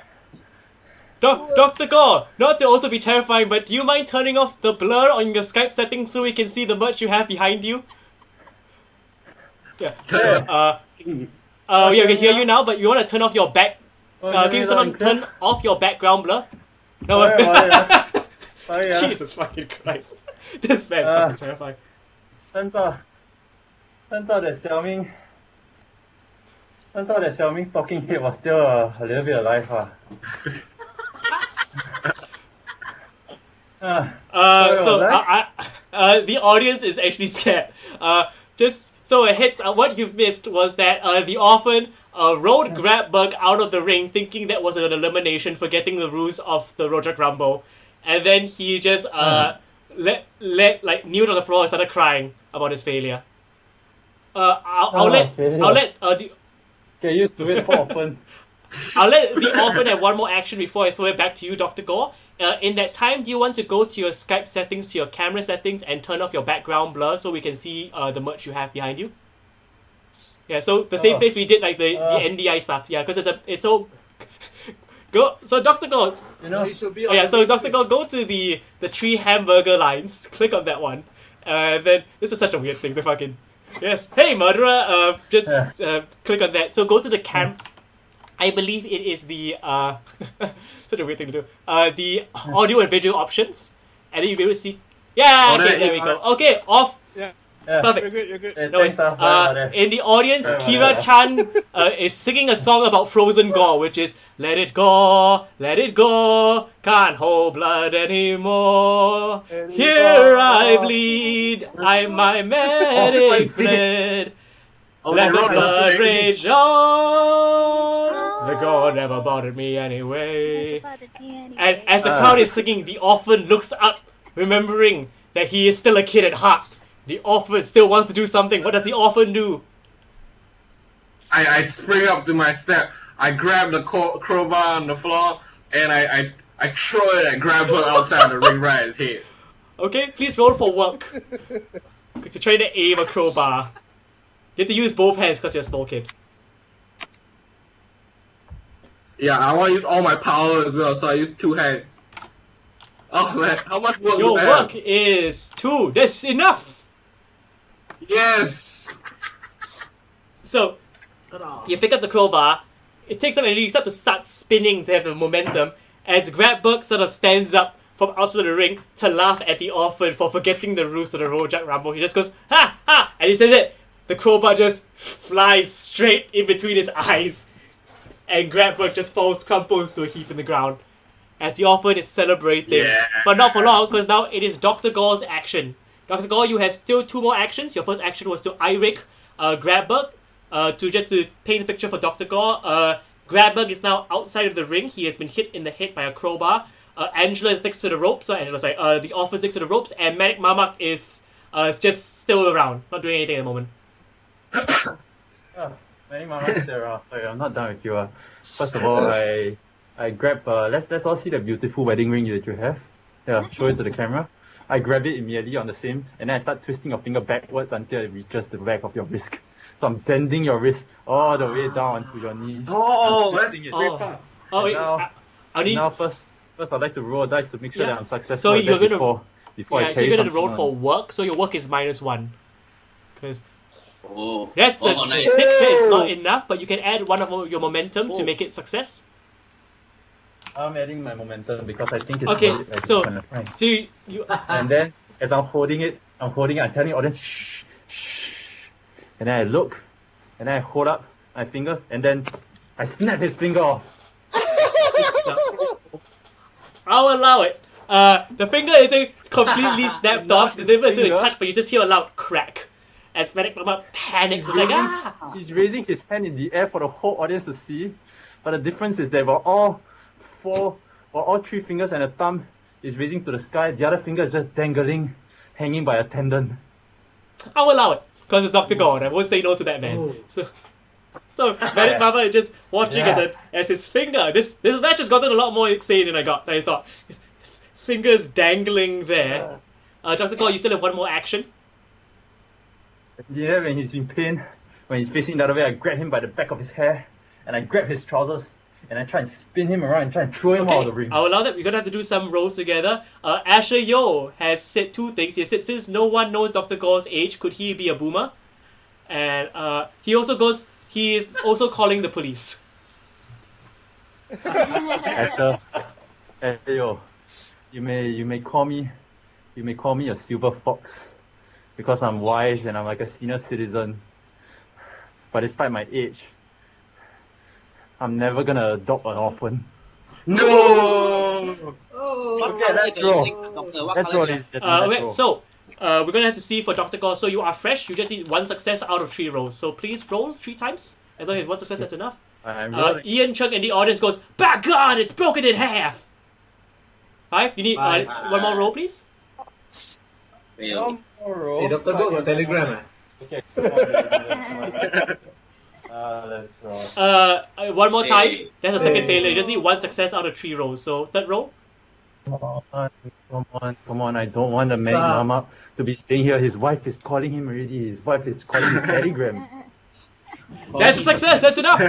damn! Dr. Gore, not to also be terrifying, but do you mind turning off the blur on your Skype settings so we can see the merch you have behind you? Yeah. So, yeah, we can hear you now, but you want to turn off your back. Can you turn off your background blur? No. Jesus fucking Christ! This man's fucking terrifying. turns out that Xiaoming talking head was still a little bit alive. The audience is actually scared. Just so a hits. What you've missed was that the orphan rolled Grapbug out of the ring, thinking that was an elimination, forgetting the rules of the Rojak Rumble, and then he just kneeled on the floor and started crying about his failure. I'll let Get used to it often. I'll let the orphan have one more action before I throw it back to you, Dr. Gore. In that time, do you want to go to your Skype settings, to your camera settings, and turn off your background blur so we can see the merch you have behind you? Yeah, so the same place we did like the NDI stuff. Yeah, because it's so. Go. So Dr. Gore. You should be. So Dr. Gore, go to the 3 hamburger lines. Click on that one. Then this is such a weird thing to fucking. Yes. Hey, murderer. Just click on that. So go to the cam. I believe it is the such a weird thing to do. The audio and video options, and then you'll be able to see. Yeah. Okay. There we go. Okay. Off. Yeah. Perfect. You're good. No, in the audience, Kira Chan is singing a song about frozen gore, which is let it go, can't hold blood anymore. Here I bleed, I'm my medic bled. Let the blood rage on. The gore never bothered me anyway. And as the crowd is singing, the orphan looks up, remembering that he is still a kid at heart. The orphan still wants to do something. What does the orphan do? I spring up to my step. I grab the crowbar on the floor and I throw it at Grapple outside the ring right at his head. Okay, please roll for work. Because you're trying to aim a crowbar. You have to use both hands because you're a small kid. Yeah, I want to use all my power as well, so I use 2 hands. Oh man, how much work Your do I have? work is 2. That's enough! Yes! So, you pick up the crowbar, it takes some energy, you start spinning to have the momentum, as Grabberg sort of stands up from outside the ring to laugh at the orphan for forgetting the rules of the Rojak Rumble. He just goes, ha, ha, and he says it. The crowbar just flies straight in between his eyes, and Grabberg just crumples to a heap in the ground. As the orphan is celebrating, but not for long, because now it is Dr. Gore's action. Dr. Gore, you have still 2 more actions. Your first action was to eye-rake Grabberg, to paint a picture for Dr. Gore. Grabberg is now outside of the ring. He has been hit in the head by a crowbar. Angela is next to the ropes. The orphan is next to the ropes, and Medic Mamak is just still around, not doing anything at the moment. Many moments there. Sorry, I'm not done with you. First of all, I grab. Let's all see the beautiful wedding ring that you have. Yeah, show it to the camera. I grab it immediately on the same, and then I start twisting your finger backwards until it reaches the back of your wrist. So I'm bending your wrist all the way down onto your knees. Oh, that's it. Wait. Now first I'd like to roll a dice to make sure that I'm successful. So you're gonna before I so you're gonna roll for work. So your work is -1, because that's a nice. 6. That is not enough, but you can add one of your momentum to make it success. I'm adding my momentum because I think it's Okay, worth it. so you and then as I'm holding it, I'm telling the audience shh, shh. And then I look, and then I hold up my fingers, and then I snap his finger off. I'll allow it. The finger isn't completely snapped off. The finger is still attached, but you just hear a loud crack. As Medic Mama panics, it's like He's raising his hand in the air for the whole audience to see. But the difference is that all 3 fingers and a thumb is raising to the sky. The other finger is just dangling, hanging by a tendon. I'll allow it, because it's Dr. God. I won't say no to that man. So Medic Mama is just watching as his finger. This match has gotten a lot more insane than I thought. His fingers dangling there. Dr. God, you still have 1 more action. Yeah, when he's in pain, when he's facing the other way, I grab him by the back of his hair, and I grab his trousers, and I try and spin him around and try and throw him out of the ring. I'll allow that. We're gonna have to do some rolls together. Asher Yo has said 2 things. He said, since no one knows Dr. Gore's age, could he be a boomer? And he is also calling the police. Asher, hey yo, you may call me a silver fox, because I'm wise and I'm like a senior citizen. But despite my age, I'm never gonna adopt an orphan. No! Okay, let's roll. Let's roll this. Okay, so we're gonna have to see for Dr. Gore. So you are fresh. You just need 1 success out of 3 rolls. So please roll 3 times. As long as 1 success, that's enough. Ian Chung in the audience goes, "By God, it's broken in half." 5. You need 1 more roll, please. Fail. Hey, Dr. Go got Telegram. Okay. Come on, let's go. One more time. Hey. That's a second failure. You just need one success out of 3 rolls. So third roll. Come on. I don't want the Manic Mama to be staying here. His wife is calling him already. His wife is calling his telegram. That's a success. That's enough.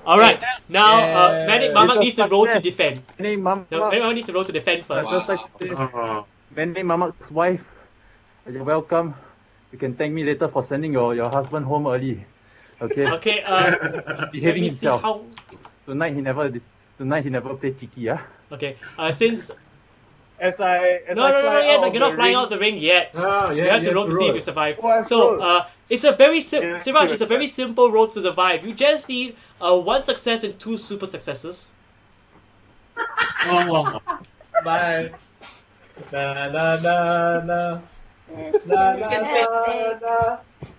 All right. Now, Manic Mama It's a needs to roll to success. defend. Manic Mama. No, Manic Mama needs to roll to defend first. Just like this. Manic Mama's wife. You're welcome. You can thank me later for sending your husband home early. Okay. Okay. Let Behaving me see himself. how. Tonight he never played cheeky, yeah? Okay. Since As I no, fly yet. out of You're not the flying ring- out the ring yet. Ah, yeah, You have to roll to see if you survive. Oh, I have to So, roll. it's a very Yeah, Siraj, it's a good. very simple roll to survive. You just need 1 success and 2 super successes. Oh, bye. Na na na na. This is Na na na epic. na.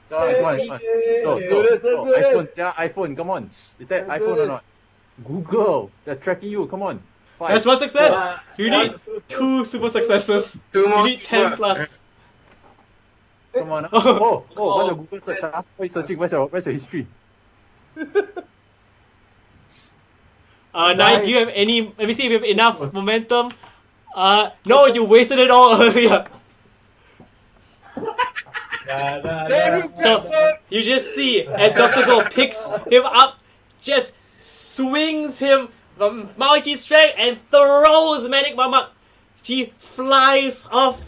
Come on. So, Let's do this. iPhone, yeah, iPhone, come on. Is that Let's do iPhone or this. not? Google, they're tracking you, come on. 5. That's 1 success. One. You need 2 super successes. 2 You more need 10 super. plus. Come on. Oh, what's your Google search? What are you searching? Where's your history? Nine, do you have any? Let me see if you have enough momentum. No, you wasted it all earlier. Na na na. So you just see, and Dr. Go picks him up, just swings him from multi strength and throws Manic Mama. She flies off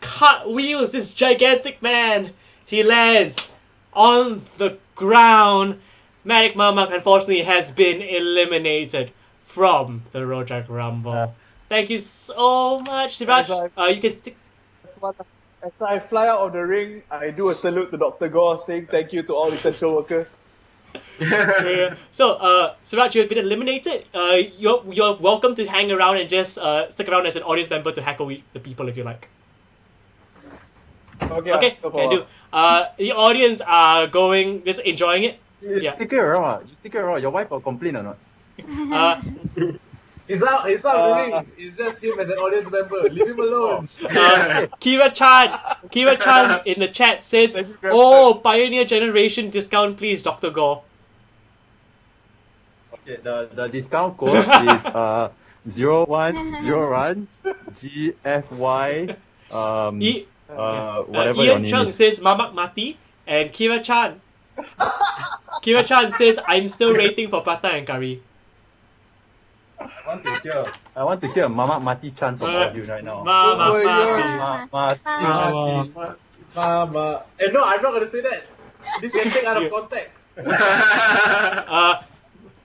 cartwheels, this gigantic man. He lands on the ground. Manic Mama unfortunately has been eliminated from the Rojak Rumble. Thank you so much, Siraj. You can stick. As I fly out of the ring, I do a salute to Dr. Gore, saying thank you to all essential workers. So, Siraj, you have been eliminated. You're welcome to hang around and just stick around as an audience member to heckle the people if you like. Okay, go for can it. do. The audience are just enjoying it. You Yeah. stick it around. Your wife will complain or not? Uh, He's out the ring. It's just him as an audience member. Leave him alone. Kira Chan in the chat says, Thank you, Grandpa. "Oh, Pioneer Generation discount, please, Dr. Gore." Okay, the discount code is 0101 GFY whatever your Ian name Chung is. says, "Mamak Mati," and Kira Chan says, "I'm still rating for prata and curry." I want to hear Mama Mati Chan from all of you right now. Mamak Oh my Mati. Mati. Mama. No, I'm not gonna say that. This can take out of context.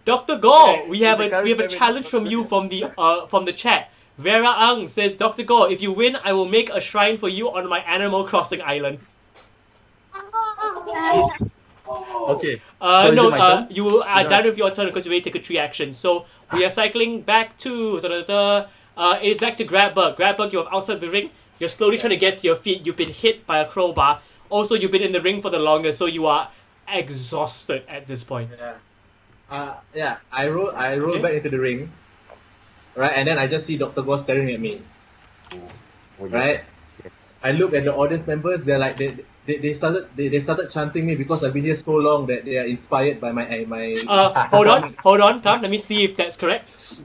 Dr. Gore, Okay, we have it's a a challenge from you from the chat. Vera Ang says, "Dr. Gore, if you win, I will make a shrine for you on my Animal Crossing island." Okay. So is No, it my turn? you are Yeah. done with your turn because you already take a 3 action. So we are cycling back to it is back to Grabbug. Grabbug, you're outside the ring. You're slowly trying to get to your feet. You've been hit by a crowbar. Also, you've been in the ring for the longest, so you are exhausted at this point. Yeah. I roll back into the ring. Right, and then I just see Dr. Gore staring at me. Right? I look at the audience members. They're like they started chanting me because I've been here so long that they are inspired by my. Hold on, come. Let me see if that's correct.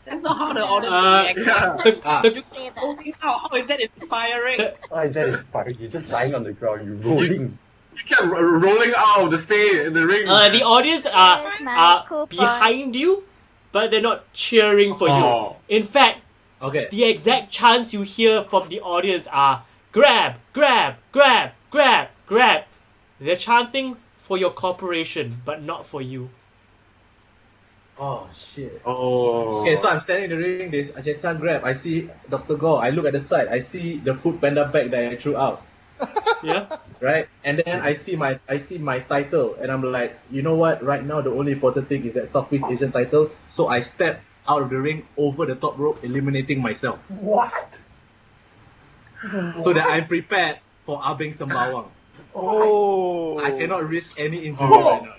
That's not how the audience reacts. The- Say that. How is that inspiring? Why is that inspiring? You're just lying on the ground, you're rolling. You kept rolling out of the stage in the ring. the audience Here's my are coupon. behind you, but they're not cheering for you. Oh. In fact, Okay. the exact chants you hear from the audience are grab, grab, grab, grab, grab. They're chanting for your corporation, but not for you. Oh shit. Oh. Okay, so I'm standing in the ring. There's Achan grab. I see Dr. Gore. I look at the side. I see the food panda bag that I threw out. Yeah? Right, and then I see my title, and I'm like, you know what? Right now, the only important thing is that Southeast Asian title. So I step out of the ring over the top rope, eliminating myself, What? so that I'm prepared for Abeng Sembawang. Oh. I cannot risk any injury right now.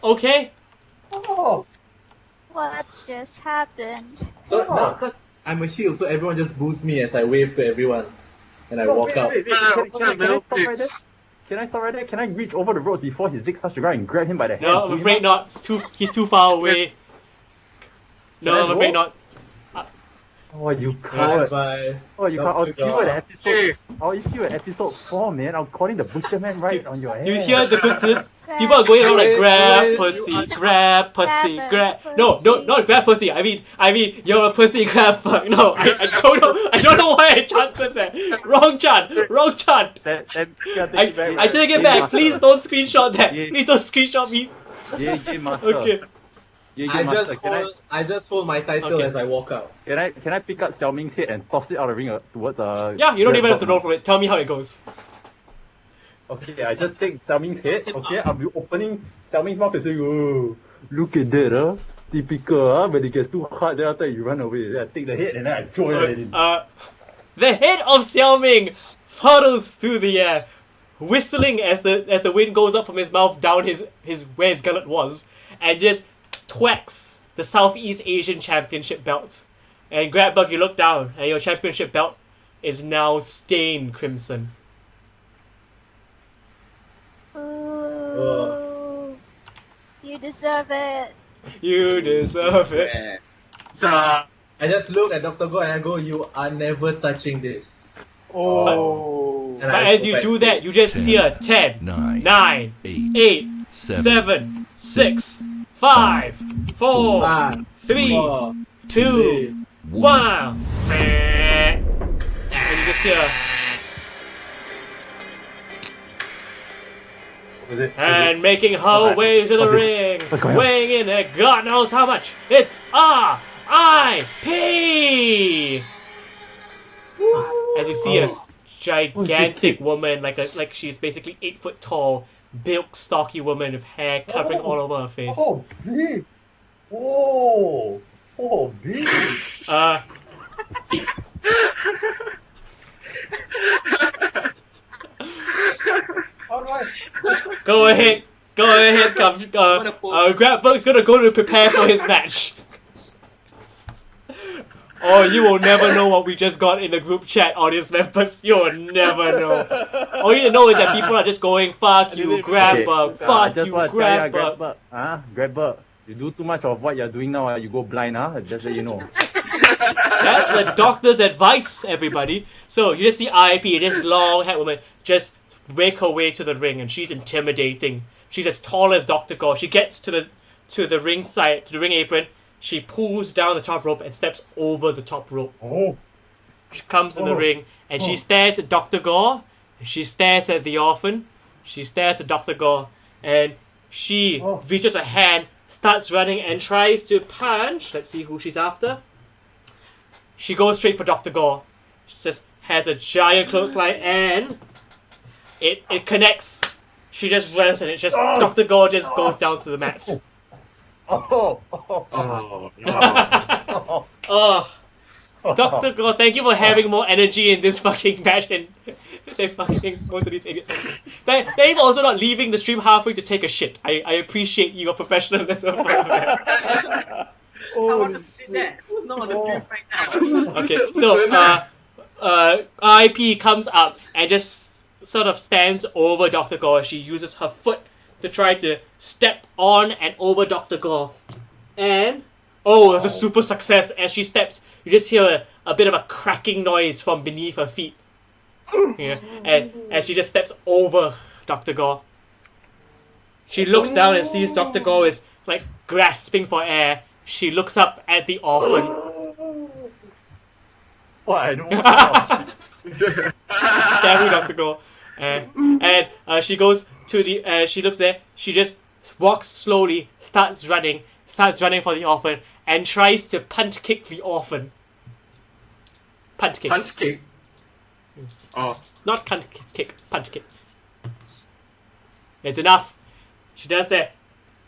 Okay. What just happened? So now, cause I'm a heel, so everyone just boos me as I wave to everyone, and I walk out. Can I stop right there? Can I stop right there? Can I reach over the ropes before his dick touch the ground and grab him by the hand? No, I'm afraid not. He's too far away. No, I'm afraid not. Oh, you Right, coward. bye. Oh, you can't. I'll see you Dr. at episode. I'll see you at episode 4, man. I'm calling the Butcherman right on your head. You hear the good citizens? People are going around like grab pussy, grab pussy, grab. No, not grab pussy. I mean, you're a pussy grab fuck. No, I don't know. I don't know why I chanted that. Wrong chant. Wrong chant. Sam, I take it back. Please don't screenshot that. Yeah. Please don't screenshot me. Yeah, master. Okay. Yeah, I master. I just hold my title Okay. as I walk out. Can I pick up Xiao Ming's head and toss it out of the ring towards Yeah, you don't even have to roll from it. Tell me how it goes. Okay, I just take Xiao Ming's head. Okay, I'll be opening Xiao Ming's mouth and saying, "Oh, look at that, typical, When it gets too hard, then after you run away. Then I take the head and then I throw it in." The head of Xiao Ming flutters through the air, whistling as the wind goes up from his mouth down his where his gullet was, and just twacks the Southeast Asian Championship belt. And Grabbug, you look down, and your championship belt is now stained crimson. Ooh, you deserve it. You deserve it. Yeah. So I just look at Dr. Go and I go, "You are never touching this." Oh. And But I as go you back do to that, it. you just hear 10, 9, 9, 8, 8, 7, 7, 6, 5, 4, 5, 3, 4, 2, 1. And you just hear, and making her way to the ring, What's going on? weighing in at God knows how much, it's R.I.P. As you see a gigantic woman, like she's basically 8 foot tall, built, stocky woman with hair covering all over her face. Oh, big. Oh, big. Alright. Go ahead, come. Grabbug's gonna go to prepare for his match. Oh, you will never know what we just got in the group chat, audience members. You will never know. All you know is that people are just going, "Fuck you, Grabbug. Fuck you, Grabbug." Grabbug. You do too much of what you're doing now, you go blind, just let you know. That's the doctor's advice, everybody. So you just see RIP, this long-haired woman, just make her way to the ring, and she's intimidating. She's as tall as Dr. Gore. She gets to the ring side, to the ring apron. She pulls down the top rope and steps over the top rope. Oh. She comes in the ring, and she stares at Dr. Gore. She stares at the orphan. She stares at Dr. Gore, and she reaches a hand, starts running, and tries to punch. Let's see who she's after. She goes straight for Dr. Gore. She just has a giant clothesline, and it connects. She just runs, and Dr. Gore just goes down to the mat. No. Dr. Gore, thank you for having more energy in this fucking match than fucking most of these idiots. Thank you for also not leaving the stream halfway to take a shit. I appreciate your professionalism. Who's not on the stream right now? Okay, so IP comes up and just sort of stands over Dr. Gore. She uses her foot to try to step on and over Dr. Gore. And it's a super success. As she steps, you just hear a bit of a cracking noise from beneath her feet. Yeah. And as she just steps over Dr. Gore, she looks down and sees Dr. Gore is like grasping for air. She looks up at the orphan. What? I don't want to Damn you, Dr. Gore. And she goes to the. She looks there. She just walks slowly, starts running for the orphan, and tries to punch kick the orphan. Punch kick. Punch kick. Oh. Not punch kick. Punch kick. It's enough. She does that,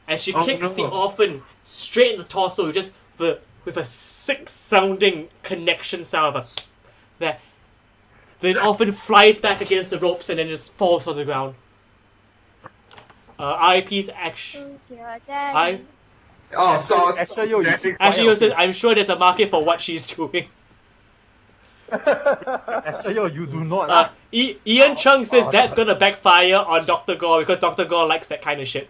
and she kicks the orphan straight in the torso, just with a sick sounding connection sound of a. There. The orphan flies back against the ropes and then just falls on the ground. RIP's action. Who's your daddy? Oh, so Actually, Actually, I'm sure there's a market for what she's doing. Actually, you do not. Ian Chung says that's gonna backfire on Dr. Gore because Dr. Gore likes that kind of shit.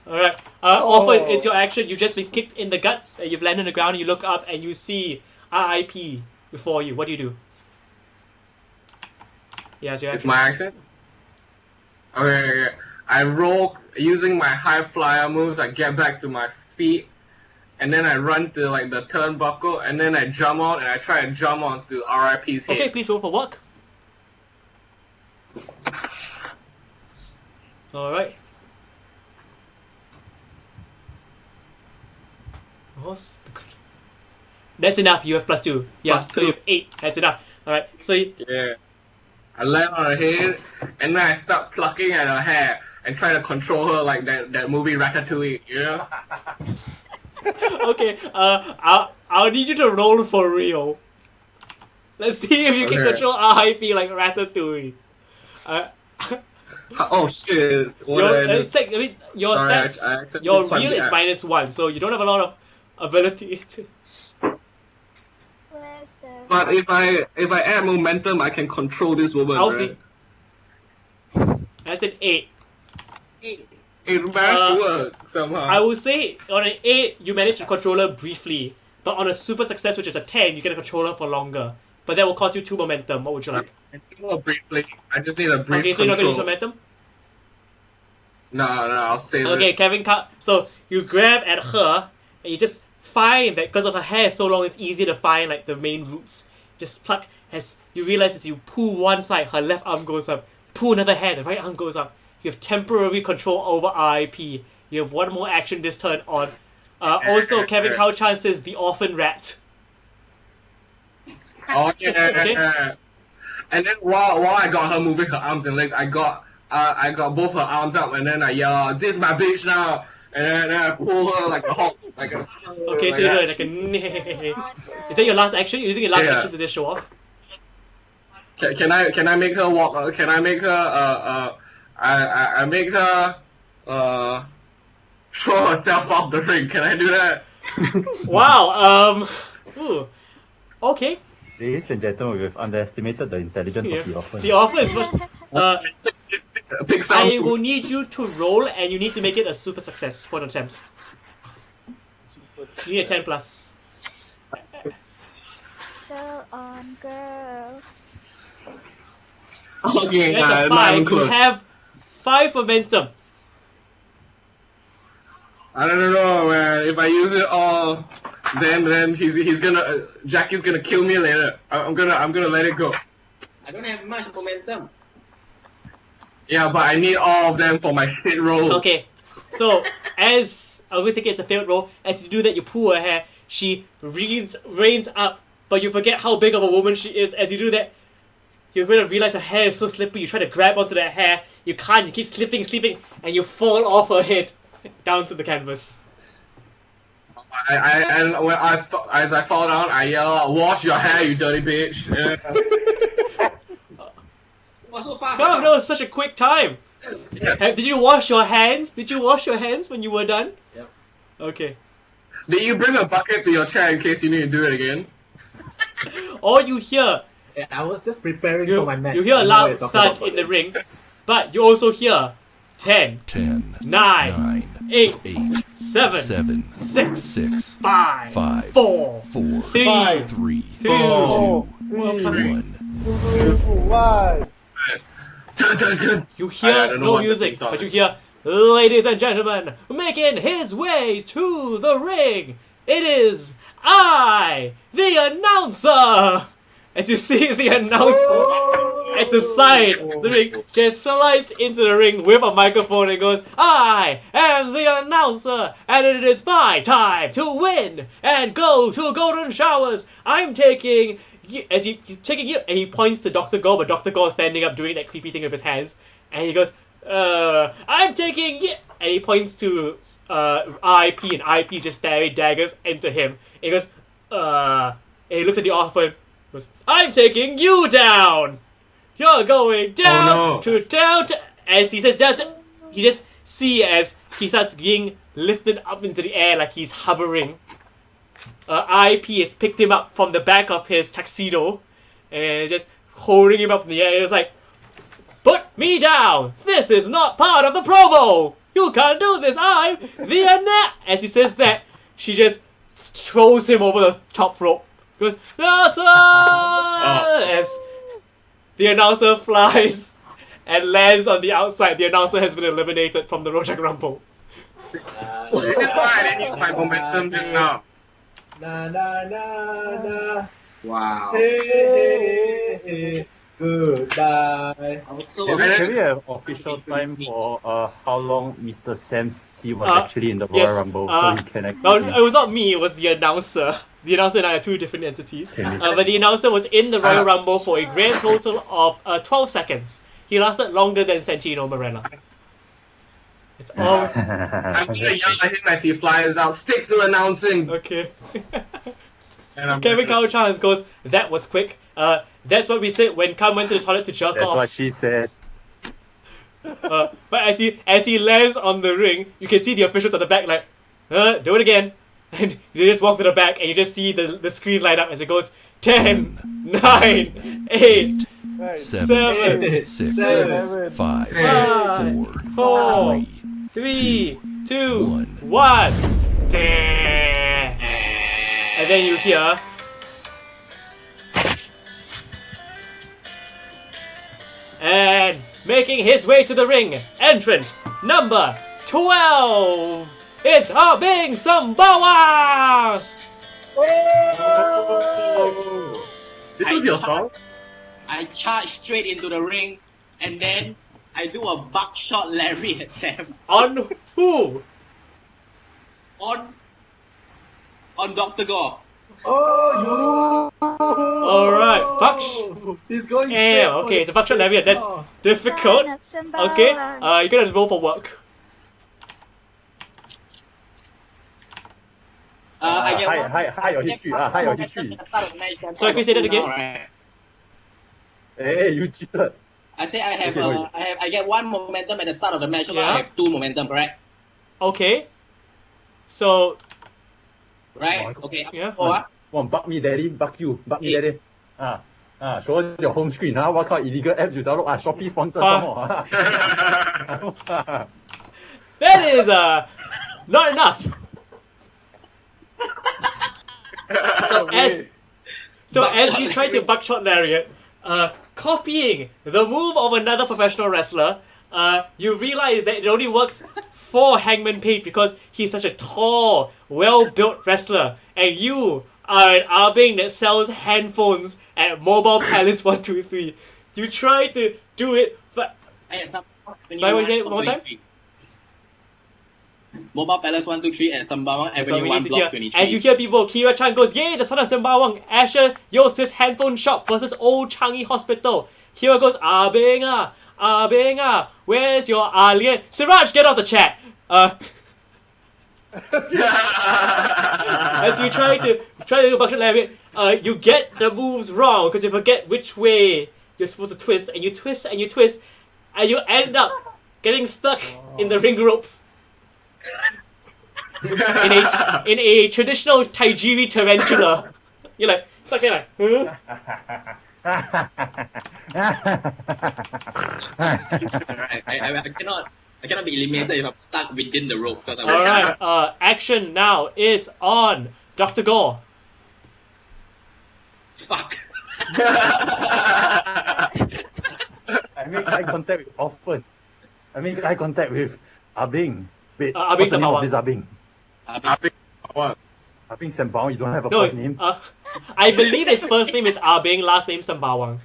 Alright. Orphan, it's your action. You've just been kicked in the guts and you've landed on the ground. You look up and you see RIP before you. What do you do? Yeah, it's your It's action. my action? Okay. I roll using my high flyer moves. I get back to my feet, and then I run to like the turnbuckle, and then I jump out and I try to jump onto RIP's head. Okay, please roll for work. Alright. That's enough. You have +2. Yeah, Plus so you two. have 8. That's enough. Alright, so you, Yeah. I land on her head, and then I start plucking at her hair and try to control her like that movie Ratatouille, you know? okay, I'll need you to roll for real. Let's see if you can Okay. control RIP like Ratatouille. Oh shit! What Your, did I do? I mean, your Sorry, stats, I accidentally your swiped real the is app. -1, so you don't have a lot of ability to. Where's the... But if I add momentum, I can control this woman. I'll right? see. That's an 8. It managed to work somehow. I will say on an 8 you manage to control her briefly, but on a super success which is a 10 you get to control her for longer. But that will cost you 2 momentum. What would you like? Briefly. I just need a brief Okay, so you're not gonna use control. momentum? No, I'll save Okay, it. Kevin, so you grab at her and you just find that because of her hair so long, it's easier to find like the main roots. Just pluck as you realize as you pull one side, her left arm goes up. Pull another hair, the right arm goes up. You have temporary control over RIP. You have one more action this turn on. Also, Kevin Cowchan says the orphan rat. Oh yeah. Okay. And then while I got her moving her arms and legs, I got both her arms up, and then I yell, "This is my bitch now!" And then I pull her like a hawk, like a. Okay, like so you're that. doing like a. Is that your last action? You're using your last Yeah. action to just show off? Can I make her walk? Can I make her I make her throw herself off the ring? Can I do that? Wow. Ooh. Okay. Ladies and gentlemen, we've underestimated the intelligence Yeah. of the orphan. The offer is much. Big sound. I will need you to roll, and you need to make it a super success for an attempt. You need a 10 plus. Go on, girl. Okay, That's a not 5. even You close. have 5 momentum. I don't know, man. If I use it all, then he's gonna Jackie's gonna kill me later. I'm gonna let it go. I don't have much momentum. Yeah, but I need all of them for my shit roll. Okay, so as I'm going to take it as a failed roll, as you do that, you pull her hair. She reins up, but you forget how big of a woman she is. As you do that, you're going to realize her hair is so slippery. You try to grab onto that hair, you can't. You keep slipping, and you fall off her head down to the canvas. As I fall down, I yell out, "Wash your hair, you dirty bitch!" Yeah. Wow, so fast. Wow, that was such a quick time. Did you wash your hands? Did you wash your hands when you were done? Yep. Okay. Did you bring a bucket to your chair in case you need to do it again? All you hear, Yeah, I was just preparing for my match. you hear a I know what loud you're talking thud about. in the ring, but you also hear 10, 10, 9, 8, 8, 7, 7, 6, 6, 5, 5, 4, 4, 3, 3, 2, 2, 1. 1. Why? You I hear don't know no what the music, theme song but you is. hear, ladies and gentlemen, making his way to the ring. It is I, the announcer. As you see the announcer at the side, the ring just slides into the ring with a microphone and goes, "I am the announcer, and it is my time to win and go to golden showers. I'm taking." As he's taking you, and he points to Dr. Gore, but Dr. Gore is standing up doing that creepy thing with his hands, and he goes, I'm taking you, and he points to RIP, and RIP just staring daggers into him. And he goes, and he looks at the orphan, goes, I'm taking you down! You're going down Oh, no. down to, as he says down to, you just see as he starts being lifted up into the air like he's hovering. IP has picked him up from the back of his tuxedo and just holding him up in the air. It was like, "Put me down! This is not part of the promo! You can't do this! I'm the announcer!" As he says that, she just throws him over the top rope. Goes, "Announcer!" As the announcer flies and lands on the outside. The announcer has been eliminated from the Rojak Rumble. This is why I didn't use my momentum just now. Na na na na. Wow. Hey, hey, goodbye. I was so Can we have official time for how long Mr. Sam's team was actually in the Royal Yes, Rumble, so we can well, actually... it was not me, it was the announcer. The announcer and I are two different entities. But the announcer was in the Royal Rumble for a grand total of 12 seconds. He lasted longer than Santino Marella. It's all... I'm gonna yell at him as he flies out. Stick to announcing. Okay. And Kevin Chan goes, "That was quick. That's what we said when Khan went to the toilet to jerk That's off." what she said. But as he lands on the ring, you can see the officials at the back like, "Do it again." And you just walk to the back and you just see the screen light up as it goes 10, 9, 8, 7, 6, 5, 5, 4, 3, 2, 1. And then you hear, and making his way to the ring, entrant number 12. It's Abing Sambawa! This was your song? I charge straight into the ring, and then I do a buckshot Larry at Sam On who? on Dr. Gore. Alright, Buckshot. He's going Yeah, okay, it's a Buckshot Lariat. That's difficult. Okay, you're gonna roll for work. I get one. Hi your history. Hi your history. Sorry, can you say that again? Alright. Hey, you cheated. I say I have, Okay, wait. I get one momentum at the start of the match, so Yeah. I have two momentum, correct? Okay. So, Right? Okay. Yeah. Oh, what? Come on, buck me, daddy. Buck you. Buck me, Hey. daddy. Show us your home screen. What kind of illegal apps you download? Shopee sponsor some more. that is, not enough. So as you try to buckshot Lariat, copying the move of another professional wrestler, you realize that it only works for Hangman Page because he's such a tall, well-built wrestler, and you are an Abing that sells handphones at Mobile Palace 123. You try to do it, but Hey, stop. Sorry, what you say? One more time? Mobile Palace 123 at Sembawang that's what Avenue we 1 need to Block hear. 23. As you hear people, Kira Chan goes, "Yay, the son of Sembawang, Asher Yos's handphone shop versus Old Changi Hospital." Kira goes, "Abing where's your alien?" Siraj, get off the chat. As you try to do buckshot Lariat, you get the moves wrong because you forget which way you're supposed to twist, and you twist and you twist, and you end up getting stuck in the ring ropes. In a traditional Taijiri tarantula. You're like stuck there like, huh? I cannot be eliminated if I'm stuck within the ropes. Alright, action now is on Dr. Gore. Fuck. I make eye contact with Orphan. I make eye contact with Abing. Wait, Abing what's the name of Sembawang. this Abing? What? Abing Sembawang, you don't have a No, first name? I believe his first name is Abing, last name Sembawang.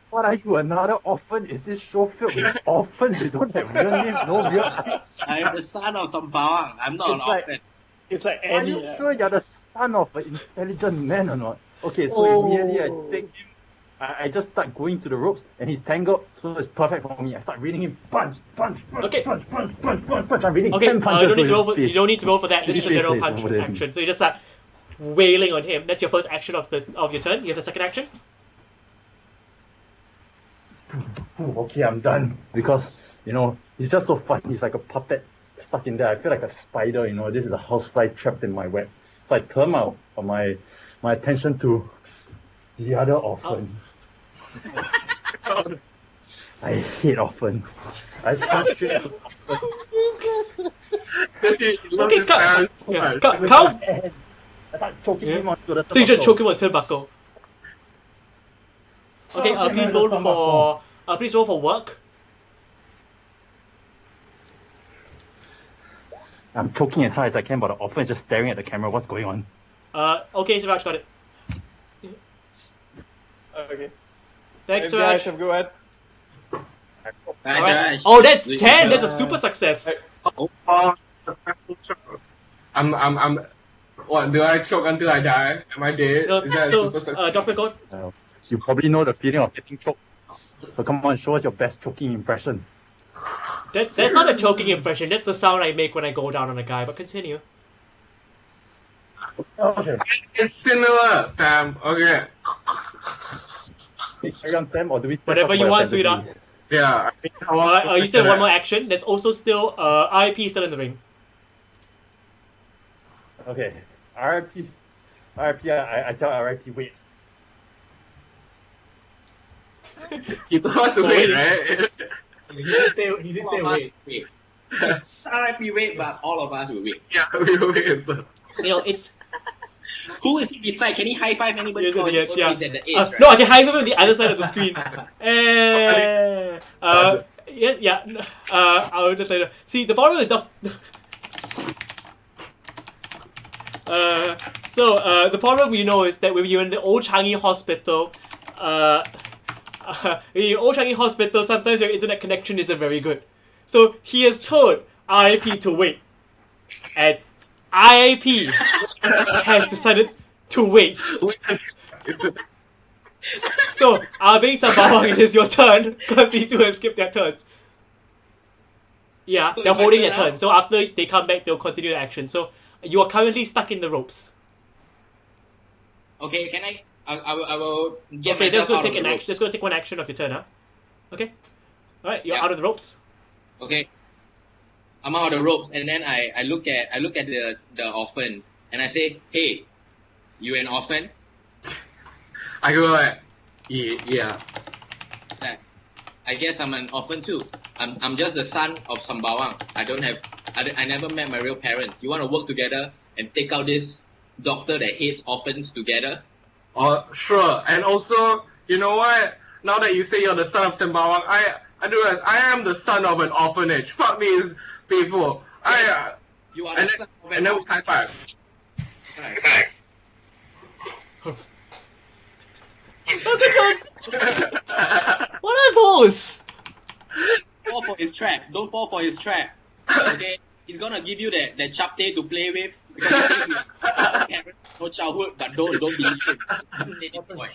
What are you, another orphan? Is this show filled with orphans? They don't have real names, no real eyes. I'm the son of Sembawang. I'm not an It's like- orphan. It's like Are Annie. you sure you're the son of an intelligent man or not? Okay, so immediately I take him, I just start going to the ropes and he's tangled, so it's perfect for me. I start reading him punch, punch, punch, Okay. punch, punch, punch, punch, punch. I'm reading Okay, 10 punches you to his face. don't need to roll for that. This is a Face, general face, punch over there. action. So you just start wailing on him. That's your first action of your turn. You have the second action. Ooh, okay, I'm done. Because, he's just so fun. He's like a puppet stuck in there. I feel like a spider, this is a housefly trapped in my web. So I turn my attention to the other orphan. I hate orphans. I just come straight to orphans. Okay, count. I start choking him onto the So you just turnbuckle. choke him on turnbuckle. Okay, please roll for work. I'm choking as hard as I can, but the orphan is just staring at the camera. What's going on? Okay, Suraj got it. Okay. Thanks, Guys, Suraj. have a good one. Alright. Oh, that's 10. That's a super success. I'm. What, do I choke until I die? Am I dead? No, Is that a so, super success? Dr. God, You probably know the feeling of getting choked. So come on, show us your best choking impression. that's not a choking impression. That's the sound I make when I go down on a guy. But continue. Okay. It's similar, Sam. Okay. Carry on, Sam, or do we still Whatever talk you about want, your sweetheart. fantasies? Yeah. I think I want You still have one more action. There's also still RIP still in the ring. Okay. RIP, I tell RIP, wait. You told us to wait, right? He didn't say wait. Wait. RIP wait, but all of us will wait. Yeah, we will wait. So. You know, it's Who is he beside? Can he high five anybody? He's at the edge, Or yeah. he's at the edge, right? No, I can hide him on the other side of the screen. I'll just later. See, the problem with the problem is that when you're in the old Changi hospital, in Old Changi Hospital, sometimes your internet connection isn't very good. So he has told RIP to wait. And RIP has decided to wait. So, Abing Sambawang, it is your turn, because these two have skipped their turns. Yeah, So they're it's my holding turn their now? turn. So after they come back, they'll continue the action. So you are currently stuck in the ropes. Okay, can I will get Okay, myself let's go out take of an the action. Let's go take one action of your turn, huh? Okay. Alright, you're Yeah. out of the ropes. Okay. I'm out of the ropes, and then I look at the orphan, and I say, "Hey, you an orphan?" I go like, yeah. Like, I guess I'm an orphan too. I'm just the son of Sambawang. I never met my real parents. You want to work together and take out this doctor that hates orphans together? Oh, sure. And also, you know what? Now that you say you're the son of Sembawang, I do realize I am the son of an orphanage. Fuck these people. You are And the then, son of and then we high five. Right. Oh my god! What are those? Fall for his trap. Don't fall for his trap. Okay? He's gonna give you that chapte to play with. Because he thinks you have parents, no childhood, but don't believe him. Let it boy.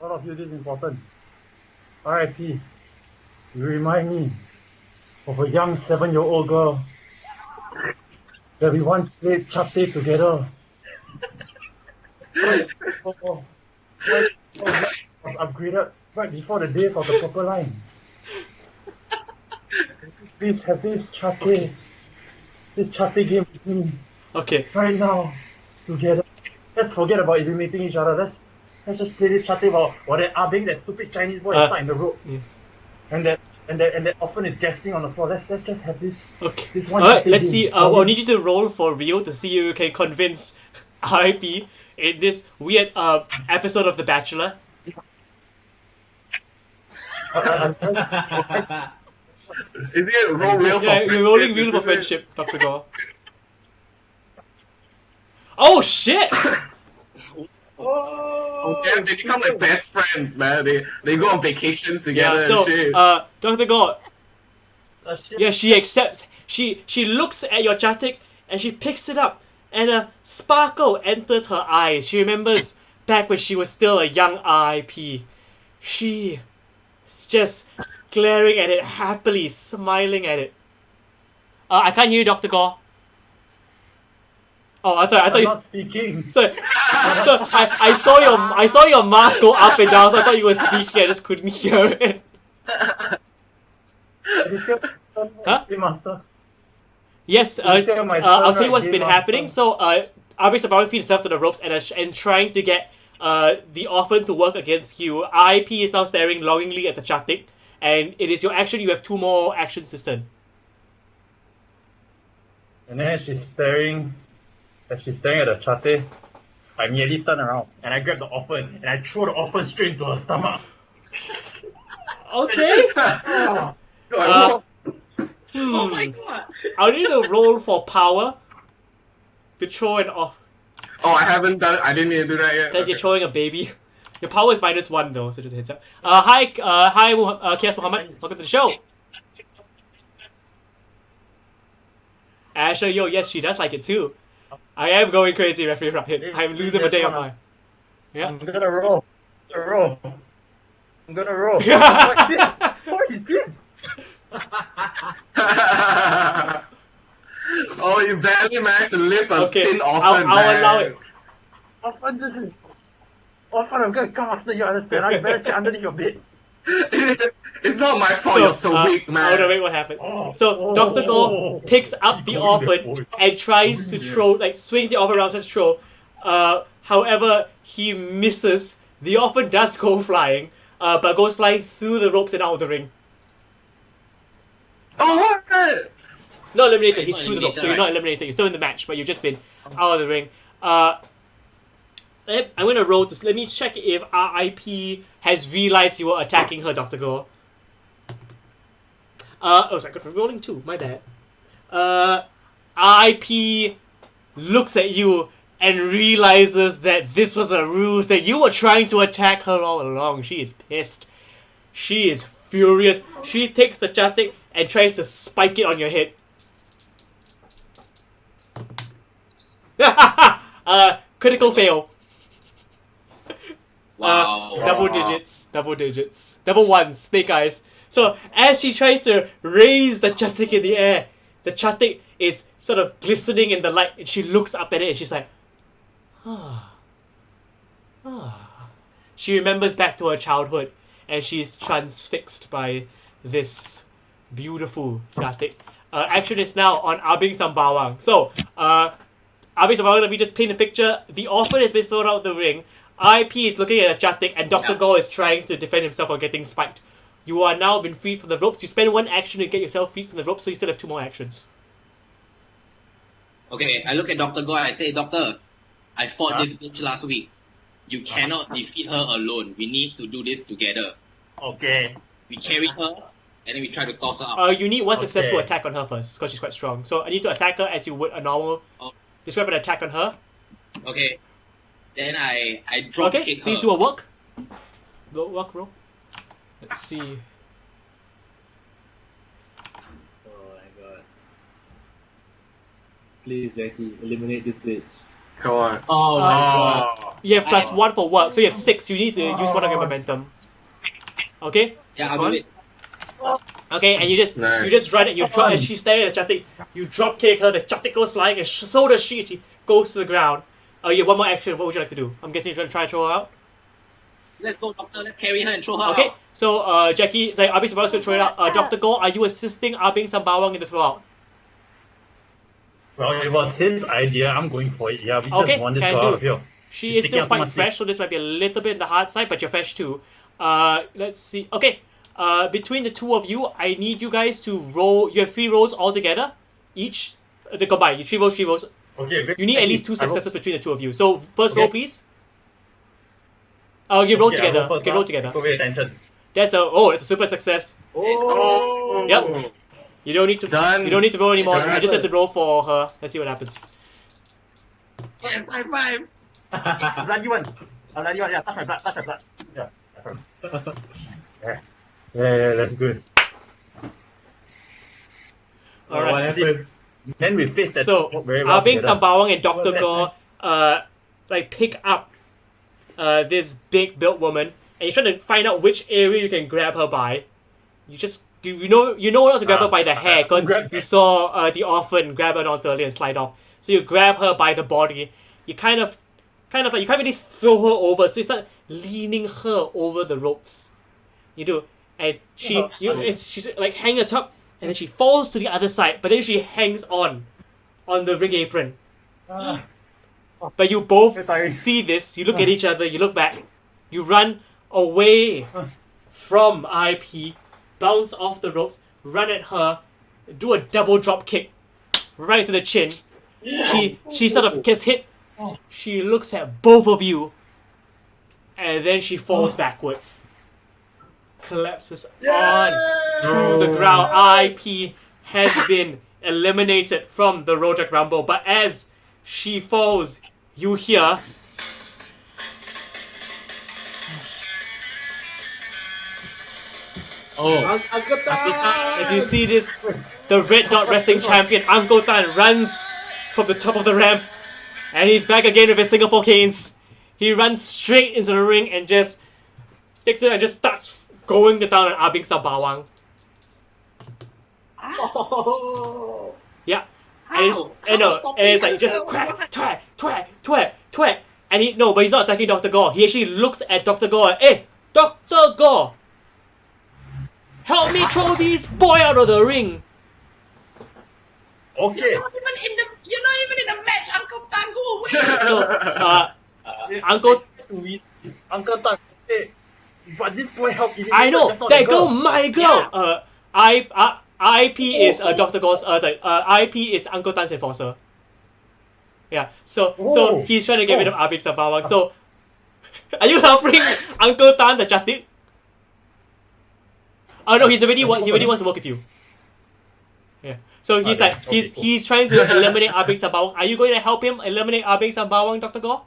All of you, this is important. RIP, you remind me of a young 7-year-old girl that we once played chapte together. Was upgraded right before the days of the purple line. Please have this chapte game with me Okay. right now together. Let's forget about eliminating each other. Let's just play this chapte while that Abing, that stupid Chinese boy, is stuck in the ropes. Yeah. And that orphan is gasping on the floor. Let's just have this. Okay. This one Alright, chapte let's game. see. I'll need you to roll for Rio to see if you can convince RIP in this weird episode of The Bachelor. Is it roll real for Yeah, you're rolling Wheel for Friendship, Dr. Gore. Oh shit! Oh, yeah, they become like best friends, man. They go on vacations together Yeah, so and shit. Dr. Gore, Shit. yeah, she accepts. She looks at your chatik and she picks it up, and a sparkle enters her eyes. She remembers back when she was still a young RIP. She's just glaring at it happily, smiling at it. I can't hear you, Dr. Gore. Oh, I thought I'm you. not speaking. So I saw your mask go up and down. So I thought you were speaking. I just couldn't hear it. It is still Huh? Game Master. Yes. It's still my turn, I'll tell you right, what's Game been Master. happening. So Abing Sembawang feeds himself to the ropes and trying to get the orphan to work against you. IP is now staring longingly at the Chatik, and it is your action. You have 2 more actions this turn. And then as she's staring at the chate, I immediately turn around and I grab the orphan and I throw the orphan straight into her stomach. Okay. Oh my god! I'll need to roll for power to throw an off. Oh, I didn't need to do that yet. Because you're throwing a baby. Your power is -1 though, so just a heads up. Hi, Kias Muhammad. Welcome to the show. Asher, yo, yes, she does like it too. I am going crazy, referee Ryan. I'm losing my day of mine. Yeah. I'm gonna roll. I'm gonna roll. What is this? Oh, you barely managed to lift a thin orphan. I'll allow it. Orphan, I'm gonna come after you, understand? I better check underneath your bed. It's not my fault you're so weak, man. Hold on, wait, what happened? So Dr. Go picks up the orphan and tries to throw, like swings the orphan around, tries to throw. However, he misses. The orphan does go flying, but goes flying through the ropes and out of the ring. Oh, what? Not eliminated, he's Not through the ropes, eliminated, so you're not eliminated. You're still in the match, but you've just been out of the ring. I'm gonna roll this. Let me check if RIP has realized you were attacking her, Dr. Go. Oh, sorry, good for rolling 2, my bad. RIP looks at you and realizes that this was a ruse, that you were trying to attack her all along. She is pissed. She is furious. She takes the Chatik and tries to spike it on your head. Critical fail. Wow. Double digits. Double ones, snake eyes. So as she tries to raise the Chatik in the air, the Chatik is sort of glistening in the light, and she looks up at it and she's like, She remembers back to her childhood, and she's transfixed by this beautiful Chatik. Action is now on Abing Sembawang. So, Abing Sembawang, let me just paint a picture. The orphan has been thrown out of the ring. IP is looking at the Chatik, and Dr. Go is trying to defend himself from getting spiked. You are now been freed from the ropes. You spend 1 action to get yourself freed from the ropes, so you still have 2 more actions. Okay, I look at Dr. Go and I say, Doctor, I fought this bitch last week. You cannot defeat her alone. We need to do this together. Okay. We carry her, and then we try to toss her up. You need 1 successful attack on her first, because she's quite strong. So I need to attack her as you would a normal. Describe an attack on her. Okay. Then I drop kick her. Please do a work. Work roll. Let's see. Oh my god. Please, Jackie, eliminate this bitch. Come on. Oh my god. You have +1 for work, so you have 6. You need to use 1 of your momentum. Okay? Yeah, That's I'll one. do it. Okay, and you just run it. You drop as she's staring at the Chatik. You drop kick her. The Chatik goes flying, and so does she. She goes to the ground. You have 1 more action. What would you like to do? I'm guessing you're trying to try to throw her out. Let's go, Doctor. Let's carry her and throw her Okay, out. so Jackie, sorry, Abing Sembawang's gonna throw it out. Dr. Go, are you assisting Abing Sembawang in the throw out? Well, it was his idea. I'm going for it. Yeah, we Okay, just wanted to can go out do. of here. She is still quite fresh, so this might be a little bit in the hard side, but you're fresh too. Let's see. Okay, between the 2 of you, I need you guys to roll. You have 3 rolls altogether, each. To combine, you 3 rolls, 3 rolls. Okay. You need at least 2 successes between the 2 of you. So first roll, please. You roll together. Okay, roll together. Pay attention. That's a super success. Oh. Yep. You don't need to. Done. You don't need to roll anymore. Done. I just have to roll for her. Let's see what happens. Yeah, 5-5. Bloody one. Yeah, touch my blood. Yeah, that's good. All right. What happens? Then we faced that So, very well Abing together. Sembawang and Dr. Go, pick up this big built woman, and you're trying to find out which area you can grab her by. You know how to grab her by the hair, because you saw the orphan grab her onto earlier and slide off. So you grab her by the body. You kind of like, you can't really throw her over, so you start leaning her over the ropes. You do, and she's like hanging atop, and then she falls to the other side, but then she hangs on the ring apron. But you both Very tiring. see this, you look at each other, you look back, you run away from IP, bounce off the ropes, run at her, do a double drop kick right into the chin. She sort of gets hit. She looks at both of you, and then she falls backwards. Collapses onto the ground. IP has been eliminated from the Rojak Rumble, but as she falls, you hear Uncle Tan! as you see this, the Red Dot Wrestling Champion Uncle Tan runs from the top of the ramp, and he's back again with his Singapore canes. He runs straight into the ring and just takes it and just starts going down on Abing Sabawang. Oh. Yeah. And it's like just twat, twat, twat, twat, twat. And but he's not attacking Dr. Gore. He actually looks at Dr. Gore. Hey, Dr. Gore! Help me throw this boy out of the ring! Okay. You're not even in the match, Uncle Tan, go away! So, Uncle... Uncle Tan said, but this boy helped me. I know! Just not That the girl, my girl! IP is Dr. Gore's... IP is Uncle Tan's enforcer. Yeah, so he's trying to get rid of Abing Sabawang. So, are you helping Uncle Tan, the Jatik? Oh no, he already wants to work with you. Yeah. So he's he's trying to eliminate Abing Sabawang. Are you going to help him eliminate Abing Sabawang, Dr. Gore?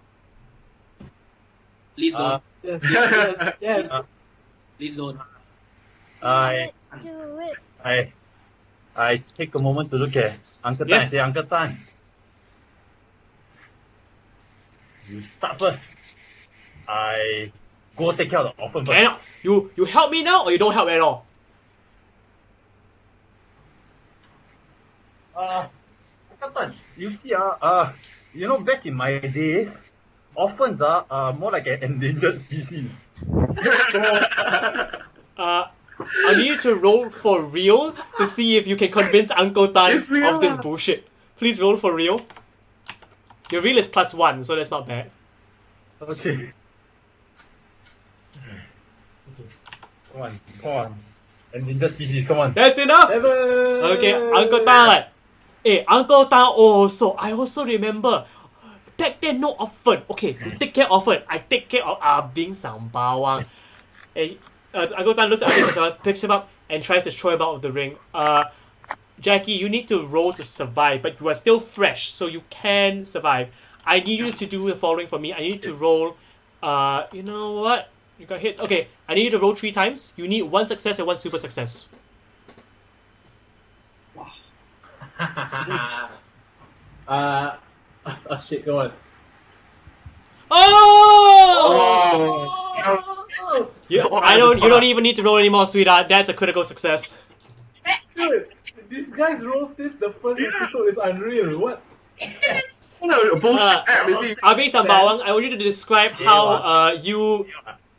Please don't. Yes. Please don't. I Do it. I take a moment to look at Uncle Tan and Yes. say, Uncle Tan, you start first. I go take care of the orphan first. Cannot. You help me now or you don't help at all? Uncle Tan, you see, back in my days, orphans are more like an endangered species. I need you to roll for real to see if you can convince Uncle Tan of this bullshit. Please roll for real. Your real is +1, so that's not bad. Okay. Come on. Endangered species, come on. That's enough! 7. Okay, Uncle Tan like, Uncle Tan I also remember, back then no orphan. Okay, you take care of orphan. I take care of Abing Sambawang. Uncle Tan looks at Abing Sambawang, picks him up, and tries to throw him out of the ring. Jackie, you need to roll to survive, but you are still fresh, so you can survive. I need you to do the following for me. I need you to roll, you know what? You got hit. Okay, I need you to roll 3 times. You need 1 success and 1 super success. Oh shit, go on. Oh! You don't even need to roll anymore, sweetheart. That's a critical success. Dude, this guy's role since the first episode is unreal. What? Abing Sambawang, I want you to describe how you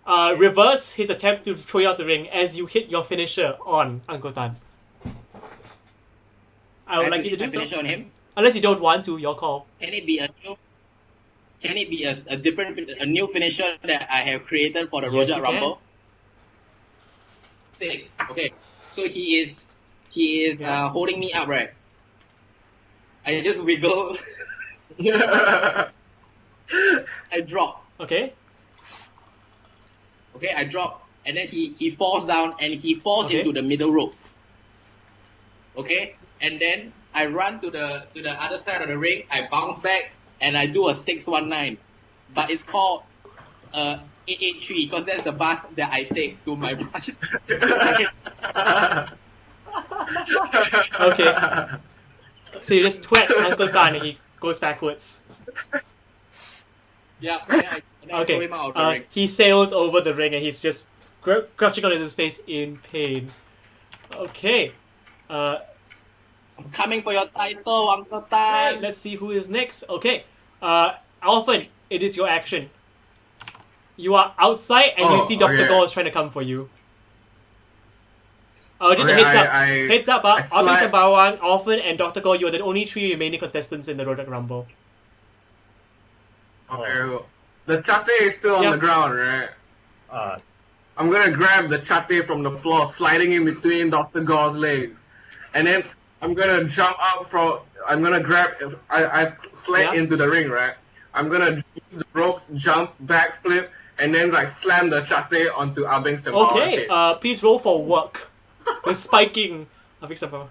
reverse his attempt to throw you out the ring as you hit your finisher on Uncle Tan. I would like you to do so. Finish on him. Unless you don't want to, your call. Can it be a new finisher that I have created for the Yes, Rojak you can. Rumble? Sick. Okay. So he is holding me up, right? I just wiggle. I drop. Okay? Okay, I drop, and then he falls down and he falls Okay. into the middle rope. Okay, and then I run to the other side of the ring. I bounce back and I do a 619, but it's called 883 because that's the bus that I take to my branch. Okay. So you just twat Uncle Tan and he goes backwards. Yeah. And then I throw Okay. him out of the ring. He sails over the ring and he's just crouching on his face in pain. Okay. I'm coming for your title, Uncle Right, Tan. let's see who is next. Okay. Orphan, it is your action. You are outside and you see Dr. okay. Gore is trying to come for you. Just a Okay, heads up. I Heads up, I Abing slide- Sambawang, Orphan, and Dr. Gore, you are the only 3 remaining contestants in the Rojak Rumble. Okay, the chate is still on Yep. the ground, right? I'm gonna grab the chate from the floor, sliding in between Dr. Gore's legs. And then I'm gonna jump up from, I'm gonna grab, I've slid Yeah. into the ring, right? I'm gonna use the ropes, jump, backflip, and then like slam the chate onto Abeng Sembawang's Okay, head. please roll for work. The spiking. Abeng Sembawang.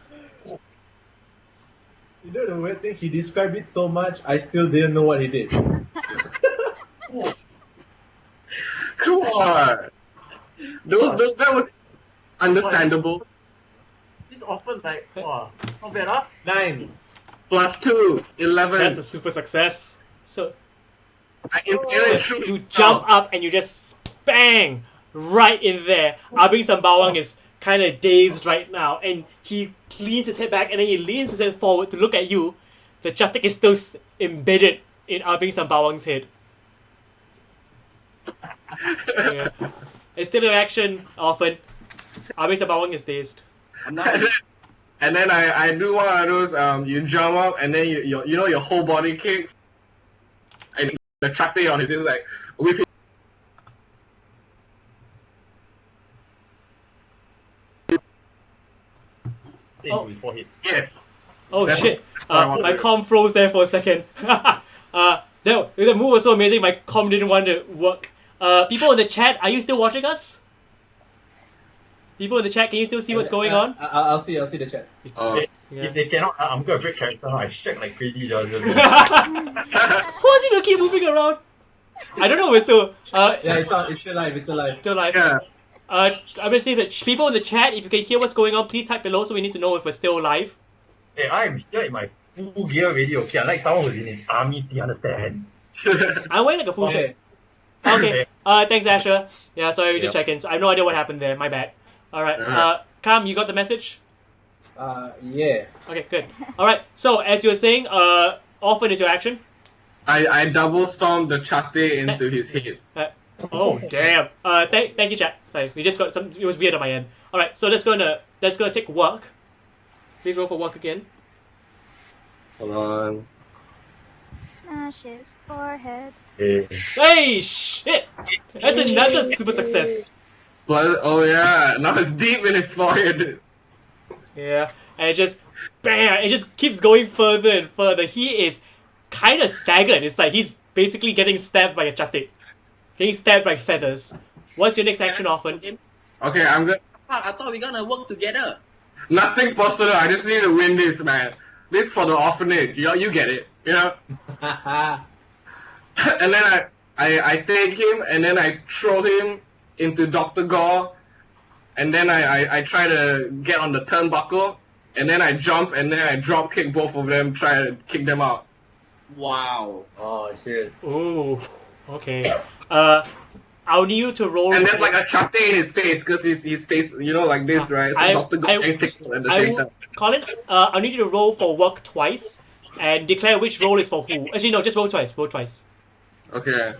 You know the weird thing? He described it so much, I still didn't know what he did. Come on! That was understandable. It's often like, wow, not bad, huh? 9. Plus 2, 11. That's a super success. So I inhaled through you the jump crowd. up and you just bang right in there. Abeng Sembawang is kind of dazed right now, and he leans his head back and then he leans his head forward to look at you. The chatik is still embedded in Abeng Sembawang's head. Yeah. It's still in action often. Abeng Sembawang is dazed. I'm not. And then I do one of those, you jump up and then you know your whole body kicks. And the chate on his face like, with his Oh. his forehead. yes. Oh That's shit! what I wanted. My comm froze there for a second. The move was so amazing. My comm didn't want to work. People in the chat, are you still watching us? People in the chat, can you still see what's going on? I'll see the chat. Oh. Yeah. If they cannot, I'm gonna break character now. I strike like crazy, George. Who is he gonna keep moving around? I don't know. We're still Yeah, it's still live. It's alive. still live. Yeah. I'm gonna think that people in the chat, if you can hear what's going on, please type below so we need to know if we're still live. Hey, I'm here in my full gear already, okay? Unlike someone who's in his army, do you understand? I'm wearing like a full shirt. Okay. Okay. Thanks, Asher. Yeah, sorry, we just Yep. checking. So I have no idea what happened there. My bad. All right. Alright. Cam, you got the message? Yeah. Okay, good. All right. So as you were saying, often is your action. I double stomped the chate into his head. Oh damn. Thank you, chat. Sorry, we just got some. It was weird on my end. All right. So that's gonna take work. Please roll for work again. Hold on. Smash his forehead. Hey. Hey, shit! That's another super success. But, oh yeah, now it's deep in his forehead. Yeah, and it just, bam! It just keeps going further and further. He is kind of staggered. It's like he's basically getting stabbed by a chatik. Getting stabbed by feathers. What's your next action, often? Okay, I'm good. I thought we gonna work together. Nothing personal, I just need to win this, man. This for the orphanage, you get it, you know? And then I take him and then I throw him into Dr. Gore, and then I try to get on the turnbuckle, and then I jump and then I drop kick both of them, try to kick them out. Wow. Oh shit. Ooh, okay. I'll need you to roll. And then like a chate in his face, because his face, you know, like this, right? So Dr. Gore can tickle at the I same will, time. Colin, I'll need you to roll for work twice and declare which role is for who. Actually, no, just roll twice. Roll twice. Okay.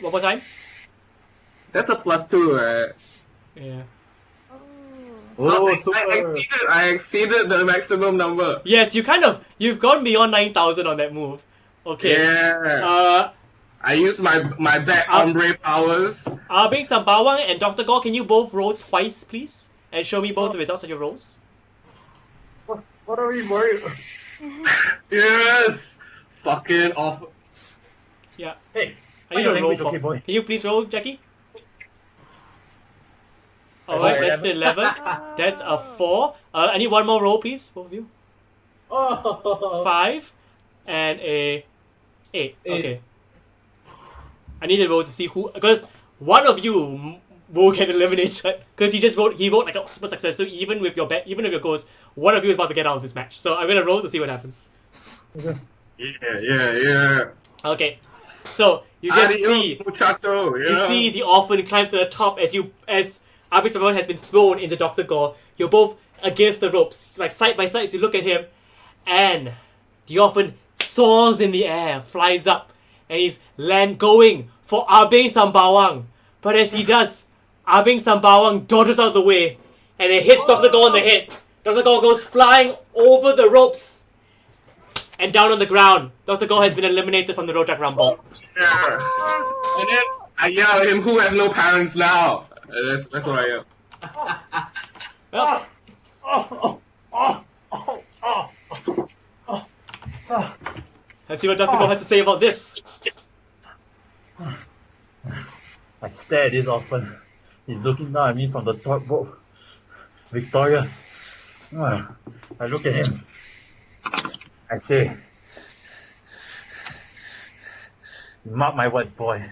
One more time. That's a +2, right? Yeah. Oh, I super. exceeded the maximum number. Yes, you've gone beyond 9,000 on that move. Okay. Yeah. I use my back ombre powers. Abeng Sembawang and Dr. Gore, can you both roll twice, please? And show me both the results of your rolls. What are we worried? Yes! Fucking awful. Yeah. Hey, I need your to roll language, for. okay, boy? Can you please roll, Jackie? Alright, that's the 11. That's a 4. I need one more roll, please, both of you. Oh. 5 and a 8. Eight. Okay. I need to roll to see who, because one of you will get eliminated because he wrote like a super success. So even with your goals, one of you is about to get out of this match. So I'm gonna roll to see what happens. Yeah. Okay. So you just Adios, see muchacho, you see the orphan climb to the top as Abeng Sembawang has been thrown into Dr. Gore. You're both against the ropes, like side by side. As you look at him, and the orphan soars in the air, flies up, and he's going for Abeng Sembawang. But as he does, Abeng Sembawang dodges out of the way, and it hits Dr. Gore on the head. Dr. Gore goes flying over the ropes, and down on the ground, Dr. Go has been eliminated from the Road Jack Rumble. Yeah. And then I yell at him, who has no parents now? That's what I yell. Well, let's see what Dr. Go has to say about this. I stare at this orphan. He's looking down at me from the top rope. Victorious. I look at him. I say, mark my words, boy.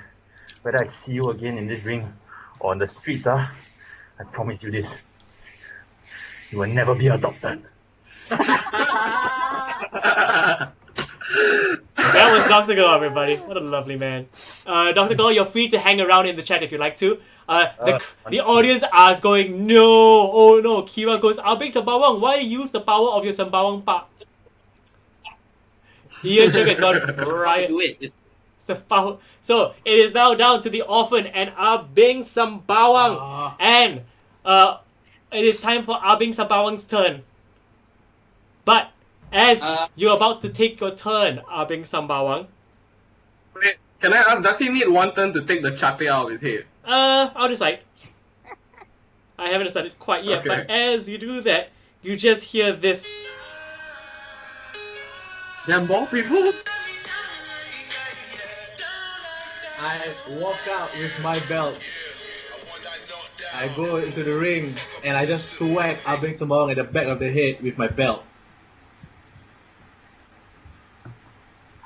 Whether I see you again in this ring or on the streets, I promise you this. You will never be adopted. That was Dr. Go, everybody. What a lovely man. Dr. Go, you're free to hang around in the chat if you'd like to. The audience is going, no, oh no. Kira goes, Abing Sembawang, why use the power of your Sembawang Pak? Ian Chug has gone, right. Do it. It's The foul. So it is now down to the orphan and Abing Sembawang, and it is time for Abing Sembawang's turn. But as you're about to take your turn, Abing Sembawang, Wait, can I ask, does he need one turn to take the chate out of his head? I'll decide. I haven't decided quite yet, Okay. but as you do that, you just hear this. There are more people? I walk out with my belt. I go into the ring and I just whack Abing Sembawang at the back of the head with my belt.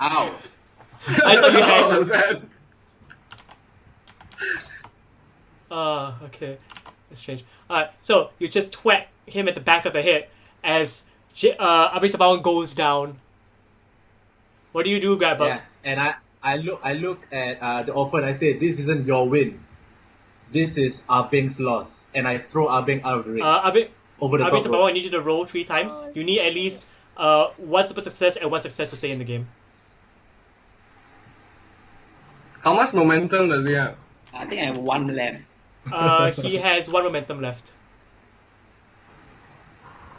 ow. I thought you had. What was that? Okay. That's strange. Alright, so you just twat him at the back of the head as Abing Sembawang goes down. What do you do, Grabber? Yes, and I look at the orphan. I say, "This isn't your win. This is Abing's loss." And I throw Abing out of the ring Abing over the top rope. Sembawang, I need you to roll 3 times. You need at least one super success and 1 success to stay in the game. How much momentum does he have? I think I have 1 left. He has 1 momentum left.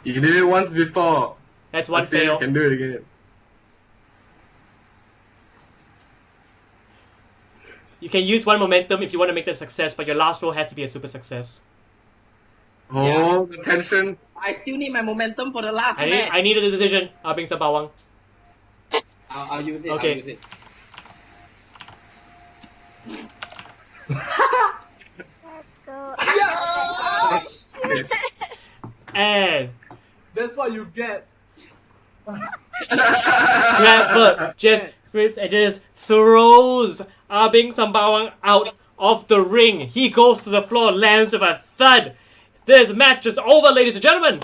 You did it once before. That's 1 Let's see if you fail. can do it again. You can use 1 momentum if you want to make that a success, but your last roll has to be a super success. Oh, the tension. I still need my momentum for the last I match. need a decision, Abing Sembawang. I'll use it. Okay. I'll use it. Let's go. And That's what you get. Grabber just throws Abing Sembawang out of the ring. He goes to the floor, lands with a thud. This match is over, ladies and gentlemen.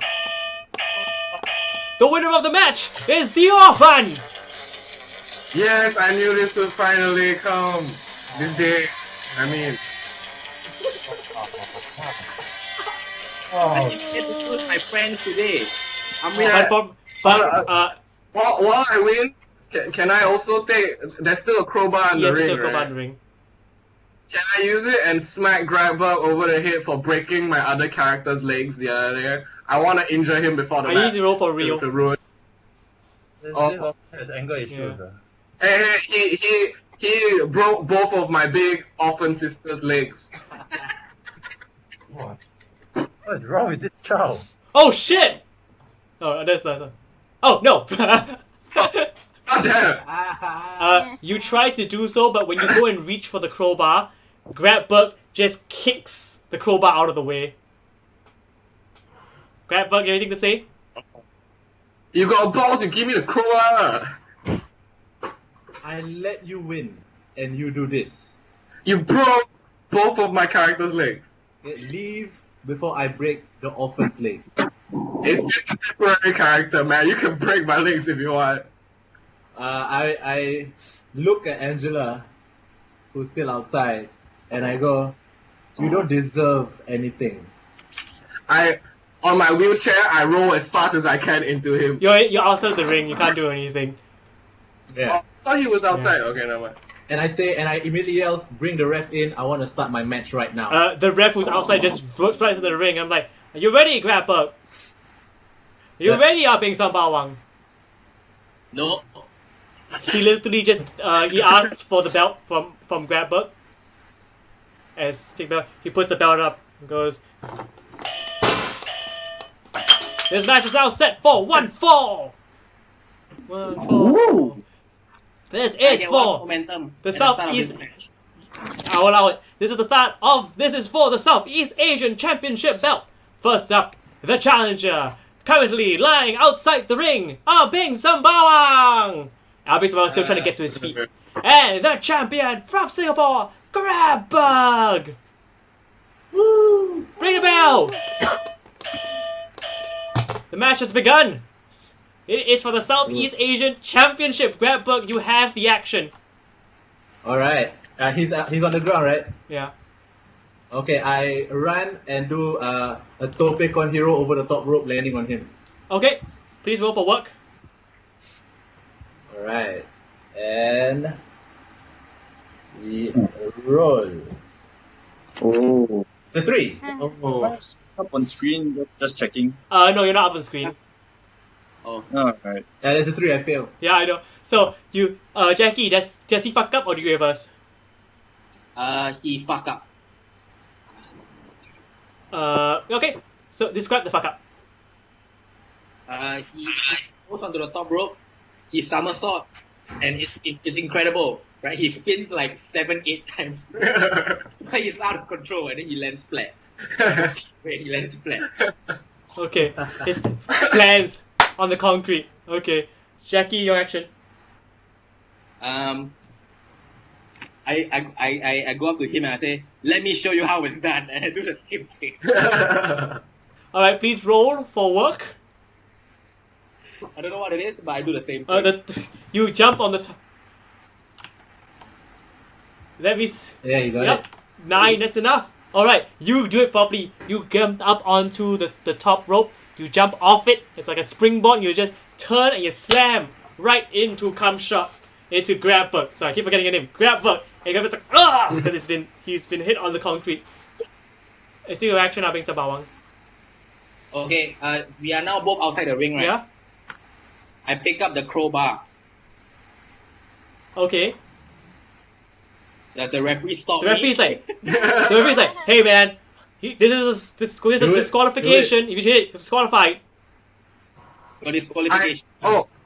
The winner of the match is the orphan. Yes, I knew this would finally come. This day. I mean, I didn't get to choose my friends today. I'm really while I win, can I also take? There's still a crowbar in the ring, go right? the ring. Can I use it and smack Grabber over the head for breaking my other character's legs the other day? I want to injure him before the I match. need to roll for real. To ruin. This Oh. orphan has anger issues. Hey, he broke both of my big orphan sister's legs. What? What is wrong with this child? Oh shit! Oh, that's nice. Oh no! God damn! You try to do so, but when you go and reach for the crowbar, Grabbug just kicks the crowbar out of the way. Grabbug, anything to say? You got balls, you give me the crowbar. I let you win, and you do this. You broke both of my character's legs. Leave before I break the orphan's legs. It's just a temporary character, man. You can break my legs if you want. I look at Angela, who's still outside, and I go, "You don't deserve anything." On my wheelchair, I roll as fast as I can into him. You're outside the ring. You can't do anything. Yeah. I thought he was outside. Okay, never mind. And I immediately yell, "Bring the ref in! I want to start my match right now." The ref who's outside just runs right to the ring. I'm like, "Are you ready, Grabbug? Are you ready, Abing Sembawang?" No. He literally just he asks for the belt from Grabberg. As he puts the belt up and goes, "This match is now set for 1-4. 1-4. This is for momentum the Southeast. I'll allow it. This is the start of. This is for the Southeast Asian Championship belt. First up, the challenger, currently lying outside the ring, Bing Sembawang. Bing Sembawang still trying to get to his feet. And the champion from Singapore, Grapples. Woo! Ring the bell. The match has begun. It is for the Southeast Asian Championship. Grapples, you have the action. All right. He's on the ground, right? Yeah. Okay, I run and do a tope con hero over the top rope, landing on him. Okay, please roll for work. All right, and we roll. Oh. It's a 3. Oh. Up on screen, just checking. No, you're not up on screen. Oh, alright. Yeah, there's a 3. I fail. Yeah, I know. So you, Jackie, does he fuck up or do you reverse? He fuck up. Okay. So describe the fuck up. He goes onto the top rope. He somersault, and it's incredible, right? He spins like 7-8 times. He's out of control, and then he lands flat. Wait, he lands flat. Okay. His plans on the concrete. Okay. Jackie, your action. I go up to him and I say, "Let me show you how it's done," and I do the same thing. Alright, please roll for work. I don't know what it is, but I do the same thing. You jump on the top. Let me. Yeah, you got Yep. it. 9, that's enough. Alright, you do it properly. You jump up onto the top rope. You jump off it. It's like a springboard. You just turn and you slam right into cum shot. Into Grabberg. Sorry, I keep forgetting your name. Grabberg. And Grabberg's like, ah! Because he's been hit on the concrete. It's still your action, Bing Sembawang. Okay, we are now both outside the ring, right? Yeah? I pick up the crowbar. Okay. Does the referee stop The referee's me? like, hey man, this is a disqualification. If you hit it, it's disqualified. For disqualification.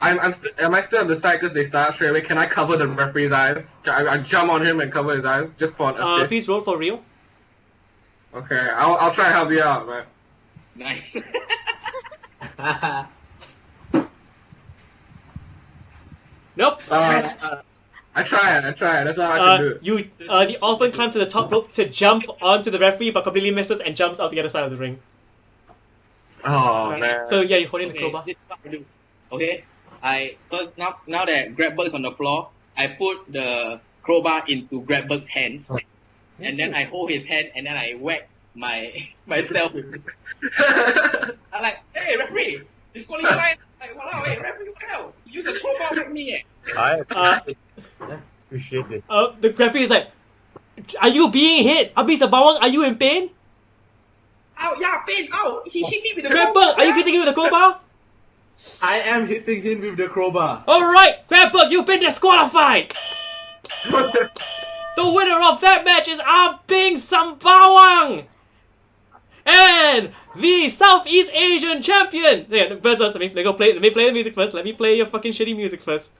Am I still on the side because they start straight away? Can I cover the referee's eyes? I jump on him and cover his eyes just for an assist. Please roll for real. Okay, I'll try to help you out, man. Nice. Nope. I try. That's all I can do. The orphan climbs to the top rope to jump onto the referee, but completely misses and jumps out the other side of the ring. Oh man. So yeah, you're holding the crowbar. This is what I do. Okay, first now that Grabberg is on the floor, I put the crowbar into Grabberg's hands, and then I hold his hand, and then I whack myself. I'm like, hey referee, disqualified. Like, wow, hey referee, what the hell? You use a crowbar with me, That's appreciated. The referee is like, are you being hit? Bing Sembawang, are you in pain? Ow, yeah, pain, ow! He hit me with the Grabberg, crowbar. are you hitting him with the crowbar? I am hitting him with the crowbar. Alright, Grabberg, you've been disqualified! The winner of that match is Bing Sembawang! And the Southeast Asian champion! Yeah, first, let me play the music first. Let me play your fucking shitty music first.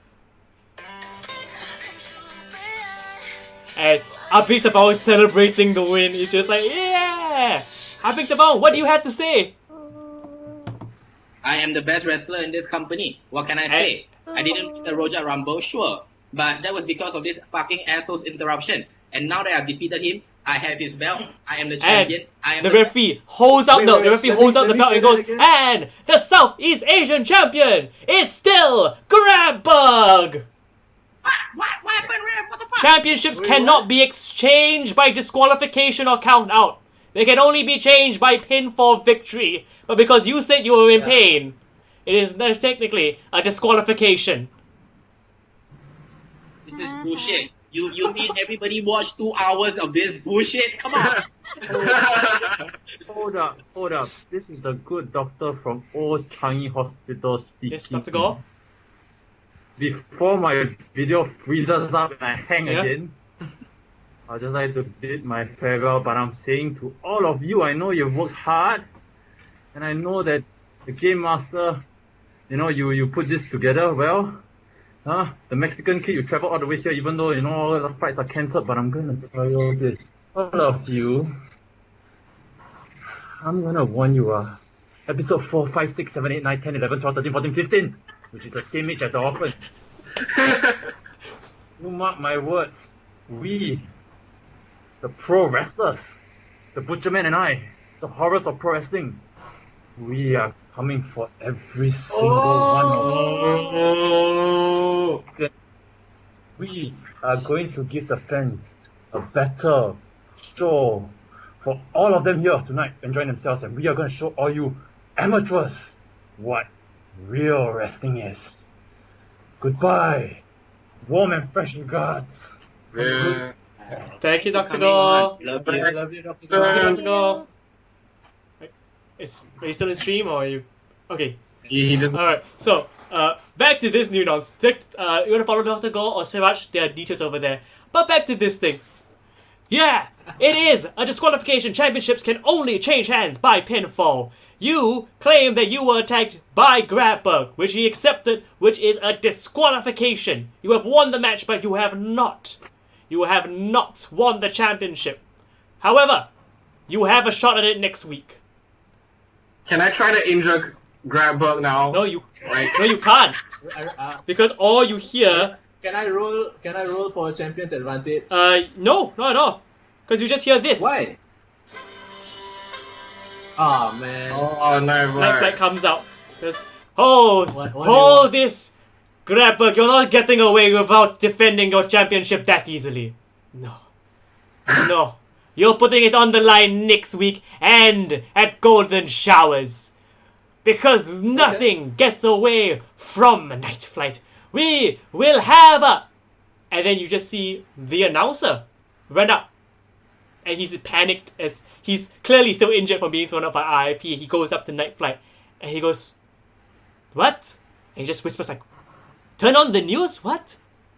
And Bing Sembawang celebrating the win. He's just like, yeah! Bing Sembawang, what do you have to say? I am the best wrestler in this company. What can I say? I didn't win the Royal Rumble, sure. But that was because of this fucking asshole's interruption. And now that I've defeated him, I have his belt. I am the champion. I am the referee holds out the referee holds out the belt and goes, and the Southeast Asian champion is still Grabberg! What happened? What the fuck? Championships cannot be exchanged by disqualification or count out. They can only be changed by pin for victory. But because you said you were in pain, it is technically a disqualification. This is bullshit. You mean everybody watched 2 hours of this bullshit? Come on. Hold up. This is the good doctor from Old Changi Hospital speaking. Yes, Dr. Gore? before my video freezes up and I hang Yeah. again, I'd just like to bid my farewell, but I'm saying to all of you, I know you've worked hard, and I know that the Game Master, you put this together well. The Mexican kid, you travel all the way here, even though, all the fights are cancelled, but I'm gonna tell you this. All of you, I'm gonna warn you, episode 4, 5, 6, 7, 8, 9, 10, 11, 12, 13, 14, 15, which is the same age as the orphan. You mark my words, we, the pro wrestlers, the Butcherman and I, the horrors of pro wrestling, we are coming for every single one of you. We are going to give the fans a better show for all of them here tonight enjoying themselves, and we are going to show all you amateurs what real wrestling is. Goodbye. Warm and fresh regards. Yeah. Thank you, Dr. Go. Love I you. love you, Dr. Thank you, Go. Dr. Go. Are you still in stream or are you? Okay. He just. Alright, so, back to this new nonsense. You want to follow Dr. Go or Siraj? There are details over there. But back to this thing. Yeah, it is a disqualification. Championships can only change hands by pinfall. You claim that you were attacked by Grabberg, which he accepted, which is a disqualification. You have won the match, but you have not. You have not won the championship. However, you have a shot at it next week. Can I try to injure Grabbug now? No, you Right. no, you can't. Because all you hear Can I roll for a champion's advantage? no, not at all. Because you just hear this. Why? Ah man. Oh, never. Night Flight comes out. There's, hold What do you want? this, Grabberg. You're not getting away without defending your championship that easily. No. No. You're putting it on the line next week and at Golden Showers. Because nothing gets away from Night Flight. We will have a... And then you just see the announcer run up. And he's panicked as he's clearly still injured from being thrown up by RIP. He goes up to Night Flight and he goes, "What?" And he just whispers like, "Turn on the news? What?"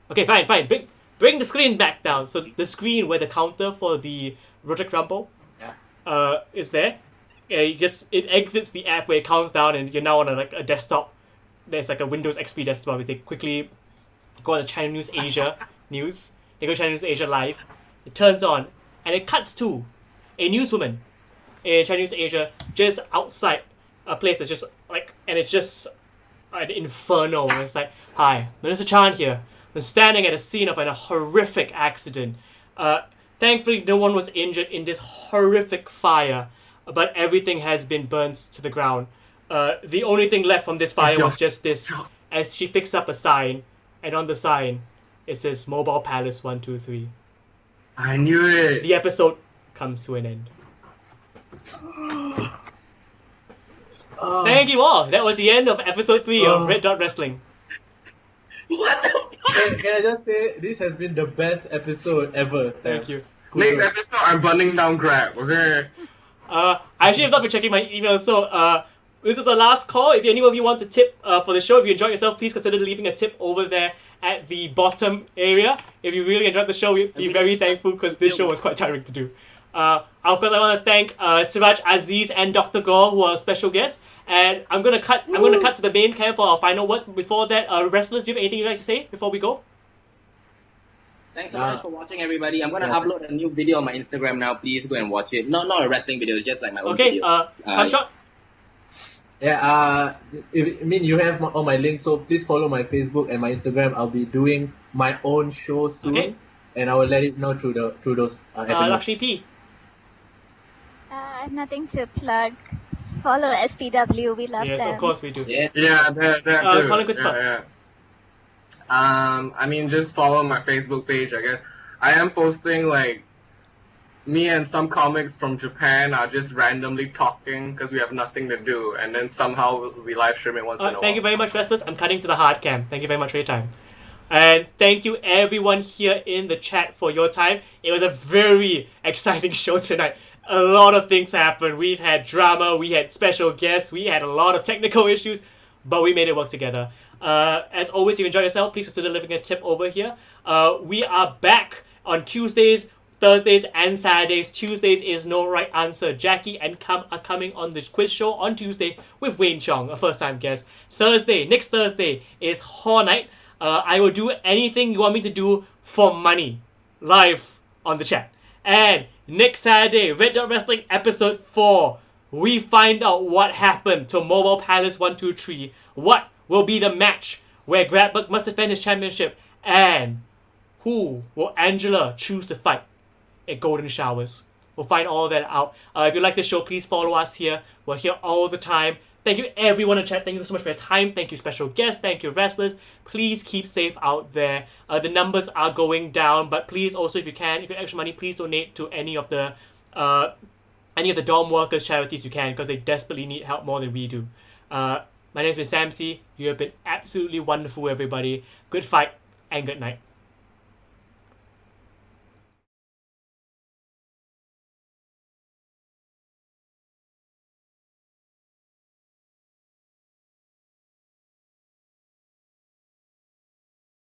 Okay, fine. Bring the screen back down. So the screen where the counter for the Project Rumble is there. It exits the app where it counts down and you're now on a desktop. There's like a Windows XP desktop where they quickly go on the China News Asia news. They go China News Asia live. It turns on and it cuts to a newswoman in China News Asia just outside a place that's just like, and it's just an inferno. And it's like, "Hi, Minister Chan here. I'm standing at a scene of a horrific accident. Thankfully, no one was injured in this horrific fire, but everything has been burnt to the ground. The only thing left from this fire was just this." As she picks up a sign, and on the sign, it says Mobile Palace 123. I knew it. The episode comes to an end. Thank you all. That was the end of episode 3 of Red Dot Wrestling. Can I just say, this has been the best episode ever. Thank you. Next episode, I'm burning down Grab. Okay. I actually have not been checking my email, so this is the last call. If any of you want to tip for the show, if you enjoyed yourself, please consider leaving a tip over there at the bottom area. If you really enjoyed the show, we'd be very thankful because this show was quite tiring to do. Of course, I want to thank Siraj, Aziz, and Dr. Gore, who are special guests. And I'm gonna cut to the main cam for our final words. Before that, wrestlers, do you have anything you'd like to say before we go? Thanks so much for watching, everybody. I'm gonna upload a new video on my Instagram now. Please go and watch it. Not a wrestling video, just like my own Okay, video. Punshot. Yeah, you have all my links, so please follow my Facebook and my Instagram. I'll be doing my own show soon, Okay. and I will let it know through those avenues. Lakshmi P. I have nothing to plug. Follow STW, we love Yes, them. of course we do. Yeah. Yeah, that too. Colin Christopher. Yeah. Just follow my Facebook page, I guess. I am posting, me and some comics from Japan are just randomly talking because we have nothing to do, and then somehow we live stream it once in a while. Thank you very much, wrestlers. I'm cutting to the hard cam. Thank you very much for your time. And thank you everyone here in the chat for your time. It was a very exciting show tonight. A lot of things happened. We've had drama, we had special guests, we had a lot of technical issues, but we made it work together. As always, if you enjoy yourself, please consider leaving a tip over here. We are back on Tuesdays, Thursdays, and Saturdays. Tuesdays is No Right Answer. Jackie and Cam are coming on the quiz show on Tuesday with Wayne Chong, a first-time guest. Next Thursday is Horror Night. I will do anything you want me to do for money, live on the chat. And next Saturday, Red Dot Wrestling episode 4. We find out what happened to Mobile Palace 123. What will be the match where Grabberg must defend his championship, and who will Angela choose to fight at Golden Showers? We'll find all that out. If you like the show, please follow us here. We're here all the time. Thank you everyone in chat. Thank you so much for your time. Thank you special guests. Thank you wrestlers. Please keep safe out there. The numbers are going down, but please also, if you can, if you have extra money, please donate to any of the dorm workers charities you can, because they desperately need help more than we do. My name is Sam C. You have been absolutely wonderful, everybody. Good fight and good night.